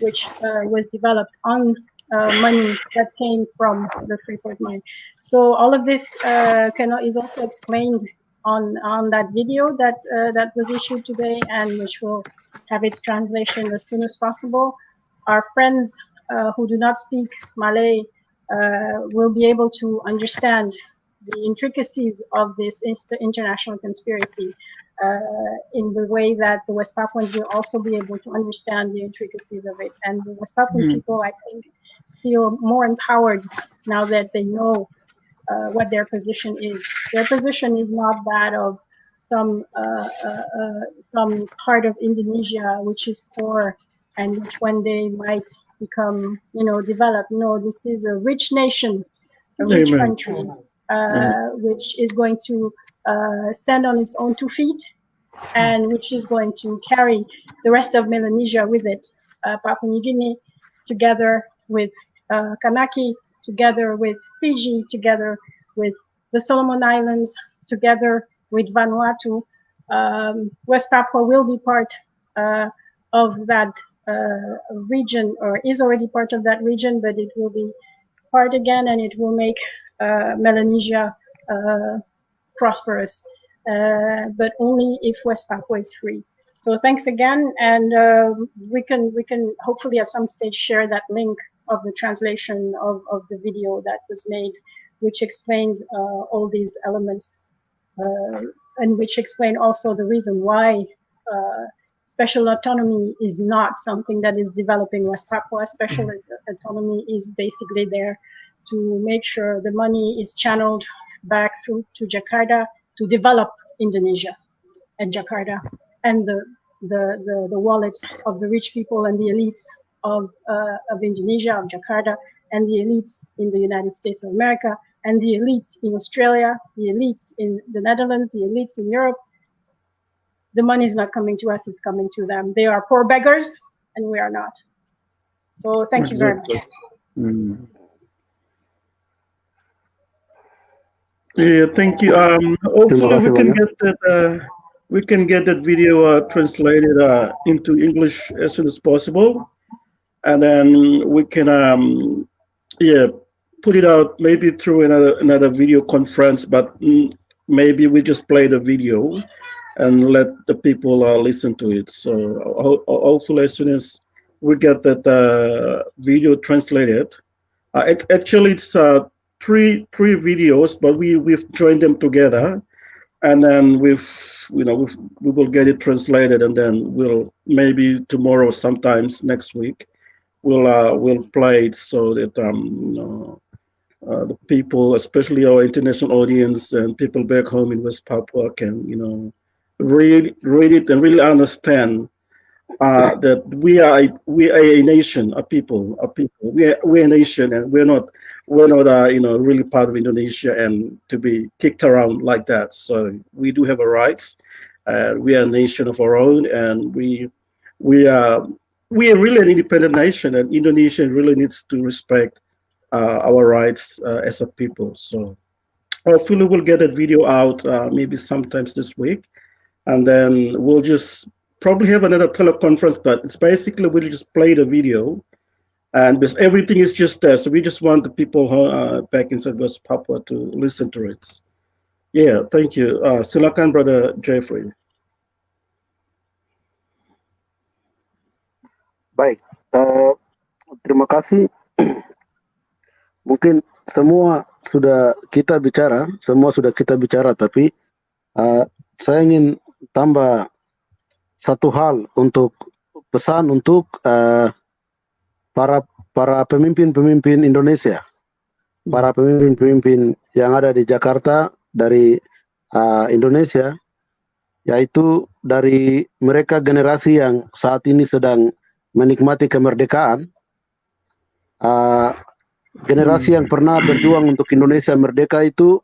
Speaker 2: which was developed on money that came from the Freeport mine. So all of this is also explained on that video that was issued today, and which will have its translation as soon as possible. Our friends who do not speak Malay will be able to understand the intricacies of this international conspiracy in the way that the West Papuans will also be able to understand the intricacies of it. And the West Papuan people, I think, feel more empowered now that they know what their position is. Their position is not that of some part of Indonesia which is poor and which one day might become, developed. No, this is a rich nation, a rich country, which is going to stand on its own 2 feet, and which is going to carry the rest of Melanesia with it. Papua New Guinea, together with Kanaki, together with Fiji, together with the Solomon Islands, together with Vanuatu. West Papua will be part of that region, or is already part of that region, but it will be part again, and it will make Melanesia prosperous, but only if West Papua is free. So thanks again, and we can hopefully at some stage share that link of the translation of the video that was made, which explains all these elements, and which explain also the reason why special autonomy is not something that is developing West Papua. Special autonomy is basically there to make sure the money is channeled back through to Jakarta to develop Indonesia and Jakarta, and the wallets of the rich people and the elites of Indonesia, of Jakarta, and the elites in the United States of America, and the elites in Australia, the elites in the Netherlands, the elites in Europe. The money is not coming to us, it's coming to them. They are poor beggars, and we are not. So thank you very much.
Speaker 1: Yeah, thank you. Hopefully we can get that video translated into English as soon as possible, and then we can put it out maybe through another video conference. But maybe we just play the video and let the people listen to it. So hopefully as soon as we get that video translated, it's three videos, but we've joined them together, and then we will get it translated, and then we'll maybe tomorrow, sometimes next week, we'll play it so that the people, especially our international audience and people back home in West Papua, can read it and really understand that we are a nation, a people. We're a nation, and we're not really part of Indonesia and to be kicked around like that. So we do have a rights. We are a nation of our own, and we are really an independent nation, and Indonesia really needs to respect our rights as a people. So hopefully we'll get that video out maybe sometimes this week, and then we'll just probably have another teleconference, but it's basically we'll just play the video, and because everything is just there, so we just want the people back inside West Papua to listen to it. Yeah, thank you. Silakan, Brother Jeffrey.
Speaker 5: Baik, terima kasih. Mungkin semua sudah kita bicara, tapi saya ingin tambah satu hal untuk pesan untuk para pemimpin-pemimpin Indonesia para pemimpin-pemimpin yang ada di Jakarta dari Indonesia, yaitu dari mereka generasi yang saat ini sedang menikmati kemerdekaan, generasi yang pernah berjuang untuk Indonesia merdeka itu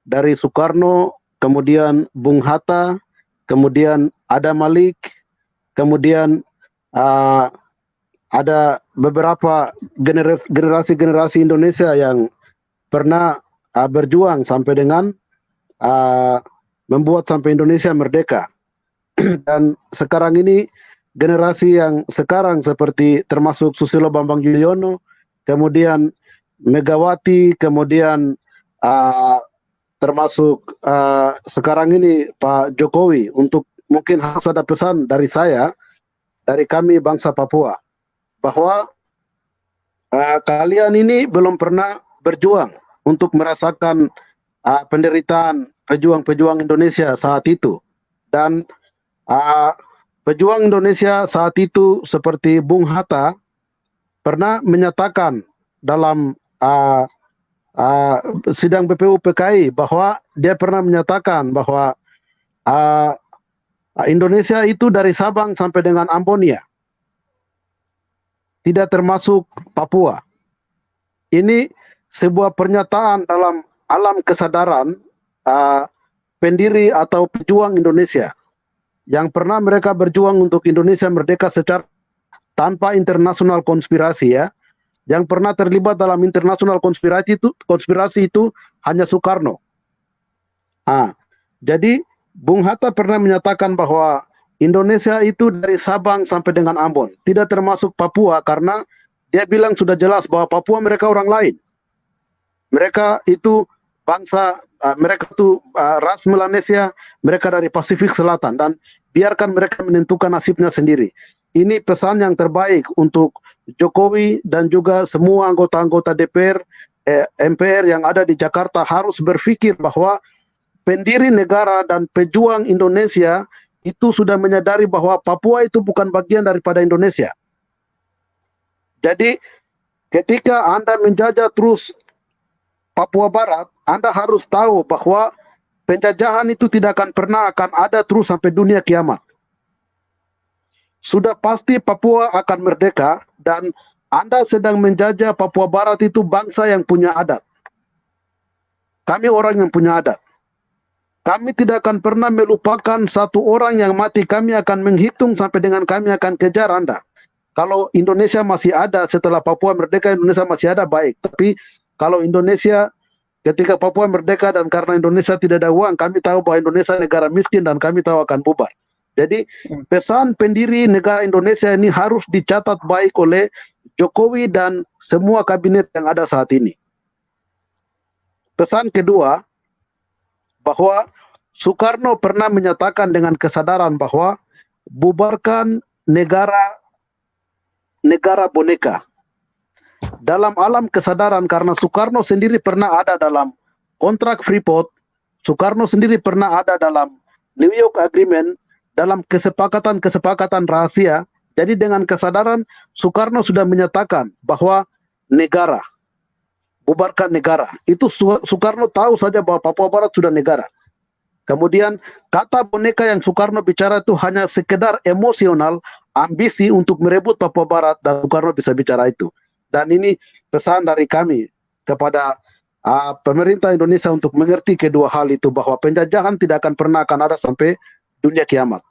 Speaker 5: dari Soekarno, kemudian Bung Hatta, kemudian ada Malik, kemudian ada beberapa generasi Indonesia yang pernah berjuang sampai dengan membuat sampai Indonesia merdeka. Dan sekarang ini generasi yang sekarang seperti termasuk Susilo Bambang Yudhoyono, kemudian Megawati, kemudian termasuk sekarang ini Pak Jokowi, untuk mungkin harus ada pesan dari saya, dari kami bangsa Papua, bahwa kalian ini belum pernah berjuang untuk merasakan penderitaan pejuang-pejuang Indonesia saat itu. Dan pejuang Indonesia saat itu seperti Bung Hatta pernah menyatakan dalam sidang BPU PKI bahwa dia pernah menyatakan bahwa Indonesia itu dari Sabang sampai dengan Ambon, tidak termasuk Papua. Ini sebuah pernyataan dalam alam kesadaran pendiri atau pejuang Indonesia yang pernah mereka berjuang untuk Indonesia merdeka secara tanpa internasional konspirasi, Yang pernah terlibat dalam internasional konspirasi itu hanya Soekarno. Jadi Bung Hatta pernah menyatakan bahwa Indonesia itu dari Sabang sampai dengan Ambon, tidak termasuk Papua, karena dia bilang sudah jelas bahwa Papua mereka orang lain. Mereka itu bangsa, mereka itu ras Melanesia, mereka dari Pasifik Selatan, dan biarkan mereka menentukan nasibnya sendiri. Ini pesan yang terbaik untuk Jokowi dan juga semua anggota-anggota DPR, MPR yang ada di Jakarta harus berpikir bahwa pendiri negara dan pejuang Indonesia itu sudah menyadari bahwa Papua itu bukan bagian daripada Indonesia. Jadi ketika Anda menjajah terus Papua Barat, Anda harus tahu bahwa penjajahan itu tidak akan pernah akan ada terus sampai dunia kiamat. Sudah pasti Papua akan merdeka, dan Anda sedang menjajah Papua Barat itu bangsa yang punya adat. Kami orang yang punya adat. Kami tidak akan pernah melupakan satu orang yang mati. Kami akan menghitung sampai dengan kami akan kejar Anda. Kalau Indonesia masih ada setelah Papua merdeka, Indonesia masih ada, baik. Tapi kalau Indonesia ketika Papua merdeka dan karena Indonesia tidak ada uang, kami tahu bahwa Indonesia negara miskin dan kami tahu akan bubar. Jadi pesan pendiri negara Indonesia ini harus dicatat baik oleh Jokowi dan semua kabinet yang ada saat ini. Pesan kedua, bahwa Soekarno pernah menyatakan dengan kesadaran bahwa bubarkan negara boneka. Dalam alam kesadaran, karena Soekarno sendiri pernah ada dalam kontrak Freeport, Soekarno sendiri pernah ada dalam New York Agreement, dalam kesepakatan rahasia. Jadi dengan kesadaran Soekarno sudah menyatakan bahwa negara, bubarkan negara. Itu Soekarno tahu saja bahwa Papua Barat sudah negara. Kemudian kata boneka yang Soekarno bicara itu hanya sekedar emosional, ambisi untuk merebut Papua Barat, dan Soekarno bisa bicara itu. Dan ini pesan dari kami kepada pemerintah Indonesia untuk mengerti kedua hal itu, bahwa penjajahan tidak akan pernah akan ada sampai dunia kiamat.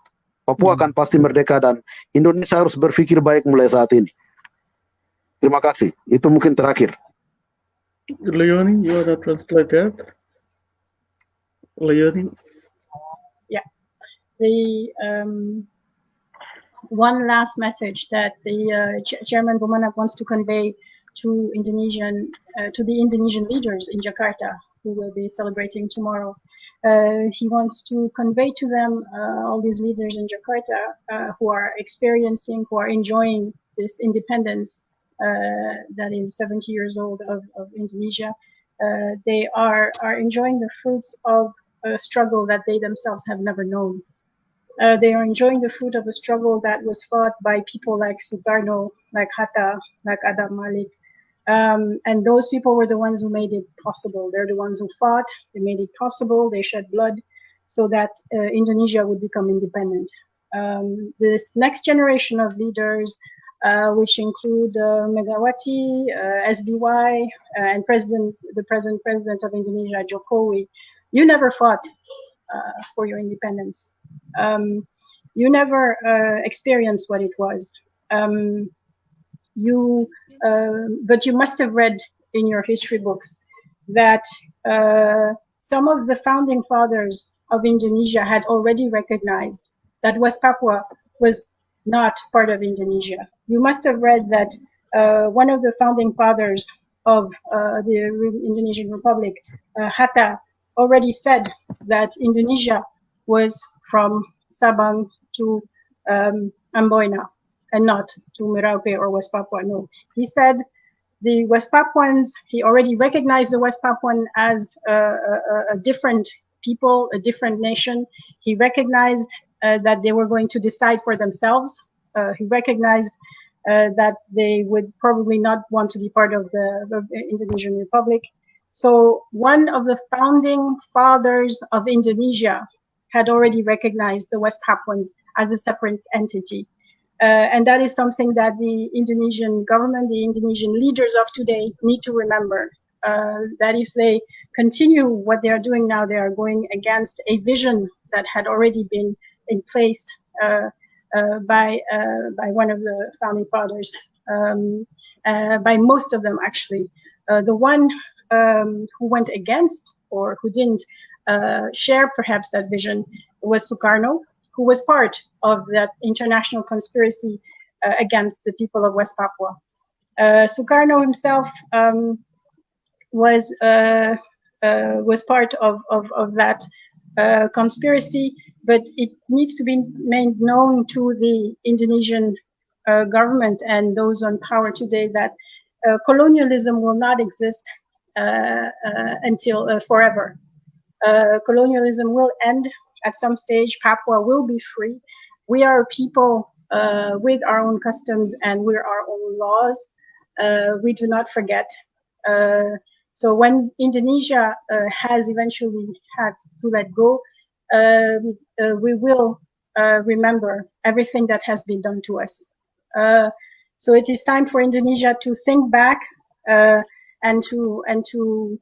Speaker 5: Papua akan pasti merdeka dan Indonesia harus berpikir baik mulai saat ini. Terima kasih. Itu mungkin terakhir.
Speaker 1: Leonie, you want to translate that? Leonie?
Speaker 2: Yeah. The one last message that the Chairman Bomanak wants to convey to the Indonesian leaders in Jakarta, who will be celebrating tomorrow. He wants to convey to them, all these leaders in Jakarta who are enjoying this independence that is 70 years old of Indonesia. They are enjoying the fruits of a struggle that they themselves have never known. They are enjoying the fruit of a struggle that was fought by people like Sukarno, like Hatta, like Adam Malik, And those people were the ones who made it possible. They're the ones who fought, they made it possible, they shed blood so that Indonesia would become independent. This next generation of leaders, which include Megawati, SBY, and the present president of Indonesia, Jokowi, you never fought for your independence. You never experienced what it was. But you must have read in your history books that some of the founding fathers of Indonesia had already recognized that West Papua was not part of Indonesia. You must have read that one of the founding fathers of the Indonesian Republic, Hatta, already said that Indonesia was from Sabang to Amboina and not to Merauke or West Papua. No, he said the West Papuans, he already recognized the West Papuan as a different people, a different nation. He recognized that they were going to decide for themselves. He recognized that they would probably not want to be part of the Indonesian Republic. So one of the founding fathers of Indonesia had already recognized the West Papuans as a separate entity. And that is something that the Indonesian government, the Indonesian leaders of today need to remember, that if they continue what they are doing now, they are going against a vision that had already been in place by one of the founding fathers, by most of them actually. The one who went against or who didn't share perhaps that vision was Sukarno, who was part of that international conspiracy against the people of West Papua. Sukarno himself was part of that conspiracy, but it needs to be made known to the Indonesian government and those on power today that colonialism will not exist until forever. Colonialism will end at some stage. Papua will be free. We are a people with our own customs and with our own laws. We do not forget. So when Indonesia has eventually had to let go, we will remember everything that has been done to us. So it is time for Indonesia to think back and to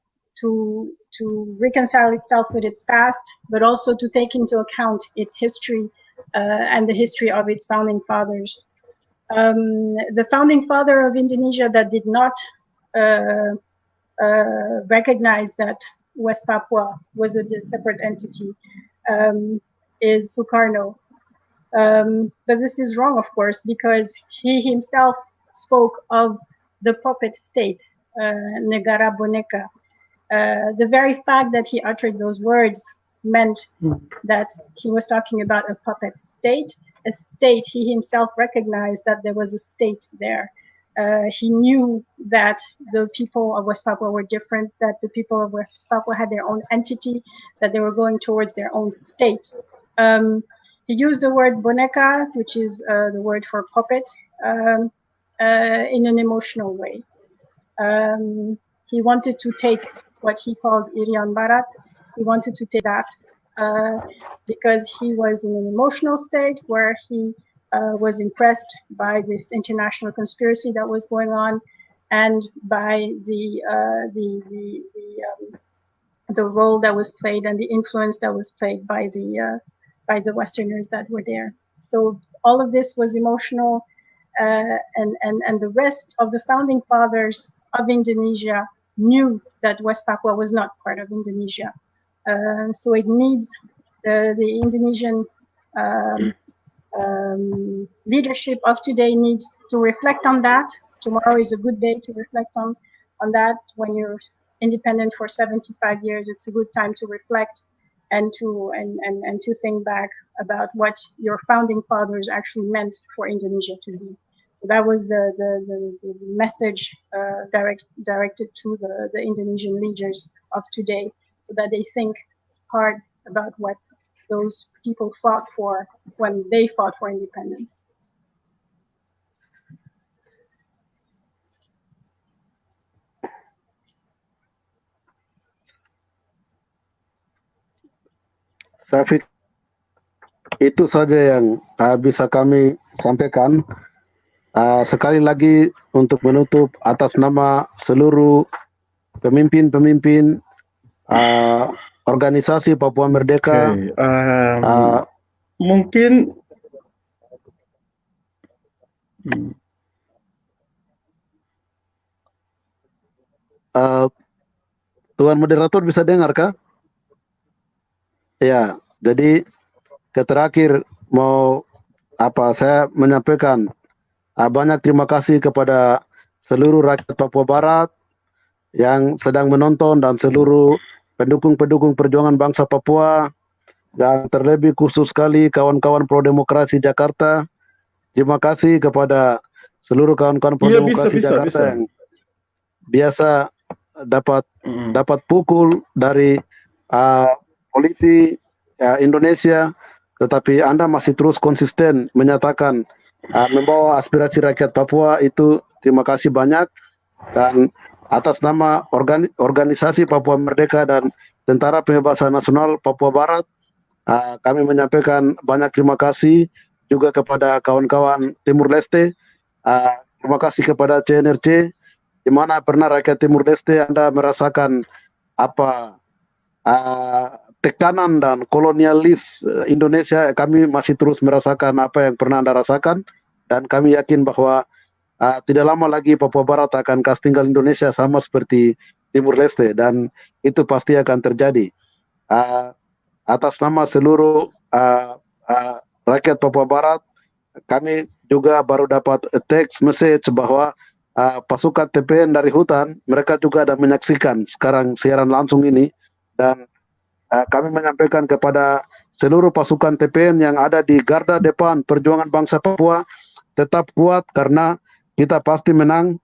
Speaker 2: reconcile itself with its past, but also to take into account its history and the history of its founding fathers. The founding father of Indonesia that did not recognize that West Papua was a separate entity is Sukarno. But this is wrong, of course, because he himself spoke of the puppet state, negara boneka. The very fact that he uttered those words meant that he was talking about a puppet state, a state he himself recognized that there was a state there. He knew that the people of West Papua were different, that the people of West Papua had their own entity, that they were going towards their own state. He used the word boneka, which is the word for puppet, in an emotional way. He wanted to take what he called Irian Barat. He wanted to take that because he was in an emotional state where he was impressed by this international conspiracy that was going on and by the role that was played and the influence that was played by the Westerners that were there. So all of this was emotional, and the rest of the founding fathers of Indonesia knew that West Papua was not part of Indonesia. So it needs the Indonesian leadership of today needs to reflect on that. Tomorrow is a good day to reflect on that. When you're independent for 75 years, it's a good time to reflect and to think back about what your founding fathers actually meant for Indonesia to be. That was the message directed to the Indonesian leaders of today, so that they think hard about what those people fought for when they fought for independence.
Speaker 5: Saya pikir itu saja yang bisa kami sampaikan. Sekali lagi untuk menutup atas nama seluruh pemimpin-pemimpin organisasi Papua Merdeka.
Speaker 1: Okay. Mungkin
Speaker 5: Tuan moderator bisa dengar kah? Ya, jadi terakhir mau saya menyampaikan banyak terima kasih kepada seluruh rakyat Papua Barat yang sedang menonton dan seluruh pendukung-pendukung perjuangan bangsa Papua, dan terlebih khusus sekali kawan-kawan pro demokrasi Jakarta. Terima kasih kepada seluruh kawan-kawan pro demokrasi Jakarta yang biasa dapat pukul dari polisi Indonesia, tetapi Anda masih terus konsisten menyatakan membawa aspirasi rakyat Papua. Itu terima kasih banyak, dan atas nama organisasi Papua Merdeka dan Tentara Pembebasan Nasional Papua Barat, kami menyampaikan banyak terima kasih juga kepada kawan-kawan Timur Leste. Terima kasih kepada CNRC, di mana pernah rakyat Timur Leste Anda merasakan tekanan dan kolonialis Indonesia. Kami masih terus merasakan apa yang pernah Anda rasakan, dan kami yakin bahwa tidak lama lagi Papua Barat akan kas tinggal Indonesia sama seperti Timur Leste, dan itu pasti akan terjadi. Atas nama seluruh rakyat Papua Barat, kami juga baru dapat text message bahwa pasukan TPN dari hutan, mereka juga ada menyaksikan sekarang siaran langsung ini, dan kami menyampaikan kepada seluruh pasukan TPN yang ada di garda depan perjuangan bangsa Papua, tetap kuat karena kita pasti menang.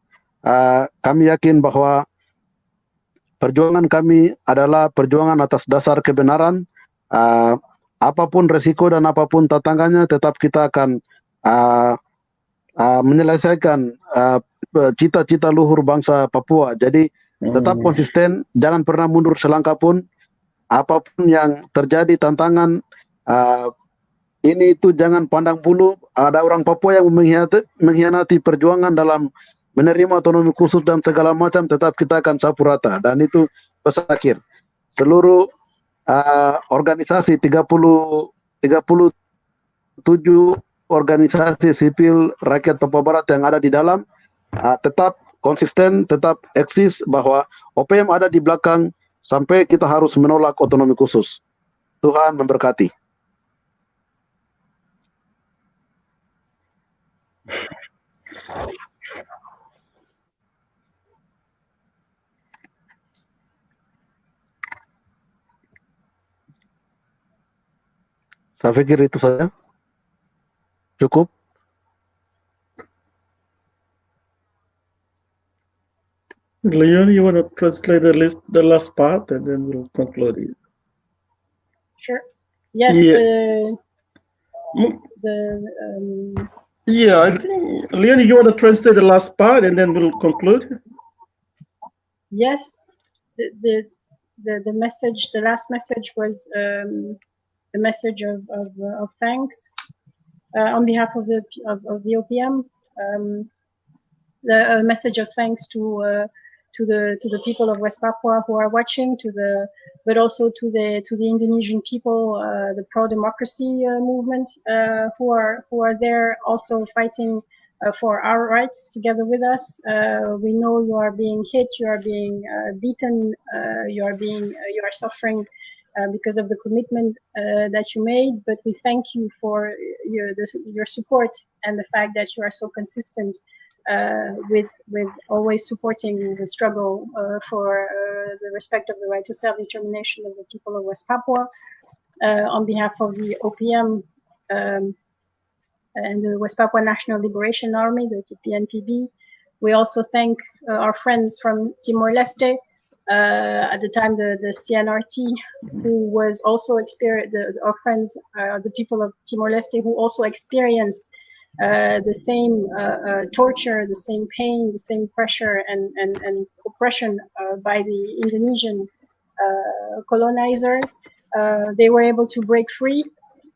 Speaker 5: Kami yakin bahwa perjuangan kami adalah perjuangan atas dasar kebenaran. Apapun resiko dan apapun tantangannya, tetap kita akan menyelesaikan cita-cita luhur bangsa Papua. Jadi tetap konsisten, jangan pernah mundur selangkah pun. Apapun yang terjadi tantangan ini itu jangan pandang bulu. Ada orang Papua yang mengkhianati perjuangan dalam menerima otonomi khusus dan segala macam, tetap kita akan sapu rata. Dan itu pesan akhir. Seluruh organisasi 37 organisasi sipil rakyat Papua Barat yang ada di dalam, tetap konsisten, tetap eksis bahwa OPM ada di belakang sampai kita harus menolak otonomi khusus. Tuhan memberkati. Saya pikir itu saja. Cukup.
Speaker 1: Leon, you want to translate the last part, and then we'll conclude it.
Speaker 2: Sure. Yes.
Speaker 1: Yeah. I think Leon, you want to translate the last part, and then we'll conclude.
Speaker 2: Yes. The message, the last message was the message of thanks on behalf of the OPM. The message of thanks to the people of West Papua who are watching, but also to the Indonesian people, the pro-democracy movement, who are there also fighting for our rights together with us. We know you are being hit, you are being beaten, you are suffering because of the commitment that you made. But we thank you for your support and the fact that you are so consistent. With always supporting the struggle for the respect of the right to self-determination of the people of West Papua. On behalf of the OPM and the West Papuan National Liberation Army, the TPNPB, we also thank our friends from Timor-Leste, at the time the CNRT, who was also our friends, the people of Timor-Leste, who also experienced the same torture, the same pain, the same pressure and oppression by the Indonesian colonizers. they were able to break free,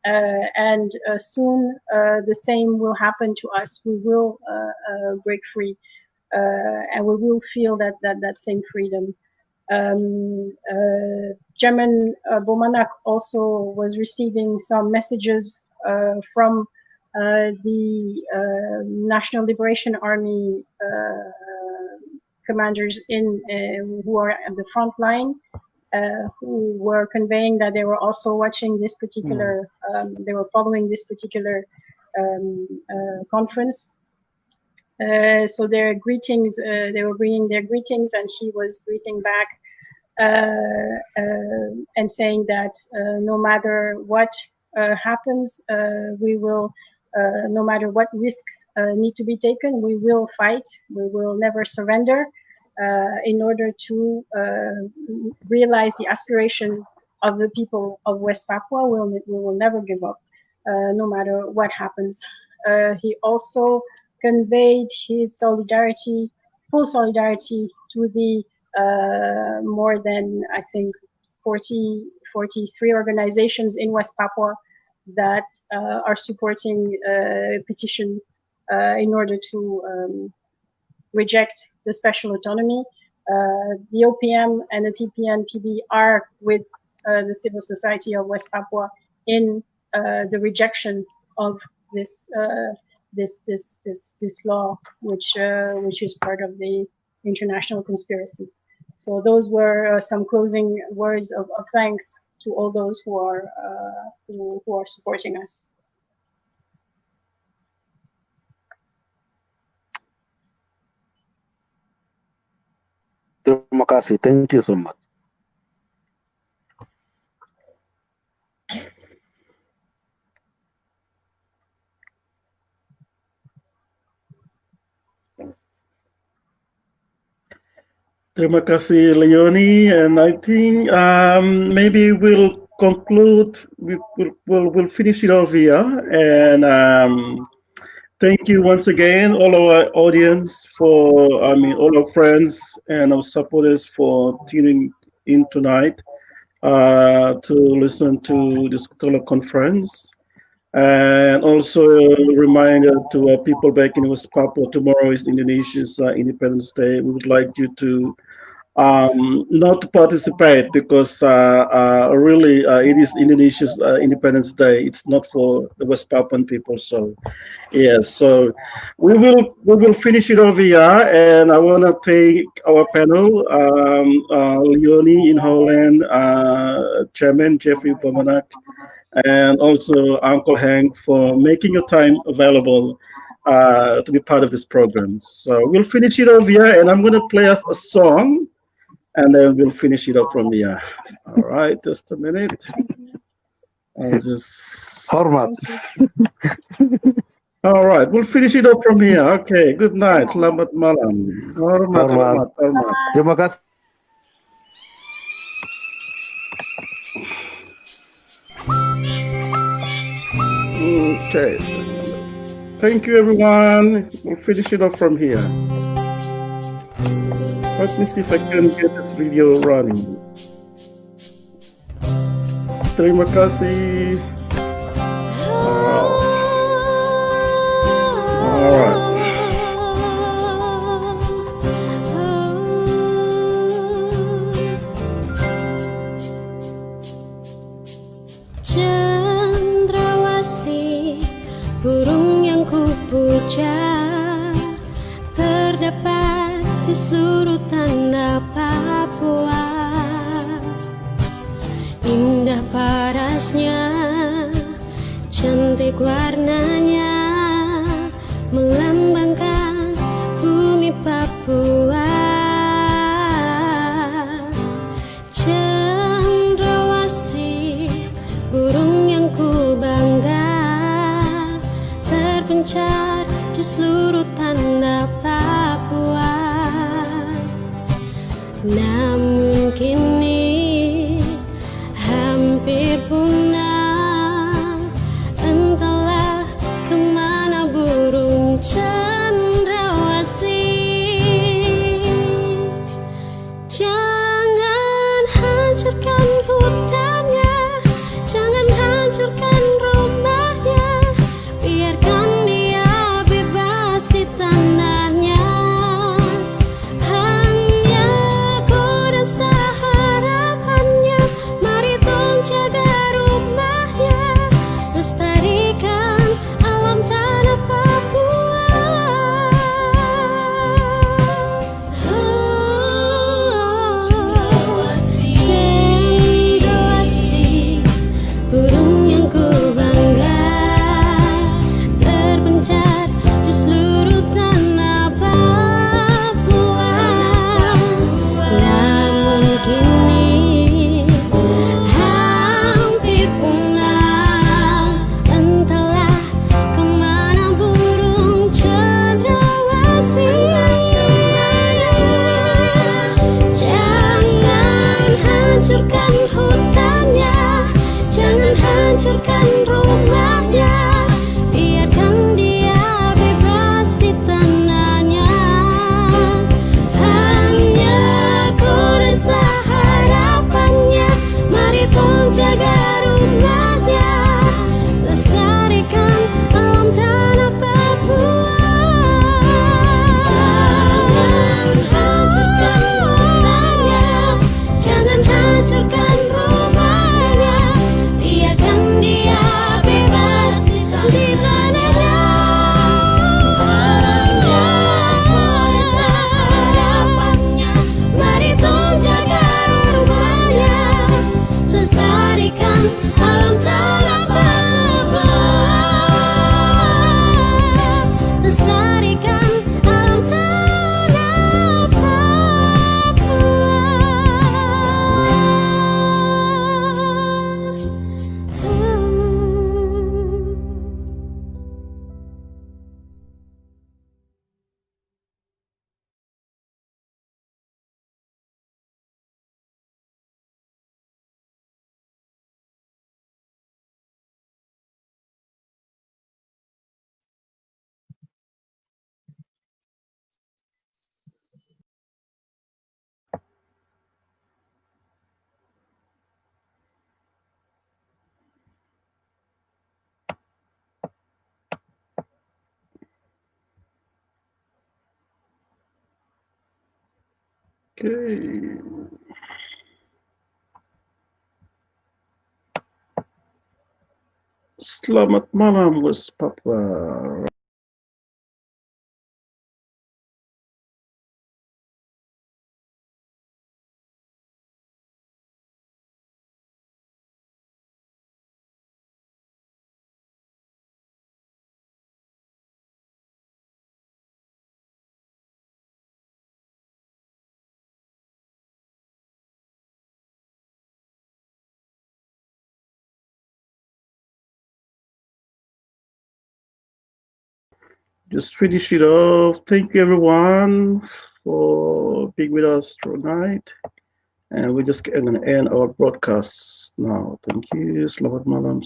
Speaker 2: and soon the same will happen to us. We will break free, and we will feel that same freedom. Chairman Bomanak also was receiving some messages from the National Liberation Army commanders who are at the front line, who were conveying that they were also watching this particular, they were following this particular conference. So their greetings, they were bringing their greetings, and he was greeting back and saying that no matter what happens, we will, no matter what risks need to be taken, we will fight. We will never surrender in order to realize the aspiration of the people of West Papua. We will never give up, no matter what happens. He also conveyed his solidarity, full solidarity, to the more than, I think, 43 organizations in West Papua that are supporting a petition in order to reject the special autonomy. The OPM and the TPNPB are with the civil society of West Papua in the rejection of this law, which is part of the international conspiracy. So those were some closing words of thanks to all those who are supporting us.
Speaker 5: Terima kasih. Thank you so much.
Speaker 1: Terima kasih, Leonie, and I think maybe we'll conclude. We'll finish it off here, and thank you once again, all our audience, all our friends and our supporters for tuning in tonight to listen to this teleconference. And also a reminder to our people back in West Papua, tomorrow is Indonesia's Independence Day. We would like you to not to participate because really it is Indonesia's Independence Day. It's not for the West Papuan people. So yes, so we will finish it over here, and I want to thank our panel, Leonie in Holland, Chairman Jeffrey Bomanak, and also Uncle Hank for making your time available to be part of this program. So we'll finish it over here, and I'm going to play us a song, and then we'll finish it up from here. All right, just a minute. I'll just...
Speaker 5: Hormat.
Speaker 1: All right, we'll finish it up from here. Okay, good night. Selamat malam. Hormat.
Speaker 5: Terima kasih.
Speaker 1: Okay. Thank you, everyone. We'll finish it off from here. Let me see if I can get this video running. Terima kasih. All right.
Speaker 8: Burung yang kupuja terdapat di seluruh tanah Papua. Indah parasnya, cantik warnanya, melambangkan bumi Papua. Cendrawasih, burung yang ku bangga, terpencar di seluruh tanah Papua. Namun kini hampir punah, entahlah hutannya, jangan hancurkan rumahnya, biarkan dia bebas di tanahnya. Hanya ku rasa harapannya, mari tolong jaga rumahnya, lestarikan alam tanah Papua. Jangan hancurkan hutannya, jangan hancurkan rumahnya, biarkan dia bebas di tanahnya. Hanya ku rasa harapannya, mari tolong jaga rumahnya, lestarikan alam tanah Papua, lestarikan alam tanah Papua.
Speaker 1: Okay. Selamat malam, West Papua. Just finish it off. Thank you, everyone, for being with us tonight. And we're just going to end our broadcast now. Thank you. Selamat malam.